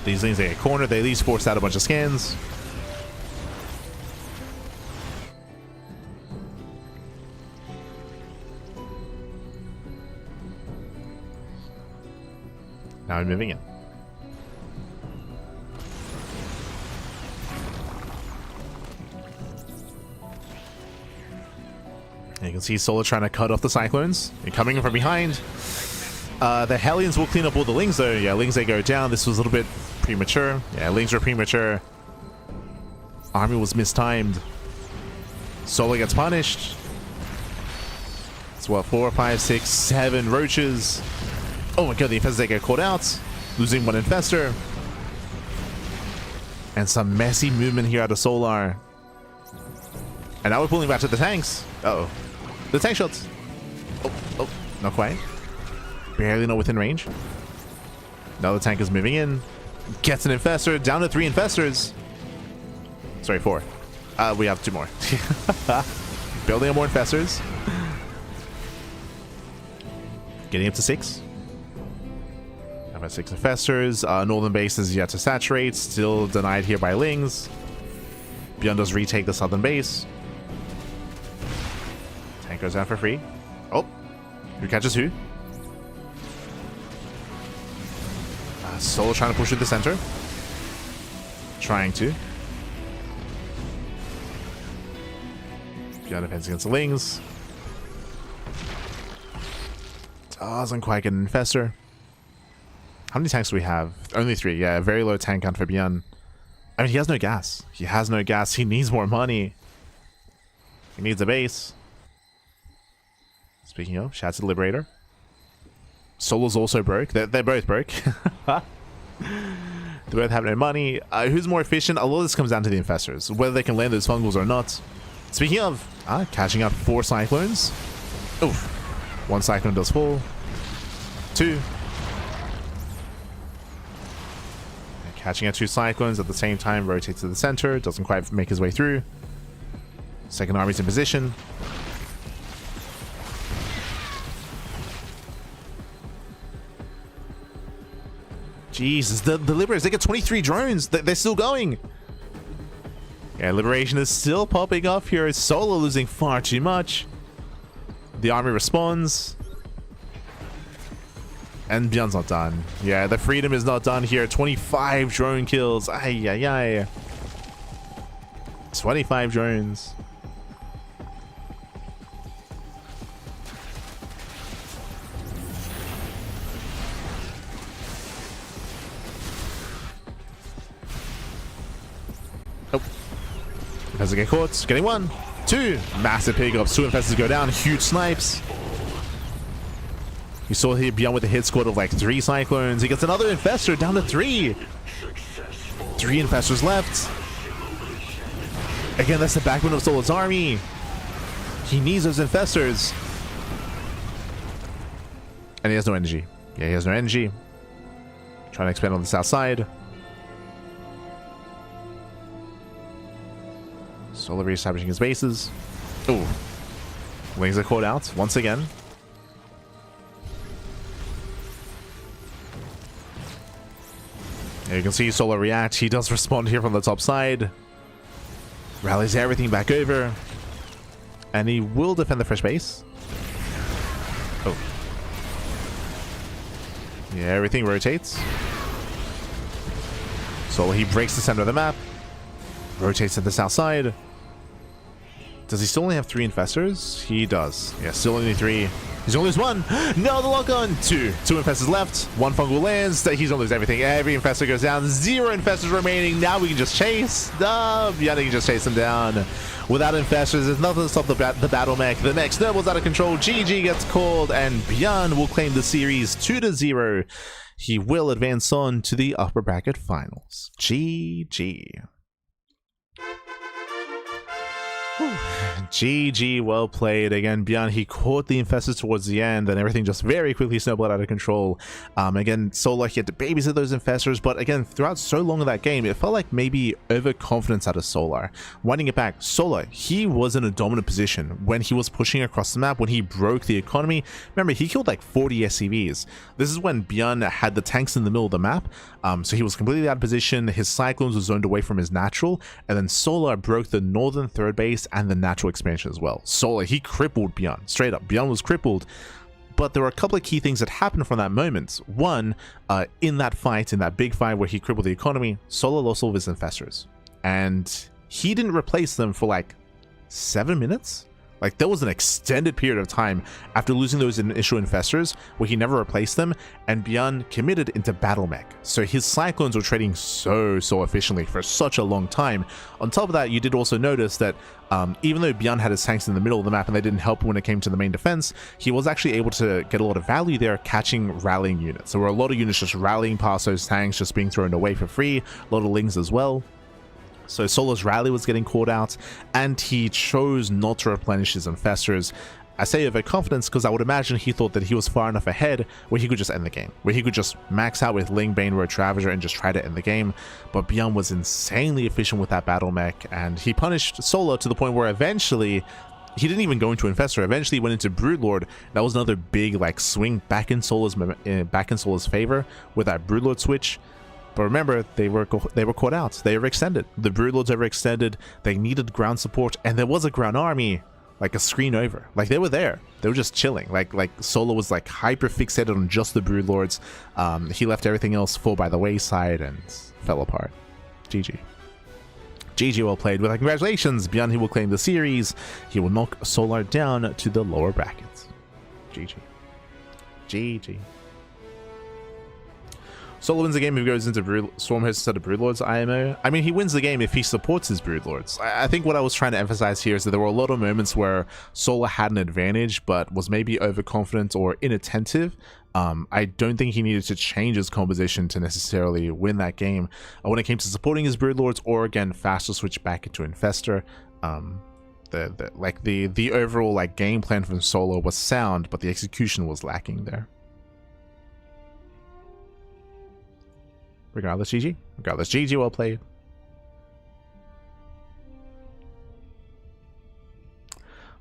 These Lings, they get cornered. They at least forced out a bunch of scans. Now I'm moving in. And you can see Solar trying to cut off the Cyclones. They're coming in from behind. The Hellions will clean up all the Lings though. Yeah, Lings, they go down. This was a little bit premature. Yeah, Lings were premature. Army was mistimed. Solar gets punished. It's what, 4, 5, 6, 7 Roaches. Oh my god, the Infestors, they get caught out. Losing one Infestor. And some messy movement here out of Solar. And now we're pulling back to the tanks. Uh-oh. The tank shots. Oh, not quite. Barely not within range. Now the tank is moving in. Gets an Infestor. Down to 3 Infestors. Sorry, 4. We have 2 more. Building up more Infestors. Getting up to 6. I've got 6 Infestors. Northern base is yet to saturate. Still denied here by Lings. Beyond does retake the southern base. Tank goes down for free. Oh, who catches who? Solar trying to push through the center. Trying to. Beyond defense against the Lings. Doesn't quite get an Infestor. How many tanks do we have? Only 3. Yeah, very low tank count for Beyond. I mean, he has no gas. He has no gas. He needs more money. He needs a base. Speaking of, shout out to the Liberator. Solar's also broke. They're both broke. They both have no money. Who's more efficient? A lot of this comes down to the Infestors. Whether they can land those fungals or not. Speaking of, catching up 4 Cyclones. Oof. 1 Cyclone does fall. 2. Catching at 2 Cyclones at the same time, rotates to the center. Doesn't quite make his way through. Second army's in position. Jesus, the Liberators, they get 23 drones. They're still going. Yeah, Liberation is still popping off here. Solar losing far too much. The army responds. And Beyond's not done. Yeah, the Freedom is not done here. 25 drone kills. Ay, ay, ay. 25 drones. Oh. Infestors get caught. Getting 1. 2. Massive pickups. 2 Infestors go down. Huge snipes. You saw here Beyond with a hit squad of like 3 Cyclones. He gets another Infestor down to 3. 3 Infestors left. Again, that's the backbone of Solar's army. He needs those Infestors. And he has no energy. Yeah, he has no energy. Trying to expand on the south side. Solar reestablishing his bases. Ooh. Wings are caught out once again. You can see Solar react. He does respond here from the top side. Rallies everything back over. And he will defend the fresh base. Oh. Yeah, everything rotates. Solar, he breaks the center of the map. Rotates to the south side. Does he still only have 3 infestors? He does. Yeah, still only 3. He's gonna lose 1. No, the lock on. 2 infestors left. 1 fungal lands. He's gonna lose everything. Every infestor goes down. 0 infestors remaining. Now we can just chase. Yeah, they can just chase him down. Without infestors, there's nothing to stop the battle mech. The mech snowballs out of control. GG gets called, and Bjorn will claim the series 2-0. He will advance on to the upper bracket finals. GG. GG, well played. Again, Bjorn, he caught the infestors towards the end, and everything just very quickly snowballed out of control. Again, Solar, he had to babysit those infestors, but again, throughout so long of that game, it felt like maybe overconfidence out of Solar. Winding it back, Solar, he was in a dominant position when he was pushing across the map, when he broke the economy. Remember, he killed like 40 SCVs. This is when Bjorn had the tanks in the middle of the map, so he was completely out of position. His Cyclones were zoned away from his natural, and then Solar broke the northern third base and the natural expansion as well. Solar, he crippled Bjorn. Straight up, Bjorn was crippled. But there were a couple of key things that happened from that moment. One, in that fight, in that big fight where he crippled the economy, Solar lost all of his infestors. And he didn't replace them for like 7 minutes? Like, there was an extended period of time after losing those initial infestors where he never replaced them, and Bjorn committed into battle mech. So his Cyclones were trading so efficiently for such a long time. On top of that, you did also notice that even though Bjorn had his tanks in the middle of the map and they didn't help when it came to the main defense, he was actually able to get a lot of value there catching rallying units. There were a lot of units just rallying past those tanks, just being thrown away for free, a lot of lings as well. So Solar's rally was getting caught out, and he chose not to replenish his infestors. I say overconfidence because I would imagine he thought that he was far enough ahead where he could just end the game, where he could just max out with Ling, Bane, Road Ravager and just try to end the game. But Bjorn was insanely efficient with that battle mech, and he punished Solar to the point where eventually he didn't even go into Infestor. Eventually he went into Broodlord. That was another big like swing back in Solar's favor with that Broodlord switch. But remember, they were caught out. They were extended. The Broodlords overextended. They needed ground support, and there was a ground army, like a screen over. Like, they were there. They were just chilling. Like Solar was like hyper fixated on just the Broodlords. He left everything else fall by the wayside and fell apart. GG. GG, well played. Well, congratulations, Bjorn. He will claim the series. He will knock Solar down to the lower brackets. GG. GG. Solar wins the game if he goes into Swarmheads instead of Broodlords IMO. I mean, he wins the game if he supports his Broodlords. I think what I was trying to emphasize here is that there were a lot of moments where Solar had an advantage, but was maybe overconfident or inattentive. I don't think he needed to change his composition to necessarily win that game. When it came to supporting his Broodlords, or again, faster switch back into Infestor, the overall like game plan from Solar was sound, but the execution was lacking there. Regardless, GG. Regardless, GG, well played.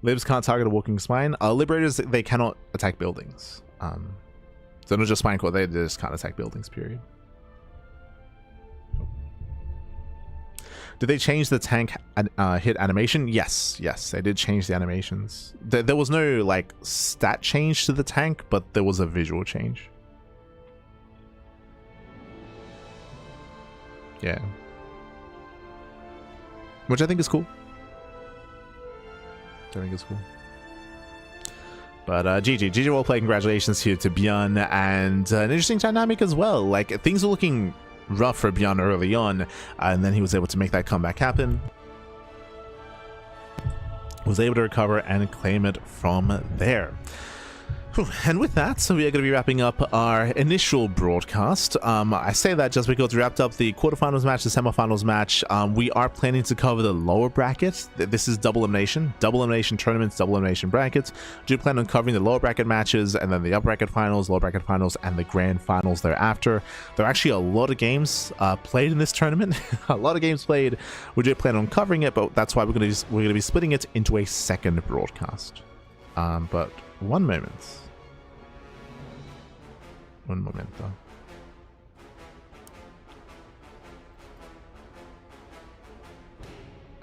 Libs can't target a walking spine. Liberators, they cannot attack buildings. So not just spine core, they just can't attack buildings, period. Did they change the tank hit animation? Yes, they did change the animations. There was no like stat change to the tank, but there was a visual change. Yeah. Which I think is cool. But GG well played. Congratulations here to Bjorn, and an interesting dynamic as well. Like, things were looking rough for Bjorn early on, and then he was able to make that comeback happen. Was able to recover and claim it from there. And with that, so we are going to be wrapping up our initial broadcast. I say that just because we wrapped up the quarterfinals match, the semifinals match. We are planning to cover the lower brackets. This is double elimination tournaments, double elimination brackets. We do plan on covering the lower bracket matches, and then the upper bracket finals, lower bracket finals, and the grand finals thereafter. There are actually a lot of games played in this tournament. A lot of games played. We do plan on covering it, but that's why we're going to be splitting it into a second broadcast. But one moment. Un momento.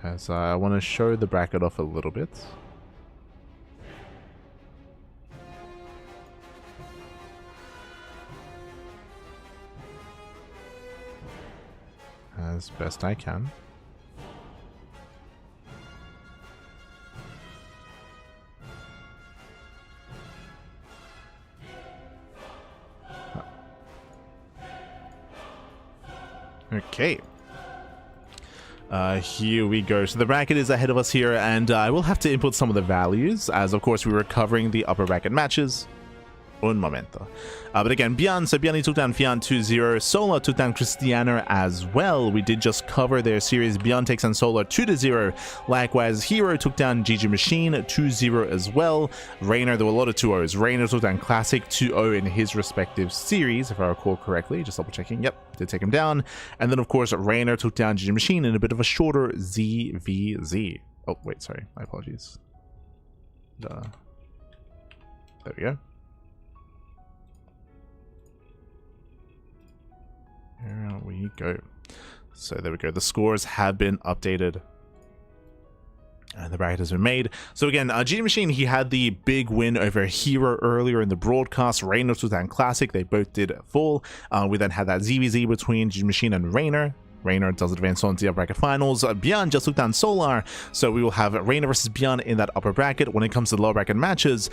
As I want to show the bracket off a little bit. As best I can. Okay. Here we go. So the bracket is ahead of us here, and I will have to input some of the values, as of course we were covering the upper bracket matches. Un momento. But again, Bjorn, so Bjorn took down Fian 2-0. Sola took down Christiana as well. We did just cover their series. Bjorn takes on Sola 2-0. Likewise, herO took down GG Machine 2-0 as well. Reynor, there were a lot of 2-0s. Reynor took down Classic 2-0 in his respective series, if I recall correctly. Just double checking. Yep, did take him down. And then, of course, Reynor took down GG Machine in a bit of a shorter ZVZ. Oh, wait, sorry. My apologies. There we go. Here we go. So there we go. The scores have been updated. And the bracket has been made. So again, GG Machine, he had the big win over herO earlier in the broadcast. Reynor took down Classic. They both did fall. We then had that ZVZ between GG Machine and Reynor. Reynor does advance on to the upper bracket finals. Bjorn just took down Solar, so we will have Reynor versus Bjorn in that upper bracket. When it comes to the lower bracket matches,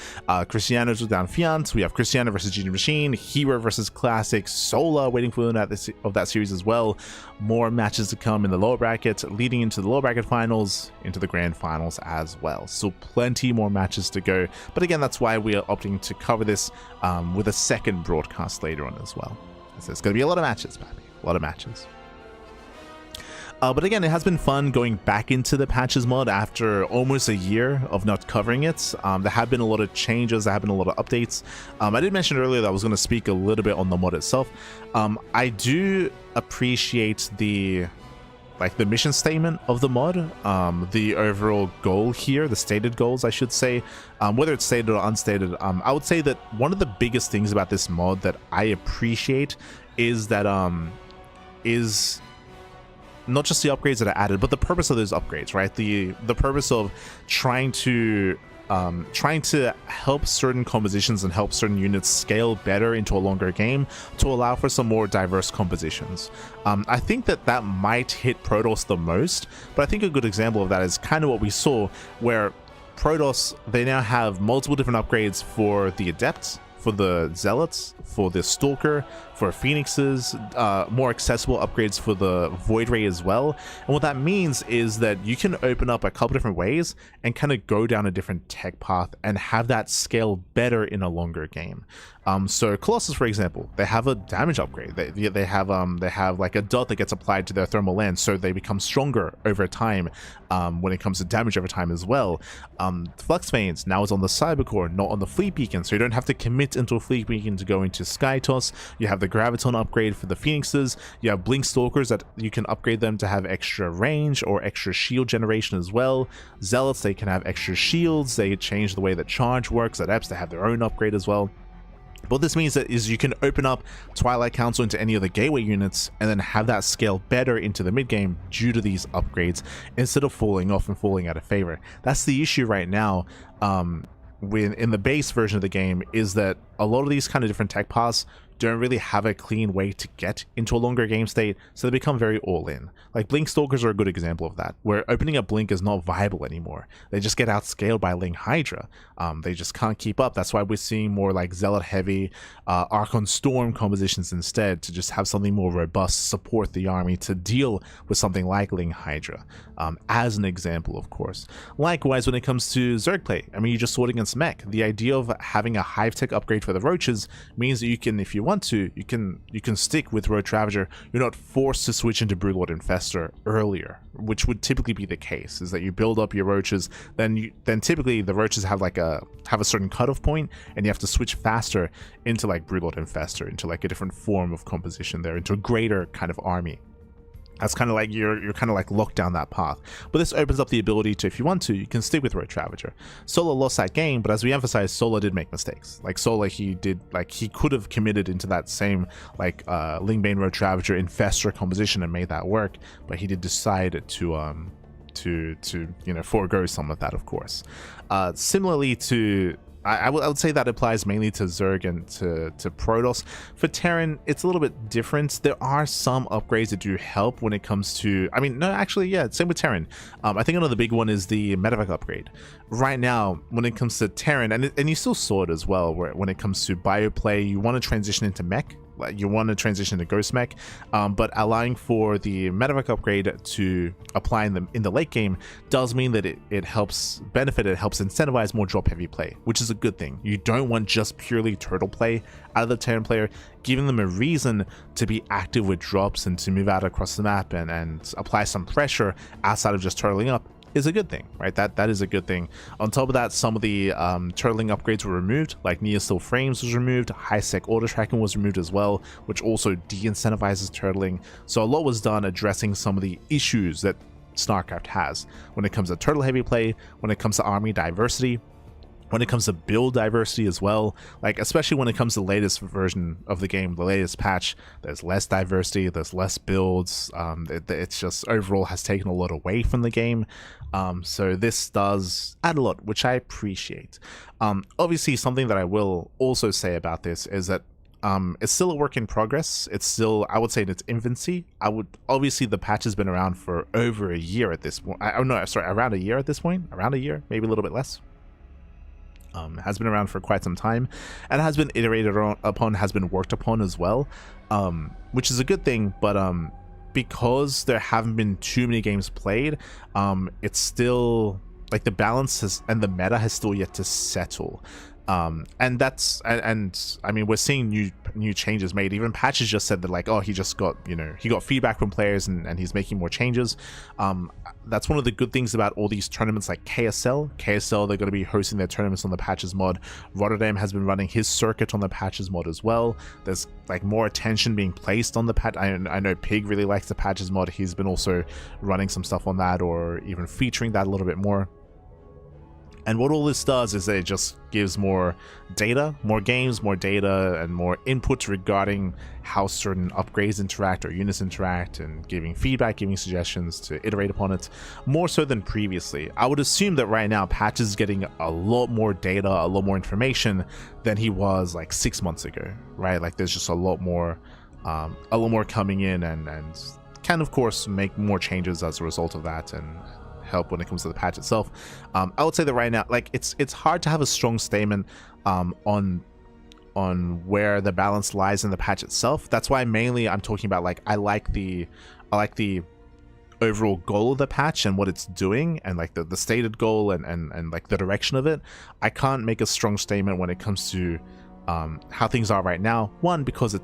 Christiana took down Fiant. We have Christiana versus GG Machine, herO versus Classic, Solar waiting for that series as well. More matches to come in the lower bracket, leading into the lower bracket finals, into the grand finals as well. So plenty more matches to go. But again, that's why we are opting to cover this with a second broadcast later on as well. So it's going to be a lot of matches, baby. A lot of matches. But again, it has been fun going back into the Patches mod after almost a year of not covering it. There have been a lot of changes, there have been a lot of updates. I did mention earlier that I was going to speak a little bit on the mod itself. I do appreciate the mission statement of the mod, the overall goal here, the stated goals, I should say, whether it's stated or unstated. I would say that one of the biggest things about this mod that I appreciate is that is not just the upgrades that are added, but the purpose of those upgrades, right? The purpose of trying to help certain compositions and help certain units scale better into a longer game to allow for some more diverse compositions. I think that might hit Protoss the most, but I think a good example of that is kind of what we saw, where Protoss, they now have multiple different upgrades for the Adepts, for the Zealots, for the Stalker, for Phoenixes, more accessible upgrades for the Void Ray as well. And what that means is that you can open up a couple different ways and kind of go down a different tech path and have that scale better in a longer game. So Colossus, for example, they have a damage upgrade. They have like a dot that gets applied to their thermal lens, so they become stronger over time when it comes to damage over time as well. Flux Veins now is on the Cybercore, not on the Fleet Beacon, so you don't have to commit into a Fleet Beacon to go into Sky Toss. You have the Graviton upgrade for the Phoenixes. You have Blink Stalkers that you can upgrade them to have extra range or extra shield generation as well. Zealots, they can have extra shields. They change the way that charge works. Adepts, they have their own upgrade as well. What this means is you can open up Twilight Council into any of the gateway units and then have that scale better into the mid game due to these upgrades instead of falling off and falling out of favor. That's the issue right now in the base version of the game, is that a lot of these kind of different tech paths don't really have a clean way to get into a longer game state, so they become very all-in. Like Blink Stalkers are a good example of that, where opening up Blink is not viable anymore. They just get outscaled by Ling Hydra. They just can't keep up. That's why we're seeing more like Zealot heavy, Archon Storm compositions instead, to just have something more robust, support the army to deal with something like Ling Hydra, as an example, of course. Likewise, when it comes to Zerg play, I mean, you just saw it against Mech. The idea of having a Hive Tech upgrade for the Roaches means that you can, if you want to, you can stick with Roach Ravager. You're not forced to switch into Broodlord Infestor earlier, which would typically be the case, is that you build up your Roaches, then typically the Roaches have a certain cutoff point, and you have to switch faster into like Broodlord Infestor, into like a different form of composition there, into a greater kind of army. That's kind of like you're kind of like locked down that path. But this opens up the ability to, if you want to, you can stick with Roach Ravager. Solar lost that game, but as we emphasized, Solar did make mistakes. Like Solar, he could have committed into that same like Lingbane Roach Ravager Infestor composition and made that work, but he did decide to forego some of that, of course. Similarly to, I would say that applies mainly to Zerg and to Protoss. For Terran, it's a little bit different. There are some upgrades that do help when it comes to, I mean, no, actually, yeah, same with Terran. I think another big one is the Medevac upgrade. Right now, when it comes to Terran, and you still saw it as well, where when it comes to bioplay, you want to transition into Mech. you want to transition to Ghost Mech, but allowing for the medevac upgrade to apply in the late game does mean that it helps incentivize more drop heavy play, which is a good thing. You don't want just purely turtle play out of the Terran player. Giving them a reason to be active with drops and to move out across the map and apply some pressure outside of just turtling up is a good thing, right? That is a good thing. On top of that, some of the turtling upgrades were removed, like near still frames was removed, high sec auto tracking was removed as well, which also de-incentivizes turtling. So a lot was done addressing some of the issues that StarCraft has when it comes to turtle heavy play, when it comes to army diversity, when it comes to build diversity as well. Like, especially when it comes to the latest version of the game, the latest patch, there's less diversity, there's less builds. It's just overall has taken a lot away from the game. So this does add a lot, which I appreciate. Obviously, something that I will also say about this is that it's still a work in progress. It's still, I would say, in its infancy. Obviously the patch has been around for over a year at this point. Around a year at this point. Around a year, maybe a little bit less. Has been around for quite some time, and has been iterated upon, has been worked upon as well, which is a good thing. But because there haven't been too many games played, it's still like the balance and the meta has still yet to settle. And that's and I mean, we're seeing new changes made. Even Patches just said that, like, oh, he just got, he got feedback from players and he's making more changes. That's one of the good things about all these tournaments like KSL, they're going to be hosting their tournaments on the Patches mod. Rotterdam has been running his circuit on the Patches mod as well. There's like more attention being placed on the patch. I know Pig really likes the Patches mod. He's been also running some stuff on that, or even featuring that a little bit more. And what all this does is that it just gives more data, more games, more data, and more inputs regarding how certain upgrades interact or units interact, and giving feedback, giving suggestions to iterate upon it, more so than previously. I would assume that right now Patches is getting a lot more data, a lot more information than he was like 6 months ago, right? Like, there's just a lot more coming in, and can of course make more changes as a result of that, and help when it comes to the patch itself. I would say that right now, like, it's hard to have a strong statement on where the balance lies in the patch itself. That's why mainly I'm talking about, like, I like the overall goal of the patch and what it's doing, and like the stated goal and like the direction of it. I can't make a strong statement when it comes to how things are right now. One, because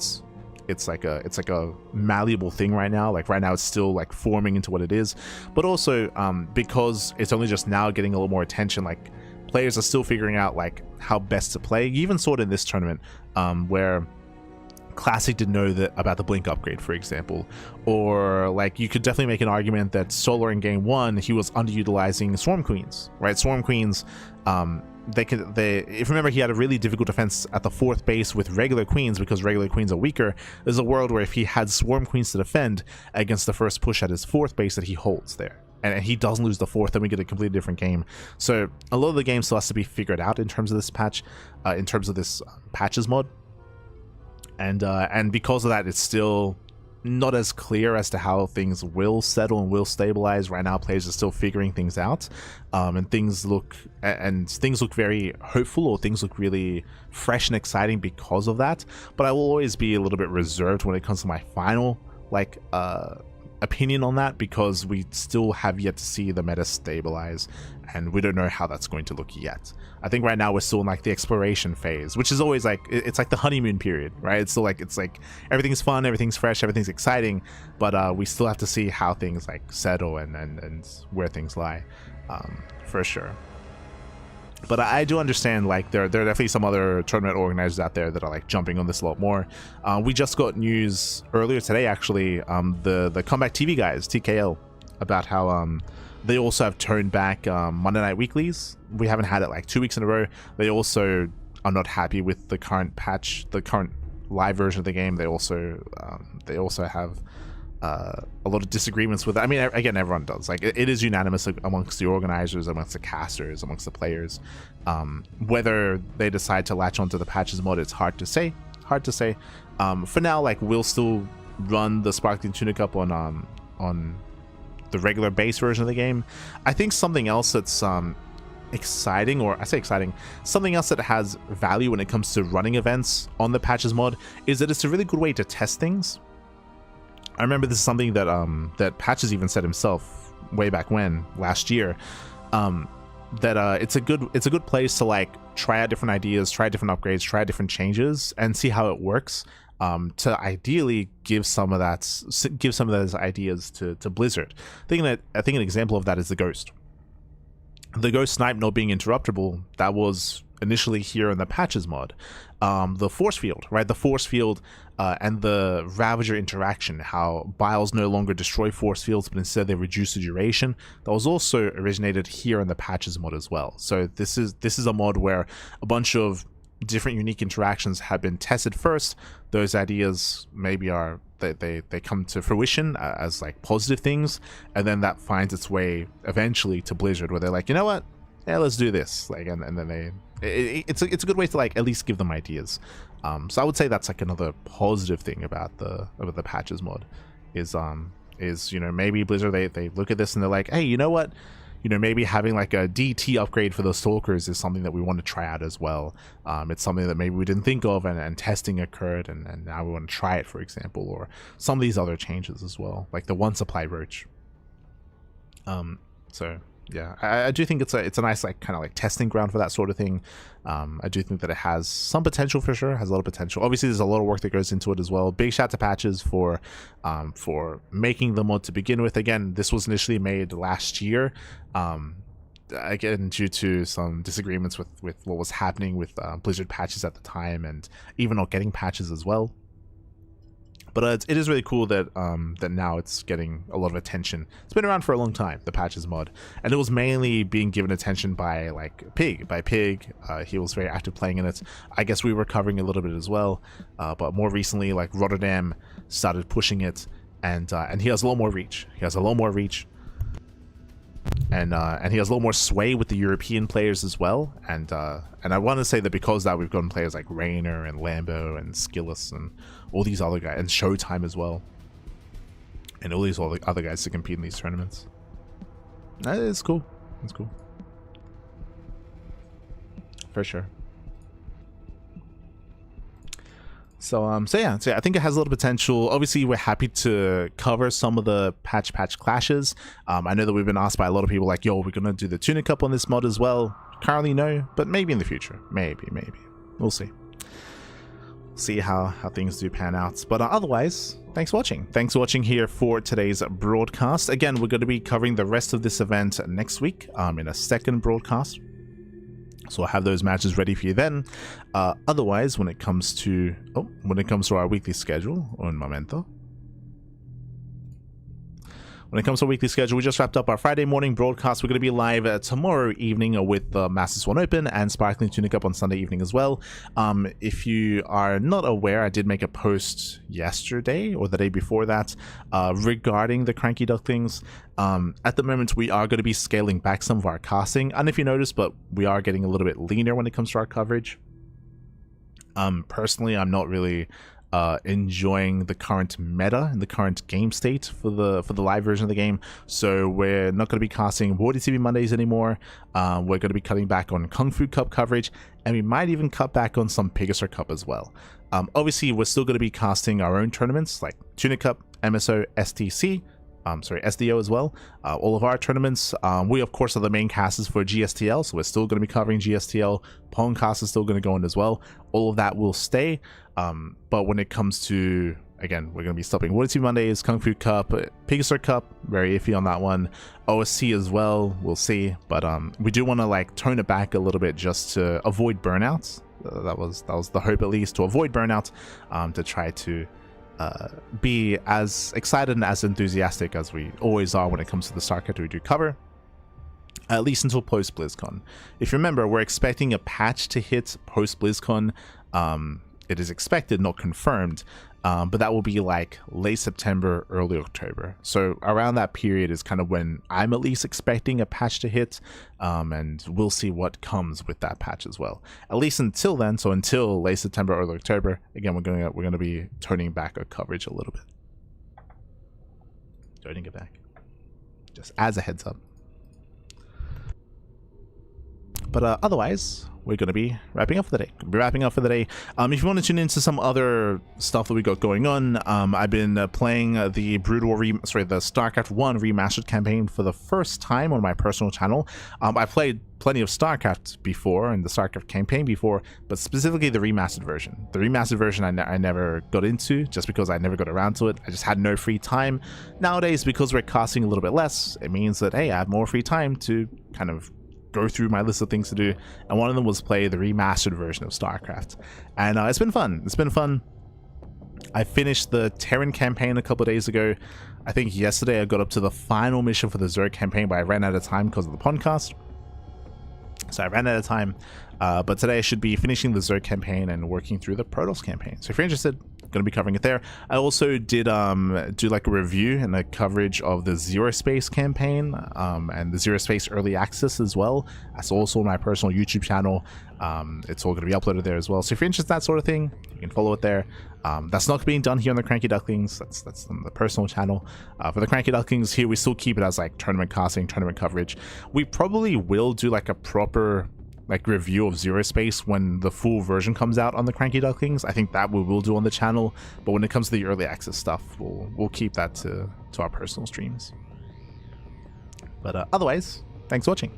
it's like a malleable thing right now. Like, right now it's still like forming into what it is, but also because it's only just now getting a little more attention. Like, players are still figuring out like how best to play. You even saw it in this tournament where Classic didn't know about the blink upgrade, for example, or like you could definitely make an argument that Solar in game 1 he was underutilizing Swarm Queens, right? Swarm Queens, if you remember, he had a really difficult defense at the 4th base with regular queens because regular queens are weaker. There's a world where if he had Swarm Queens to defend against the first push at his 4th base, that he holds there, and he doesn't lose the 4th, then we get a completely different game. So a lot of the game still has to be figured out in terms of this patch, in terms of this Patches mod, and because of that, it's still not as clear as to how things will settle and will stabilize. Right now players are still figuring things out, and things look very hopeful, or things look really fresh and exciting because of that. But I will always be a little bit reserved when it comes to my final opinion on that, because we still have yet to see the meta stabilize, and we don't know how that's going to look yet. I think right now we're still in like the exploration phase, which is always like, it's like the honeymoon period, right? It's still like, it's like everything's fun, everything's fresh, everything's exciting, but we still have to see how things like settle and where things lie, for sure. But I do understand, like, there are definitely some other tournament organizers out there that are like jumping on this a lot more. We just got news earlier today, actually, the Comeback TV guys, TKL, about how they also have turned back Monday Night Weeklies. We haven't had it like 2 weeks in a row. They also are not happy with the current patch, the current live version of the game. They also have a lot of disagreements with it. I mean, again, everyone does. Like, it is unanimous amongst the organizers, amongst the casters, amongst the players. Whether they decide to latch onto the Patches mod, it's hard to say. For now, like, we'll still run the Sparkling Tunic up on the regular base version of the game. I think something else that's exciting, or I say exciting, something else that has value when it comes to running events on the Patches mod is that it's a really good way to test things. I remember this is something that that Patches even said himself way back when, last year, that it's a good place to like try out different ideas, try different upgrades, try different changes, and see how it works. To ideally give some of those ideas to Blizzard. I think an example of that is the Ghost. The Ghost Snipe not being interruptible, that was initially here in the Patches mod. The Force Field, right? The Force Field and the Ravager interaction, how Biles no longer destroy force fields, but instead they reduce the duration. That was also originated here in the Patches mod as well. So this is a mod where a bunch of different unique interactions have been tested first. Those ideas maybe are they come to fruition as like positive things, and then that finds its way eventually to Blizzard, where they're like, you know what, yeah, let's do this, like, and then it's a good way to like at least give them ideas. So I would say that's like another positive thing about the Patches mod is you know, maybe Blizzard they look at this and they're like, hey, you know what, you know, maybe having like a DT upgrade for the Stalkers is something that we want to try out as well. It's something that maybe we didn't think of, and testing occurred, and now we want to try it, for example, or some of these other changes as well, like the one supply roach. So yeah, I do think it's a nice like kind of like testing ground for that sort of thing. I do think that it has some potential, for sure, has a lot of potential. Obviously there's a lot of work that goes into it as well. Big shout to Patches for making the mod to begin with. Again, this was initially made last year, again due to some disagreements with what was happening with Blizzard patches at the time, and even not getting patches as well. But it is really cool that that now it's getting a lot of attention. It's been around for a long time, the Patches mod, and it was mainly being given attention by like Pig. He was very active playing in it. I guess we were covering a little bit as well, but more recently, like Rotterdam started pushing it, and he has a lot more reach. He has a lot more reach, and he has a lot more sway with the European players as well. And I want to say that because of that, we've gotten players like Reynor and Lambo and Skillus and all these other guys, and Showtime as well, and all these other guys to compete in these tournaments. It's cool. It's cool for sure. So yeah, I think it has a little potential. Obviously, we're happy to cover some of the patch clashes. I know that we've been asked by a lot of people like, yo, we're gonna do the Tunic Cup on this mod as well. Currently no, but maybe in the future. Maybe we'll see. See how things do pan out. But otherwise, thanks for watching here for today's broadcast. Again, we're going to be covering the rest of this event next week in a second broadcast, so I'll have those matches ready for you then. Otherwise, when it comes to our weekly schedule, un momento. When it comes to our weekly schedule, we just wrapped up our Friday morning broadcast. We're going to be live tomorrow evening with the Masters 1 Open and Sparkling Tunic Up on Sunday evening as well. If you are not aware, I did make a post yesterday or the day before that regarding the CranKy Ducklings. At the moment, we are going to be scaling back some of our casting. And if you notice, but we are getting a little bit leaner when it comes to our coverage. Personally, I'm not really enjoying the current meta and the current game state for the live version of the game, so we're not going to be casting World TV Mondays anymore. We're going to be cutting back on Kung Fu Cup coverage, and we might even cut back on some Pegasus Cup as well. Obviously, we're still going to be casting our own tournaments like Tunic Cup, MSO, STC, SDO as well. All of our tournaments. We of course are the main casters for GSTL, so we're still going to be covering GSTL. Pong cast is still going to go in as well. All of that will stay. But when it comes to, again, we're going to be stopping World TV Mondays, Kung Fu Cup, Pegasus Cup, very iffy on that one. OSC as well, we'll see. But we do want to like tone it back a little bit just to avoid burnouts. That was the hope, at least, to avoid burnout, to try to be as excited and as enthusiastic as we always are when it comes to the StarCraft we do cover, at least until post BlizzCon. If you remember, we're expecting a patch to hit post BlizzCon. It is expected, not confirmed, but that will be like late September, early October. So around that period is kind of when I'm at least expecting a patch to hit, and we'll see what comes with that patch as well. At least until then, so until late September, early October, again, we're gonna be toning back our coverage a little bit. Toning it back, just as a heads up. But otherwise, we're going to be wrapping up for the day. If you want to tune into some other stuff that we got going on, I've been playing the the StarCraft 1 remastered campaign for the first time on my personal channel. I played plenty of StarCraft before and the StarCraft campaign before, but specifically the remastered version. The remastered version I never got into just because I never got around to it. I just had no free time. Nowadays, because we're casting a little bit less, it means that, hey, I have more free time to kind of go through my list of things to do, and one of them was play the remastered version of StarCraft, and it's been fun. I finished the Terran campaign a couple of days ago. I think yesterday I got up to the final mission for the Zerg campaign, but I ran out of time because of the podcast, so I ran out of time. But today I should be finishing the Zerg campaign and working through the Protoss campaign. So if you're interested, going to be covering it there. I also did do like a review and a coverage of the Zero Space campaign and the Zero Space early access as well. That's also on my personal YouTube channel. It's all going to be uploaded there as well. So if you're interested in that sort of thing, you can follow it there. That's not being done here on the CranKy Ducklings. That's on the personal channel. For the CranKy Ducklings here, we still keep it as like tournament casting, tournament coverage. We probably will do like a proper like review of Zero Space when the full version comes out on the CranKy Ducklings. I think that we will do on the channel, but when it comes to the early access stuff, we'll keep that to our personal streams. But otherwise, thanks for watching.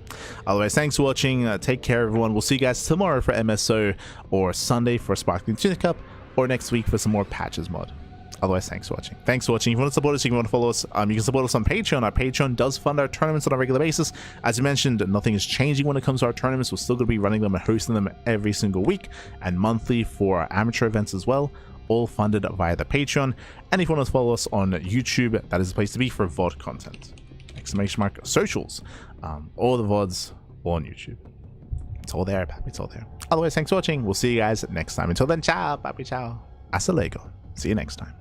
Take care, everyone. We'll see you guys tomorrow for MSO, or Sunday for Sparkling Tunic Cup, or next week for some more Patches mod. Otherwise, thanks for watching. If you want to support us, you can follow us. You can support us on Patreon. Our Patreon does fund our tournaments on a regular basis. As you mentioned, nothing is changing when it comes to our tournaments. We're still going to be running them and hosting them every single week and monthly for our amateur events as well, all funded via the Patreon. And if you want to follow us on YouTube, that is the place to be for VOD content. ! Socials. All the VODs on YouTube. It's all there, papi. It's all there. Otherwise, thanks for watching. We'll see you guys next time. Until then, ciao, papi, ciao. Hasta luego. See you next time.